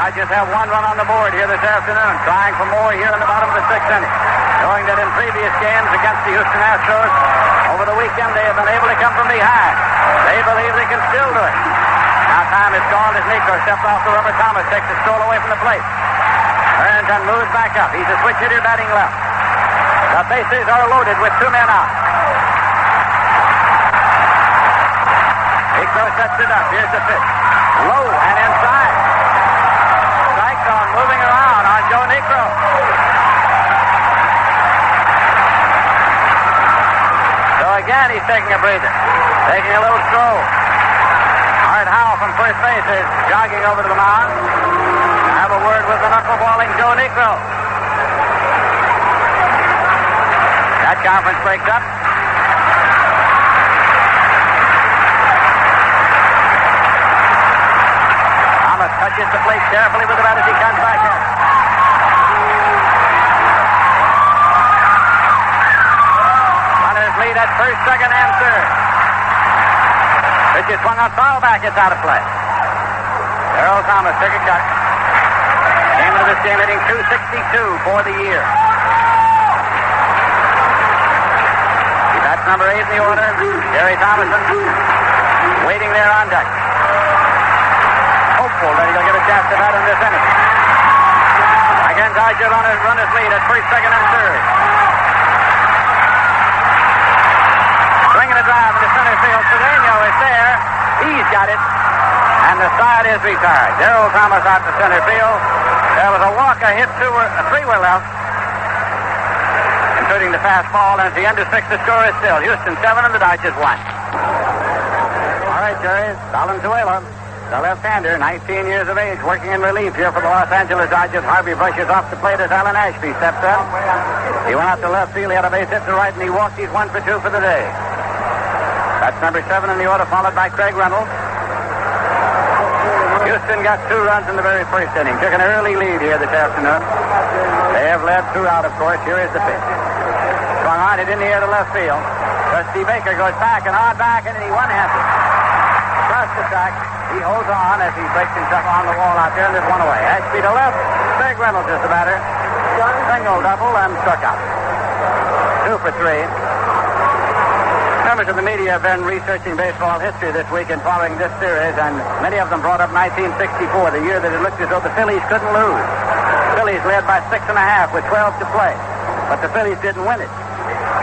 I just have 1 run on the board here this afternoon. Trying for more here in the bottom of the 6th inning. Knowing that in previous games against the Houston Astros, over the weekend they have been able to come from behind. They believe they can still do it. Now time is gone as Niekro steps off the rubber. Thomas takes the stroll away from the plate. Turns and moves back up. He's a switch hitter batting left. The bases are loaded with 2 men out. Niekro sets it up. Here's the pitch. Low and inside. Strike zone moving around on Joe Niekro. So again, he's taking a breather. Taking a little stroll. Art Howe from first base is jogging over to the mound. I have a word with the knuckleballing Joe Niekro. That conference breaks up. Thomas touches the plate carefully with the bat as he comes back in. Runners lead at first, second, and third. Pitch is swung on foul back. It's out of play. Derrel Thomas took a cut. Came into this game hitting .262 for the year. That's number 8 in the order. Terry Thomason waiting there on deck. Hopeful that he'll get a chance to bat in this inning. Again, Dodger runners lead at first, second, and third. Swinging a drive into center field. Cedeno is there. He's got it. And the side is retired. Derrel Thomas out to center field. There was a walk, a hit, three were left, including the fastball. And at the end of 6, the score is still Houston 7 and the Dodgers 1. All right, Jerry. Valenzuela, the left-hander, 19 years of age, working in relief here for the Los Angeles Dodgers. Harvey brushes off the plate as Alan Ashby steps in. He went out to left field. He had a base hit to right, and he walked. He's 1 for 2 for the day. That's number 7 in the order, followed by Craig Reynolds. Houston got 2 runs in the very first inning. Took an early lead here this afternoon. They have led throughout, of course. Here is the pitch. Swung on it in the air to left field. Rusty Baker goes back and on back, and he one-handed. Across the track. He holds on as he breaks himself on the wall out there, and there's one away. Ashby to left. Craig Reynolds is the batter. Single, double, and struck out. 2 for 3. Members of the media have been researching baseball history this week and following this series, and many of them brought up 1964, the year that it looked as though the Phillies couldn't lose. The Phillies led by 6.5 with 12 to play, but the Phillies didn't win it.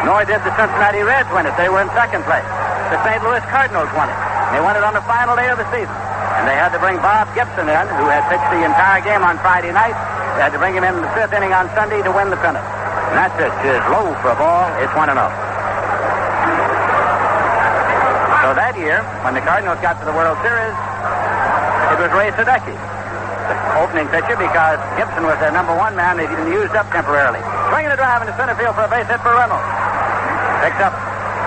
Nor did the Cincinnati Reds win it. They were in second place. The St. Louis Cardinals won it. They won it on the final day of the season, and they had to bring Bob Gibson in, who had pitched the entire game on Friday night. They had to bring him in the 5th inning on Sunday to win the pennant. And that pitch is low for a ball. It's 1-0. So that year, when the Cardinals got to the World Series, it was Ray Sadecki, the opening pitcher, because Gibson was their number 1 man. They'd been used up temporarily. Swinging a drive into center field for a base hit for Reynolds. Picked up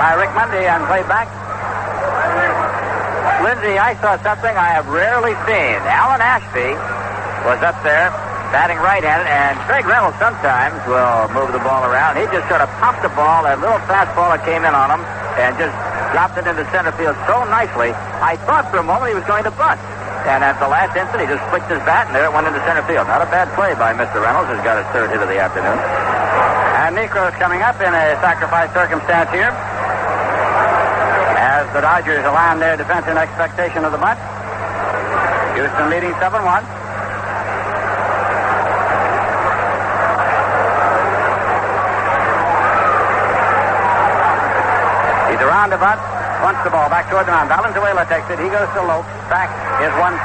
by Rick Mundy and played back. Lindsay, I saw something I have rarely seen. Alan Ashby was up there batting right-handed, and Craig Reynolds sometimes will move the ball around. He just sort of pumped the ball, that little fastball that came in on him, and just dropped it into center field so nicely, I thought for a moment he was going to bunt. And at the last instant, he just flicked his bat, and there it went into center field. Not a bad play by Mr. Reynolds, who's got his 3rd hit of the afternoon. And Niekro's coming up in a sacrifice circumstance here, as the Dodgers align their defense in expectation of the bunt. Houston leading 7-1. He's around the bunt, punts the ball back toward the mound. Valenzuela takes it. He goes to Lopes. Back is 1-4.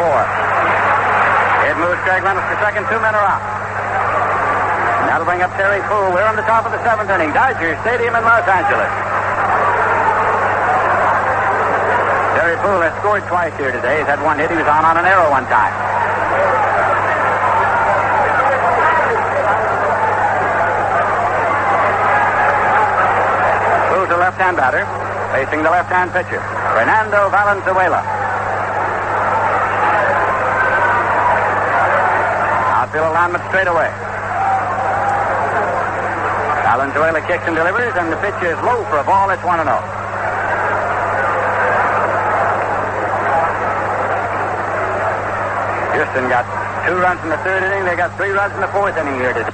It moves Craig Reynolds to second. 2 men are out. That'll bring up Terry Puhl. We're on the top of the 7th inning. Dodger Stadium in Los Angeles. Terry Puhl has scored twice here today. He's had 1 hit. He was on an arrow 1 time. Puhl's a left-hand batter, facing the left-hand pitcher, Fernando Valenzuela. Outfield alignment straight away. Valenzuela kicks and delivers, and the pitch is low for a ball. It's 1-0. Houston got 2 runs in the 3rd inning. They got 3 runs in the 4th inning here today.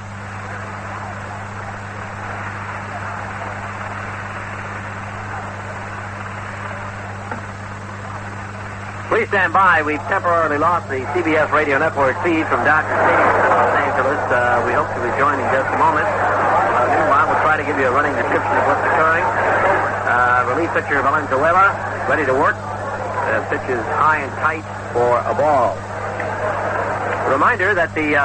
Please stand by. We've temporarily lost the CBS Radio Network feed from Dodger Stadium in Los Angeles. We hope to rejoin in just a moment. Meanwhile, we'll try to give you a running description of what's occurring. Relief pitcher Valenzuela ready to work. Pitch is high and tight for a ball. A reminder that the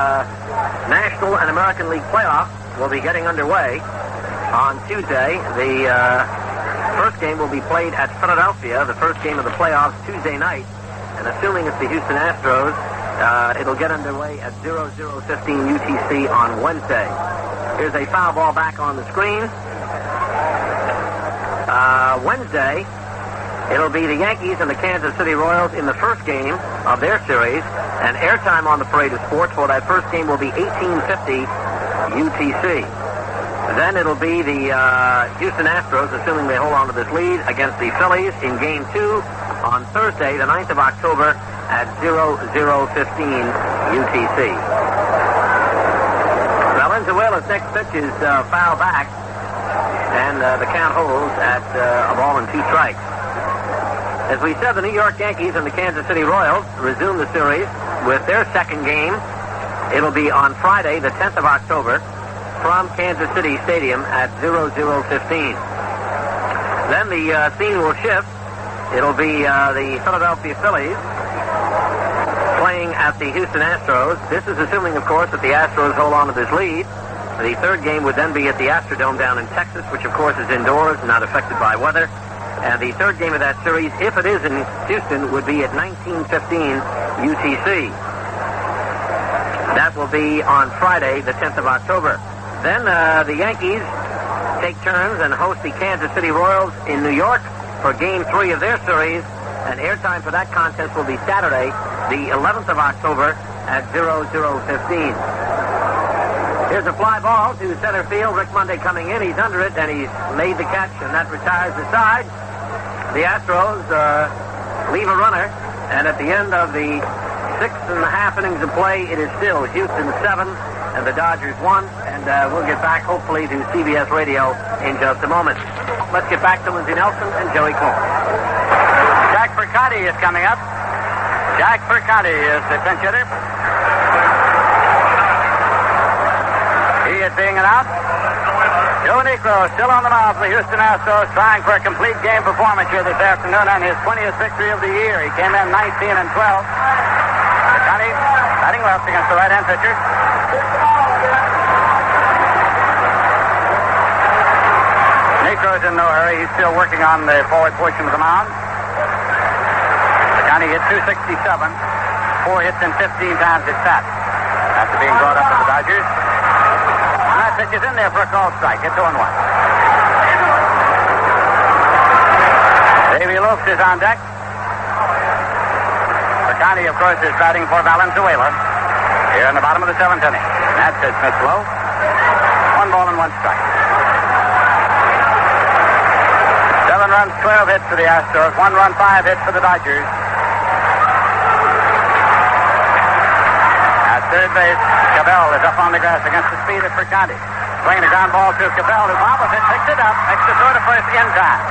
National and American League playoffs will be getting underway on Tuesday. The first game will be played at Philadelphia, the first game of the playoffs Tuesday night. and assuming it's the Houston Astros, it'll get underway at 00:15 UTC on Wednesday. Here's a foul ball back on the screen. Wednesday, it'll be the Yankees and the Kansas City Royals in the first game of their series, and airtime on the Parade of Sports for that first game will be 18:50 UTC. Then it'll be the Houston Astros, assuming they hold on to this lead, against the Phillies in Game 2 on Thursday, the 9th of October at 00:15 UTC. Valenzuela's next pitch is foul back, and the count holds at a ball and 2 strikes. As we said, the New York Yankees and the Kansas City Royals resume the series with their second game. It'll be on Friday, the 10th of October, from Kansas City Stadium at 00:15. Then the scene will shift. It'll be the Philadelphia Phillies playing at the Houston Astros. This is assuming, of course, that the Astros hold on to this lead. The third game would then be at the Astrodome down in Texas, which, of course, is indoors, not affected by weather. And the third game of that series, if it is in Houston, would be at 19:15 UTC. That will be on Friday, the 10th of October. Then the Yankees take turns and host the Kansas City Royals in New York for Game 3 of their series, and airtime for that contest will be Saturday, the 11th of October at 00:15. Here's a fly ball to center field. Rick Monday coming in. He's under it, and he's made the catch, and that retires the side. The Astros leave a runner, and at the end of the 6.5 innings of play, it is still Houston 7 and the Dodgers 1, and we'll get back, hopefully, to CBS Radio in just a moment. Let's get back to Lindsey Nelson and Joey Coleman. Jack Percotti is coming up. Jack Percotti is the pinch hitter. He is being announced. Joe Niekro still on the mound for the Houston Astros, trying for a complete game performance here this afternoon and his 20th victory of the year. He came in 19-12. Percotti batting left against the right-hand pitcher. Niekro's in no hurry. He's still working on the forward portion of the mound. Percotti hit .267, 4 hits and 15 times at bat after being brought up to the Dodgers. And that pitch is in there for a called strike. It's 0-1. Davey Lopes is on deck. Percotti, of course, is batting for Valenzuela here in the bottom of the 7th inning. That pitch missed low. 1 ball and 1 strike. 7 runs, 12 hits for the Astros. 1 run, 5 hits for the Dodgers. At third base, Cabell is up on the grass against the speed of Percotti. Swinging a ground ball to Cabell, who's opposite, picks it up, makes the throw to first in time.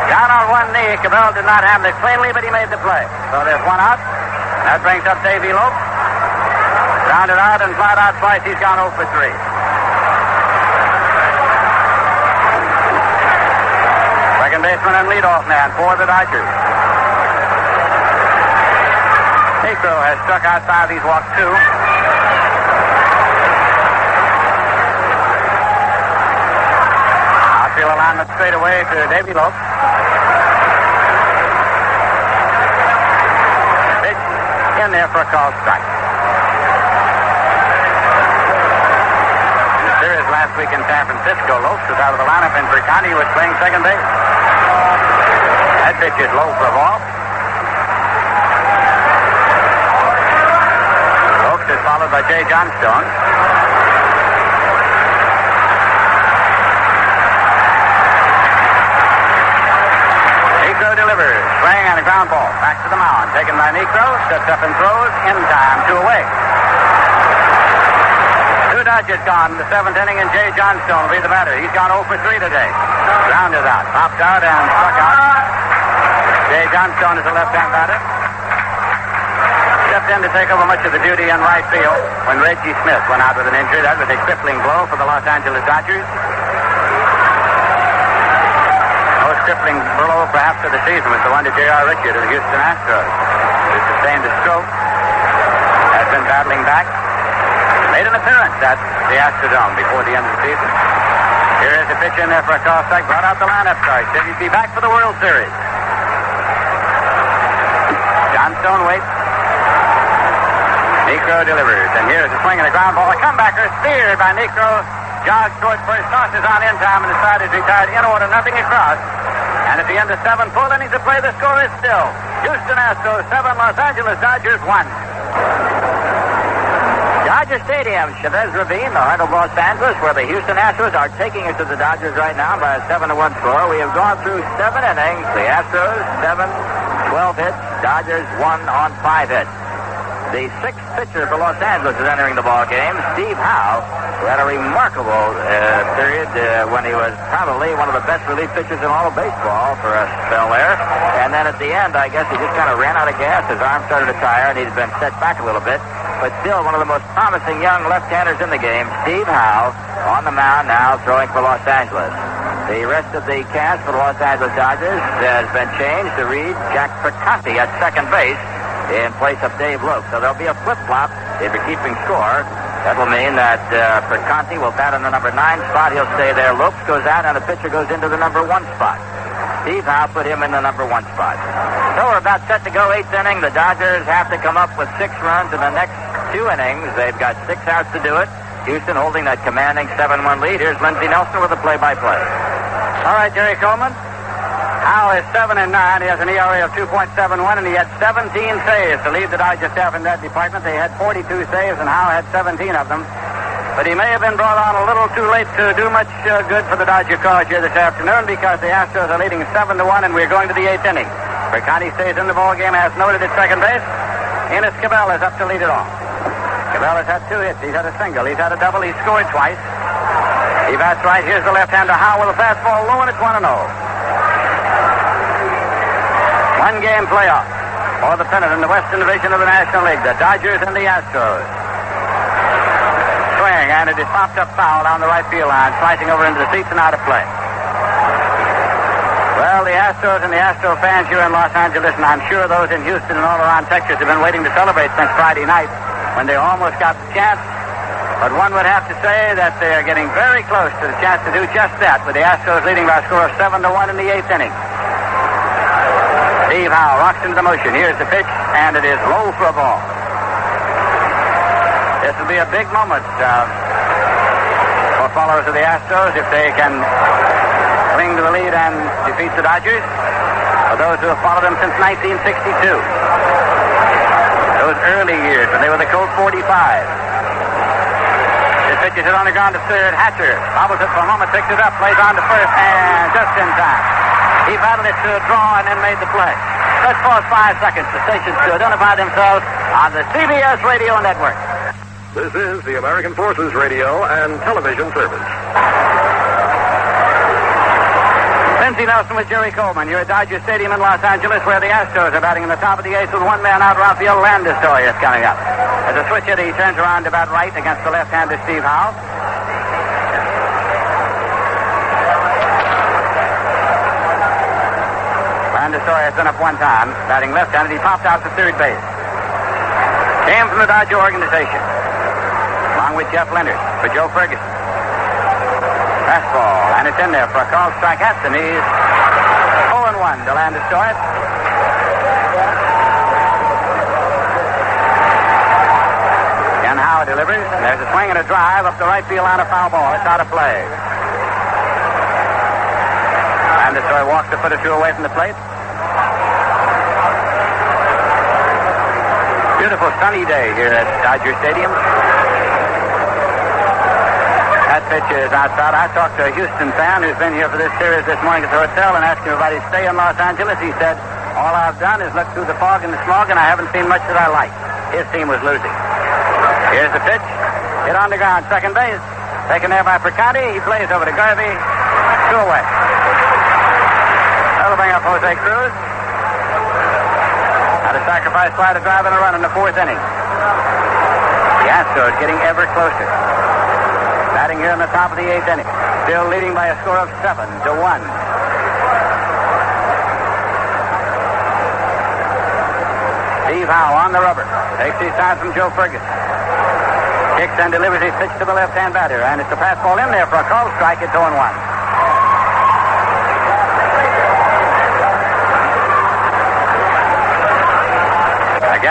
Down on one knee, Cabell did not handle it cleanly, but he made the play. So there's 1 out. That brings up Davey Lopes. Grounded out and flat out twice. He's gone 0 for 3. Second baseman and leadoff man for the Dodgers. Niekro has struck out 5. He's walked 2. Outfield alignment straight away to Davey Lopes. Pitch in there for a called strike. In the series last week in San Francisco, Lopes was out of the lineup and Percotti was playing second base. That pitch is low for a ball. Lopes is followed by Jay Johnstone. Niekro delivers. Swing and a ground ball. Back to the mound. Taken by Niekro. Sets up and throws. In time. 2 away. 2 Dodgers gone in the 7th inning, and Jay Johnstone will be the batter. He's gone 0 for 3 today. Grounded out. Popped out and struck out. Jay Johnstone is a left-hand batter. Stepped in to take over much of the duty in right field when Reggie Smith went out with an injury. That was a crippling blow for the Los Angeles Dodgers. Most crippling blow perhaps of the season was the one to J.R. Richard of the Houston Astros, who sustained a stroke. Has been battling back. Made an appearance at the Astrodome before the end of the season. Here is a pitch in there for a call strike. Brought out the lineup start. Said he'd be back for the World Series. Johnstone waits. Niekro delivers, and here's a swing and a ground ball. A comebacker speared by Niekro. Jogs towards first, tosses on in time, and the side is retired in order, nothing across. And at the end of 7 full innings of play, the score is still Houston Astros 7, Los Angeles Dodgers 1. Dodger Stadium, Chavez Ravine, the heart of Los Angeles, where the Houston Astros are taking it to the Dodgers right now by a 7-1 score. We have gone through 7 innings. The Astros, 7, 12 hits. Dodgers, 1 on 5 hits. The 6th pitcher for Los Angeles is entering the ball game, Steve Howe, who had a remarkable period when he was probably one of the best relief pitchers in all of baseball for a spell there. And then at the end, I guess he just kind of ran out of gas. His arm started to tire, and he'd been set back a little bit. But still one of the most promising young left-handers in the game, Steve Howe, on the mound now throwing for Los Angeles. The rest of the cast for the Los Angeles Dodgers has been changed to read Jack Perconti at second base in place of Dave Lopes. So there'll be a flip-flop if you're keeping score. That will mean that Perconti will bat in the number 9 spot. He'll stay there. Lopes goes out, and the pitcher goes into the number 1 spot. Steve Howe put him in the number 1 spot. So we're about set to go 8th inning. The Dodgers have to come up with 6 runs in the next 2 innings. They've got 6 outs to do it. Houston holding that commanding 7-1 lead. Here's Lindsey Nelson with a play-by-play. All right, Jerry Coleman. Howe is 7-9. He has an ERA of 2.71, and he had 17 saves to lead the Dodger staff in that department. They had 42 saves, and Howe had 17 of them. But he may have been brought on a little too late to do much good for the Dodger cause here this afternoon, because the Astros are leading 7-1, and we're going to the 8th inning. Perconti stays in the ballgame, as noted at second base. Enos Cabell is up to lead it off. Cabell has had 2 hits. He's had a single. He's had a double. He's scored twice. He bats right. Here's the left-hander Howe with a fastball low, and it's 1-0. 1-game playoff for the pennant in the Western Division of the National League. The Dodgers and the Astros. Swing, and it is popped up foul down the right field line, slicing over into the seats and out of play. Well, the Astros and the Astro fans here in Los Angeles, and I'm sure those in Houston and all around Texas, have been waiting to celebrate since Friday night when they almost got the chance. But one would have to say that they are getting very close to the chance to do just that, with the Astros leading by a score of 7-1 in the 8th inning. Steve Howe rocks into the motion. Here's the pitch, and it is low for a ball. This will be a big moment for followers of the Astros if they can cling to the lead and defeat the Dodgers. For those who have followed them since 1962. Those early years when they were the Colt 45. This pitch is hit on the ground to third. Hatcher bobbles it for home and picks it up, plays on to first, and just in time. He battled it to a draw and then made the play. Let's pause 5 seconds. The stations to identify themselves on the CBS Radio Network. This is the American Forces Radio and Television Service. Lindsey Nelson with Jerry Coleman. You're at Dodger Stadium in Los Angeles, where the Astros are batting in the top of the 8th with 1 man out. Rafael Landis is coming up. As a switch hitter, he turns around to bat right against the left-hander Steve Howe. Landis has been up 1 time, batting left-handed. He popped out to third base. Came from the Dodger organization, along with Jeff Leonard for Joe Ferguson. Fastball, and it's in there for a called strike at the knees. 0-1 to Landis. Again, Howe delivers. There's a swing and a drive up the right field line, a foul ball. It's out of play. Landis walks a foot or 2 away from the plate. Beautiful sunny day here at Dodger Stadium. That pitch is outside. I talked to a Houston fan who's been here for this series this morning at the hotel and asked him about his stay in Los Angeles. He said, all I've done is look through the fog and the smog, and I haven't seen much that I like. His team was losing. Here's the pitch. Hit on the ground. Second base. Taken there by Perconti. He plays over to Garvey. 2 away. That'll bring up Jose Cruz. Now to sacrifice fly to drive and a run in the 4th inning. The Astros getting ever closer. Batting here in the top of the 8th inning. Still leading by a score of 7-1. Steve Howe on the rubber. Takes his time from Joe Ferguson. Kicks and delivers his pitch to the left-hand batter. And it's a fastball in there for a called strike. It's 0-1.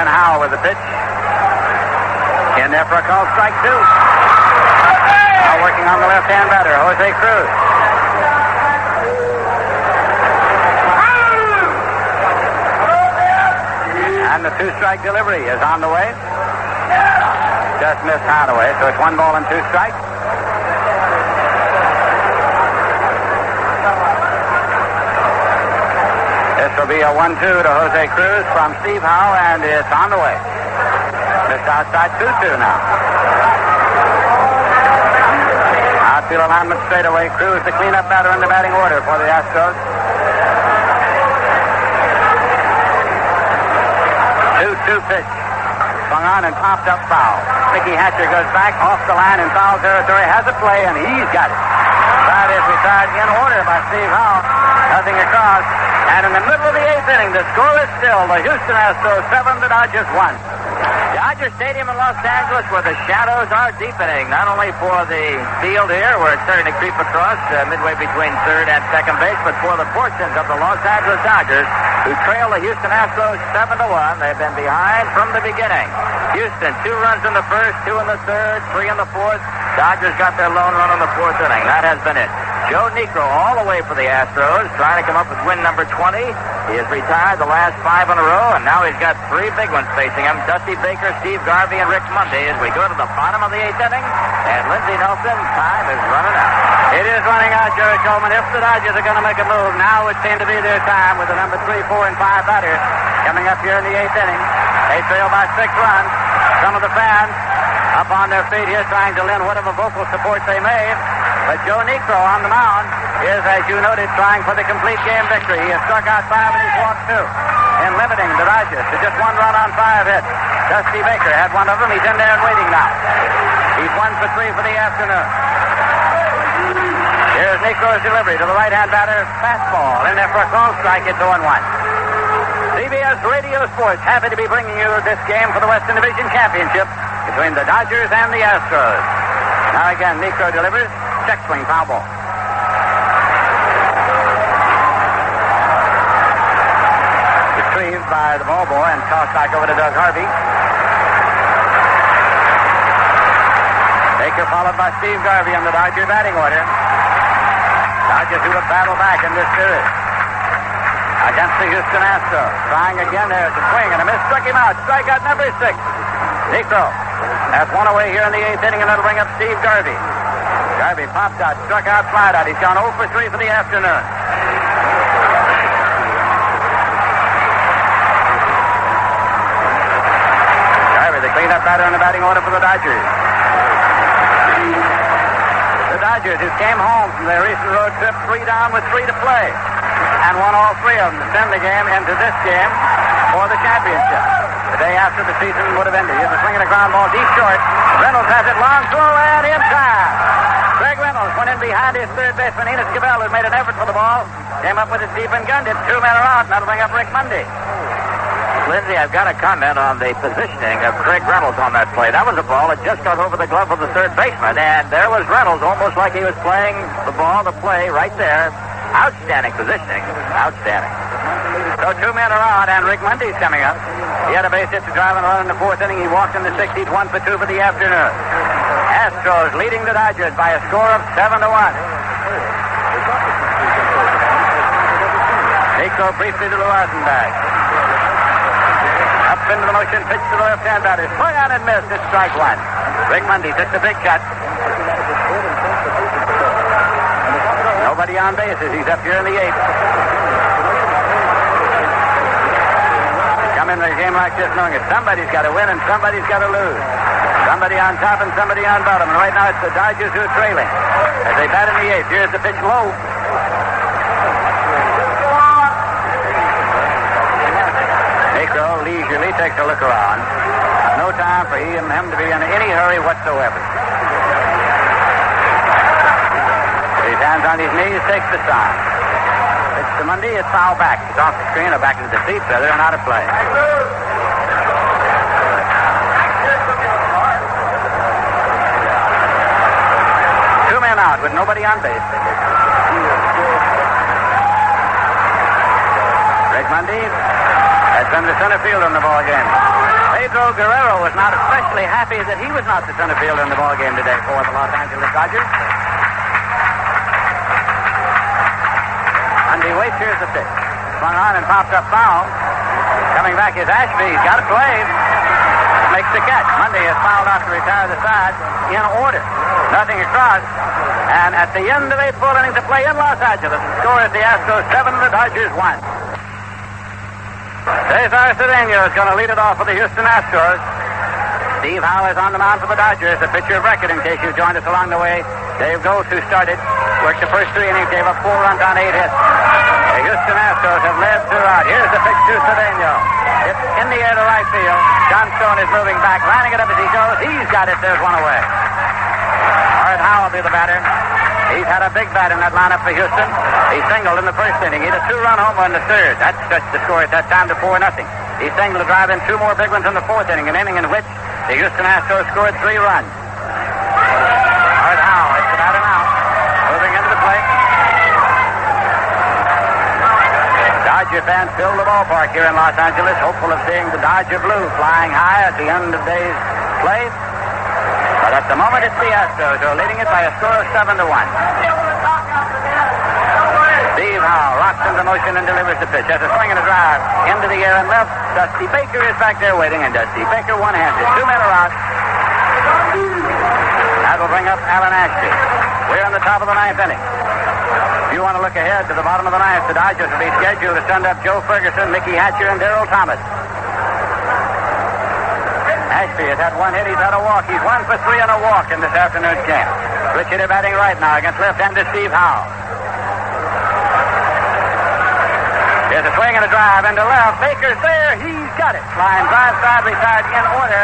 Ken Howe with the pitch. In there for a call, strike two. Now working on the left-hand batter, Jose Cruz. And the two-strike delivery is on the way. Just missed Hadaway, so it's 1 ball and 2 strikes. This will be a 1-2 to Jose Cruz from Steve Howe, and it's on the way. Missed outside 2-2 now. Outfield alignment straight away. Cruz, the cleanup batter in the batting order for the Astros. 2-2 pitch. Swung on and popped up foul. Mickey Hatcher goes back off the line in foul territory, has a play, and he's got it. That is retired in order by Steve Howe. Nothing across. And in the middle of the 8th inning, the score is still the Houston Astros 7, the Dodgers 1. Dodger Stadium in Los Angeles, where the shadows are deepening, not only for the field here, where it's starting to creep across midway between third and second base, but for the portions of the Los Angeles Dodgers, who trail the Houston Astros 7-1. They've been behind from the beginning. Houston, 2 runs in the first, 2 in the third, 3 in the fourth. Dodgers got their lone run in the 4th inning. That has been it. Joe Niekro all the way for the Astros, trying to come up with win number 20. He has retired the last 5 in a row, and now he's got 3 big ones facing him. Dusty Baker, Steve Garvey, and Rick Monday as we go to the bottom of the 8th inning. And Lindsey Nelson's time is running out. It is running out, Jerry Coleman. If the Dodgers are going to make a move, now would seem to be their time with the number 3, 4, and 5 batters coming up here in the 8th inning. They trail by 6 runs. Some of the fans up on their feet here trying to lend whatever vocal support they may. But Joe Niekro on the mound is, as you noted, trying for the complete game victory. He has struck out 5 and he's walked 2 in limiting the Dodgers to just 1 run on 5 hits. Dusty Baker had one of them. He's in there and waiting now. He's 1 for 3 for the afternoon. Here's Niekro's delivery to the right-hand batter. Fastball in there for a call strike. It's 0-1. CBS Radio Sports happy to be bringing you this game for the Western Division Championship between the Dodgers and the Astros. Now again, Niekro delivers. Check swing, foul ball. Retrieved by the ball boy and tossed back over to Doug Harvey. Baker followed by Steve Garvey on the Dodger batting order. Dodgers who have battled back in this series against the Houston Astros. Trying again there to swing and a miss. Struck him out. Strikeout number 6. Niekro has one away here in the 8th inning, and that'll bring up Steve Garvey. Garvey popped out, struck out, flied out. He's gone 0 for 3 for the afternoon. Garvey, the cleanup batter in the batting order for the Dodgers. The Dodgers, who came home from their recent road trip 3 down with 3 to play, and won all 3 of them to send the game into this game for the championship. The day after the season would have ended. Here's a swing and a ground ball deep short. Reynolds has it long throw and in time. Craig Reynolds went in behind his third baseman, Enos Cabell, who made an effort for the ball. Came up with it deep and gunned it. 2 men are out, and that'll bring up Rick Monday. Lindsay, I've got a comment on the positioning of Craig Reynolds on that play. That was a ball that just got over the glove of the third baseman, and there was Reynolds almost like he was playing the ball, the play right there. Outstanding positioning. Outstanding. So 2 men are out, and Rick Monday's coming up. He had a base hit to drive and run in the 4th inning. He walked in the 6th. He's 1 for 2 for the afternoon. Astros leading the Dodgers by a score of 7-1. Niekro briefly to the rosin bag. Up into the motion, pitch to the left-hand batter. Swung on and missed. It's strike 1. Rick Monday took the big shot. Nobody on bases. He's up here in the 8th. Come in a game like this knowing that somebody's got to win and somebody's got to lose. Somebody on top and somebody on bottom. And right now it's the Dodgers who are trailing as they bat in the 8th. Here's the pitch low. Niekro leisurely takes a look around. No time for him to be in any hurry whatsoever. His hands on his knees, takes the sign. It's to Monday, it's foul back. It's off the screen or back into the seat, so they're not a play. 2 men out with nobody on base. Rick Monday has been the center fielder in the ball game. Pedro Guerrero was not especially happy that he was not the center fielder in the ballgame today for the Los Angeles Dodgers. And he waits. Here's the pitch. Swung on and popped up foul. Coming back is Ashby. He's got it played. Makes the catch. Monday is fouled out to retire the side in order. Nothing across. And at the end of 8 full innings of play in Los Angeles, the score is the Astros 7 and the Dodgers 1. Cesar Cedeno is going to lead it off for the Houston Astros. Steve Howe is on the mound for the Dodgers, the pitcher of record in case you joined us along the way. Dave Goltz, who started, worked the first 3 innings, gave up 4 runs on 8 hits. The Houston Astros have led throughout. Here's the pitch to Cedeno. It's in the air to right field. Johnstone is moving back, lining it up as he goes. He's got it. There's one away. Art Howe will be the batter. He's had a big bat in that lineup for Houston. He singled in the first inning. He had a 2-run homer in the third. That stretched the score at that time to 4-0. He singled to drive in 2 more big ones in the 4th inning, an inning in which the Houston Astros scored 3 runs. Art Howe is the batter now, moving into the plate. Dodger fans fill the ballpark here in Los Angeles, hopeful of seeing the Dodger blue flying high at the end of day's play. But at the moment, it's the Astros who are leading it by a score of 7-1. Steve Howe rocks into motion and delivers the pitch. Has a swing and a drive into the air and left. Dusty Baker is back there waiting, and Dusty Baker one-handed. 2 men are out. That will bring up Alan Ashby. We're on the top of the 9th inning. If you want to look ahead to the bottom of the 9th, the Dodgers will be scheduled to send up Joe Ferguson, Mickey Hatcher, and Derrel Thomas. Ashby has had 1 hit. He's had a walk. He's 1 for 3 on a walk in this afternoon's game. Richard is batting right now against left-hander Steve Howe. Here's a swing and a drive into left. Baker's there. He's got it. Line drive side retired in order.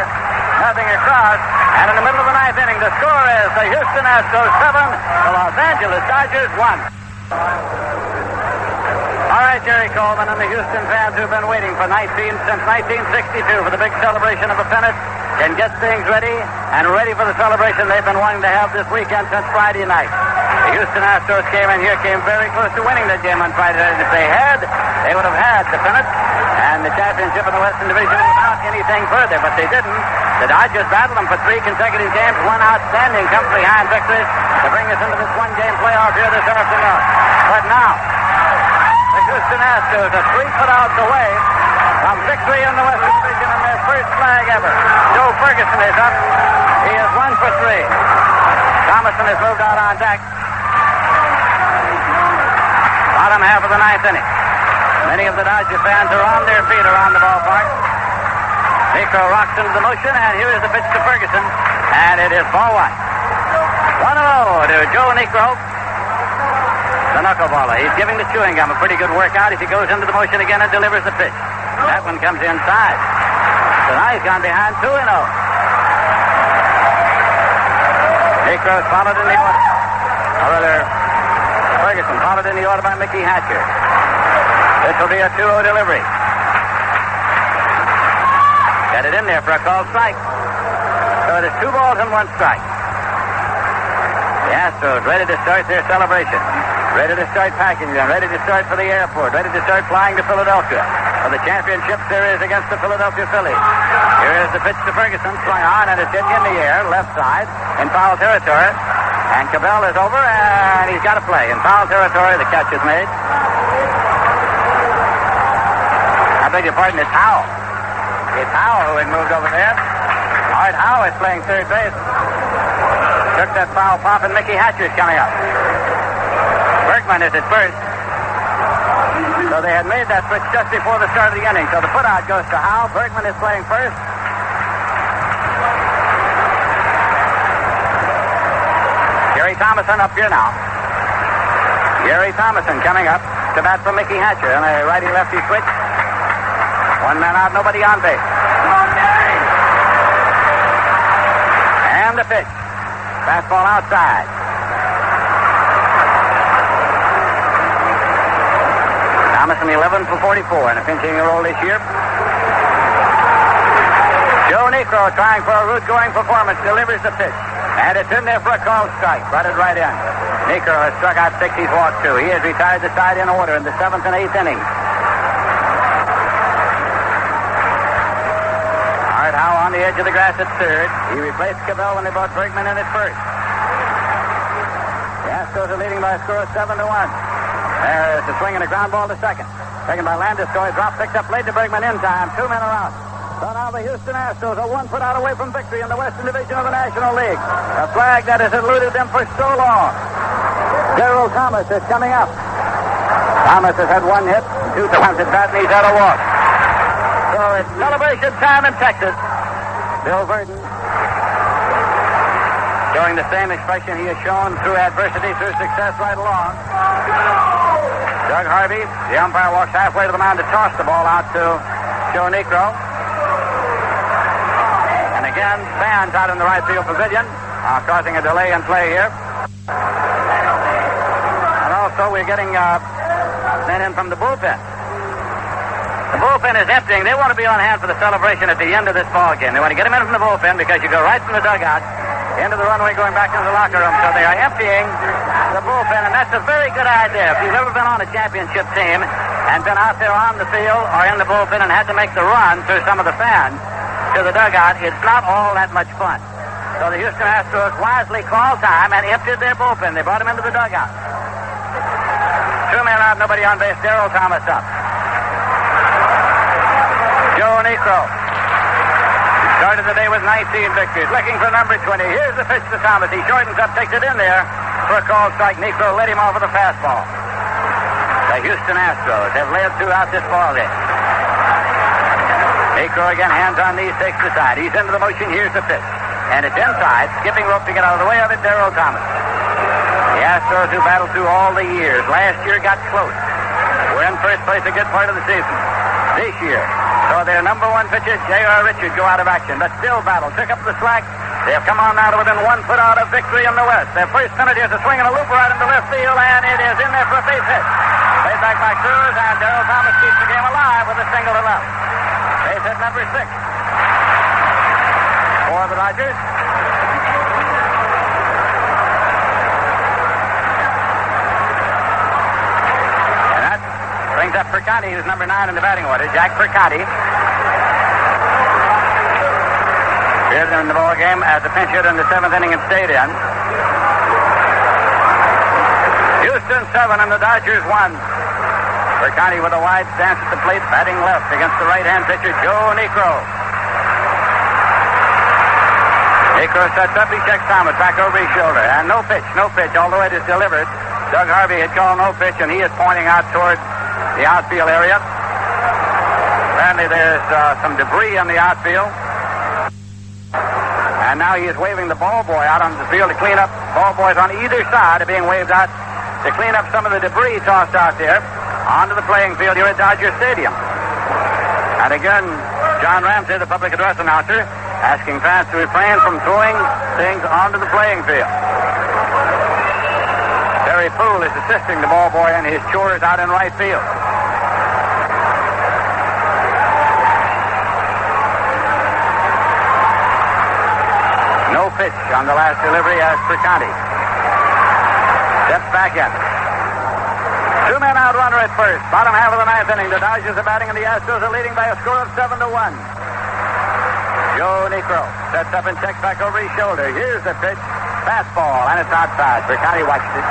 Nothing across. And in the middle of the 9th inning, the score is the Houston Astros 7, the Los Angeles Dodgers 1. All right, Jerry Coleman and the Houston fans who've been waiting since 1962 for the big celebration of a pennant can get things ready and ready for the celebration they've been wanting to have this weekend since Friday night. The Houston Astros came very close to winning that game on Friday night. If they had, they would have had the pennant and the championship in the Western Division without anything further, but they didn't. The Dodgers battled them for 3 consecutive games, 1 outstanding come-behind victory to bring us into this 1-game playoff here this afternoon. But now, the Houston Astros are 3 putouts away from victory in the Western Division in their first flag ever. Joe Ferguson is up. He is 1 for 3. Thomason has moved out on deck. Bottom half of the 9th inning. Many of the Dodger fans are on their feet around the ballpark. Niekro rocks into the motion, and here is the pitch to Ferguson, and it is ball 1. 1-0 to Joe Niekro, the knuckleballer. He's giving the chewing gum a pretty good workout as he goes into the motion again and delivers the pitch. That one comes inside. So now he's gone behind 2-0. Niekro's followed in the order. Or rather, Ferguson followed in the order by Mickey Hatcher. This will be a 2-0 delivery. Got it in there for a called strike. So it is 2 balls and 1 strike. The Astros ready to start their celebration. Ready to start packing them. Ready to start for the airport. Ready to start flying to Philadelphia for the championship series against the Philadelphia Phillies. Here is the pitch to Ferguson. Swung on and it's hit in the air, left side, in foul territory. And Cabell is over and he's got to play. In foul territory, the catch is made. I beg your pardon, it's Howe. It's Howe who had moved over there. Art Howe is playing third base. Took that foul pop, and Mickey Hatcher's coming up. Bergman is at first. So they had made that switch just before the start of the inning. So the putout goes to Howe. Bergman is playing first. Gary Thomason up here now. Gary Thomason coming up to bat for Mickey Hatcher on a righty-lefty switch. 1 man out, nobody on base. And the pitch. Fastball outside. Thomason 11 for 44 in a pinching role this year. Joe Niekro trying for a root-going performance, delivers the pitch. And it's in there for a called strike. Butted right in. Niekro has struck out 6. He's walked 2. He has retired the side in order in the 7th and 8th innings. the edge of the grass at third. He replaced Cabell when they brought Bergman in at first. The Astros are leading by a score of 7-1. There's a swing and a ground ball to second. Taken by Landisco. He dropped, picked up late to Bergman in time. 2 men are out. So now the Houston Astros are 1 foot out away from victory in the Western Division of the National League. A flag that has eluded them for so long. Derrel Thomas is coming up. Thomas has had 1 hit, 2 times at bat, and he's had a walk. So it's celebration time in Texas. Bill Verdon showing the same expression he has shown through adversity, through success right along. Doug Harvey, the umpire, walks halfway to the mound to toss the ball out to Joe Niekro. And again, fans out in the right field pavilion are causing a delay in play here. And also we're getting men in from the bullpen. The bullpen is emptying. They want to be on hand for the celebration at the end of this ball game. They want to get them in from the bullpen because you go right from the dugout into the runway going back into the locker room. So they are emptying the bullpen, and that's a very good idea. If you've ever been on a championship team and been out there on the field or in the bullpen and had to make the run through some of the fans to the dugout, it's not all that much fun. So the Houston Astros wisely called time and emptied their bullpen. They brought him into the dugout. 2 men out, nobody on base. Derrel Thomas up. Joe Niekro started the day with 19 victories, looking for number 20. Here's the pitch to Thomas. He shortens up, takes it in there for a called strike. Niekro let him off with a fastball. The Houston Astros have led throughout this ball game. Niekro again, hands on knees, takes the side. He's into the motion. Here's the pitch. And it's inside. Skipping rope to get out of the way of it, Derrel Thomas. The Astros who battled through all the years. Last year got close. We're in first place a good part of the season. This year, so their number 1 pitcher, J.R. Richards, go out of action, but still battle. Took up the slack. They have come on now to within 1 foot out of victory in the West. Their first penalty is a swing and a loop right into left field, and it is in there for a base hit. Played back by Cruz, and Derrel Thomas keeps the game alive with a single to left. Base hit number 6 for the Dodgers. Brings up Percotti, who's number 9 in the batting order. Jack Percotti appeared in the ball game as a pinch hitter in the 7th inning and stayed in. Houston 7 and the Dodgers 1. Percotti with a wide stance at the plate, batting left against the right-hand pitcher, Joe Niekro. Niekro sets up, he checks Thomas back over his shoulder. And no pitch, although it is delivered. Doug Harvey had called no pitch, and he is pointing out toward the outfield area. Apparently there's some debris in the outfield. And now he is waving the ball boy out on the field to clean up. Ball boys on either side are being waved out to clean up some of the debris tossed out there onto the playing field here at Dodger Stadium. And again, John Ramsey, the public address announcer, asking fans to refrain from throwing things onto the playing field. Terry Puhl is assisting the ball boy in his chores out in right field. No pitch on the last delivery as Percotti steps back in. 2 men out, runner at first. Bottom half of the 9th inning. The Dodgers are batting and the Astros are leading by a score of 7-1. Joe Niekro sets up and checks back over his shoulder. Here's the pitch. Fastball, and it's outside. Percotti watched it.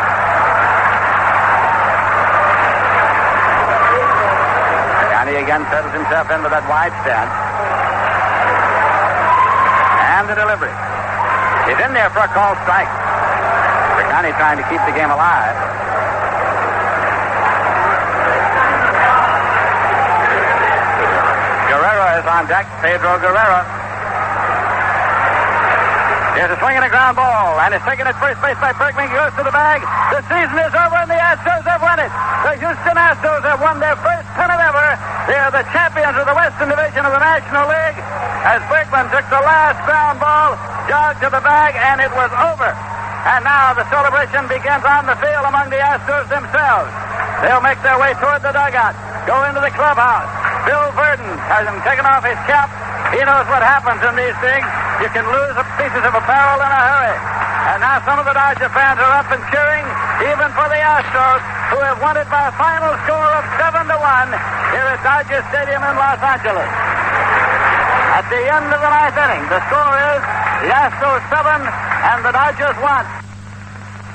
Percotti again settles himself into that wide stance. And the delivery. He's in there for a called strike. Percotti trying to keep the game alive. Guerrero is on deck. Pedro Guerrero. Here's a swing and a ground ball, and it's taken at first base by Bergman. He goes to the bag. The season is over, and the Astros have won it. The Houston Astros have won their first pennant ever. They are the champions of the Western Division of the National League. As Bergman took the last ground ball, jogged to the bag, and it was over. And now the celebration begins on the field among the Astros themselves. They'll make their way toward the dugout, go into the clubhouse. Bill Verdon has him taken off his cap. He knows what happens in these things. You can lose pieces of apparel in a hurry. And now some of the Dodger fans are up and cheering, even for the Astros, who have won it by a final score of 7-1 here at Dodger Stadium in Los Angeles. at the end of the ninth inning. The score is the Astros 7 and the Dodgers 1.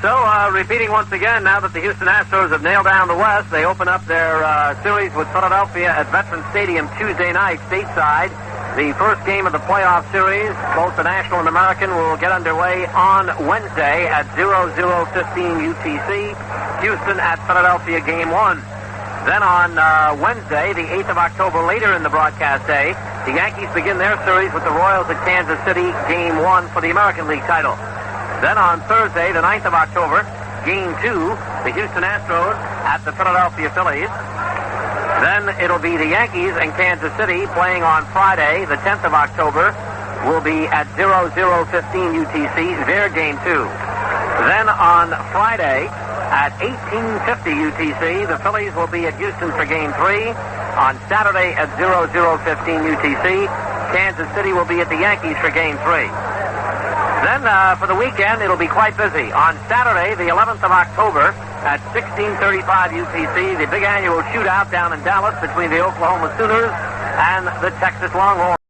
So, repeating once again, now that the Houston Astros have nailed down the West, they open up their series with Philadelphia at Veterans Stadium Tuesday night, stateside. The first game of the playoff series, both the National and American, will get underway on Wednesday at 00:15 UTC. Houston at Philadelphia, Game 1. Then on Wednesday, the 8th of October, later in the broadcast day, the Yankees begin their series with the Royals at Kansas City, Game 1 for the American League title. Then on Thursday, the 9th of October, Game 2, the Houston Astros at the Philadelphia Phillies. Then it'll be the Yankees and Kansas City playing on Friday, the 10th of October, will be at 00:15 UTC, their Game 2. Then on Friday, at 18:50 UTC, the Phillies will be at Houston for Game 3. On Saturday at 00:15 UTC, Kansas City will be at the Yankees for Game 3. Then for the weekend, it'll be quite busy. On Saturday, the 11th of October, at 16:35 UTC, the big annual shootout down in Dallas between the Oklahoma Sooners and the Texas Longhorns.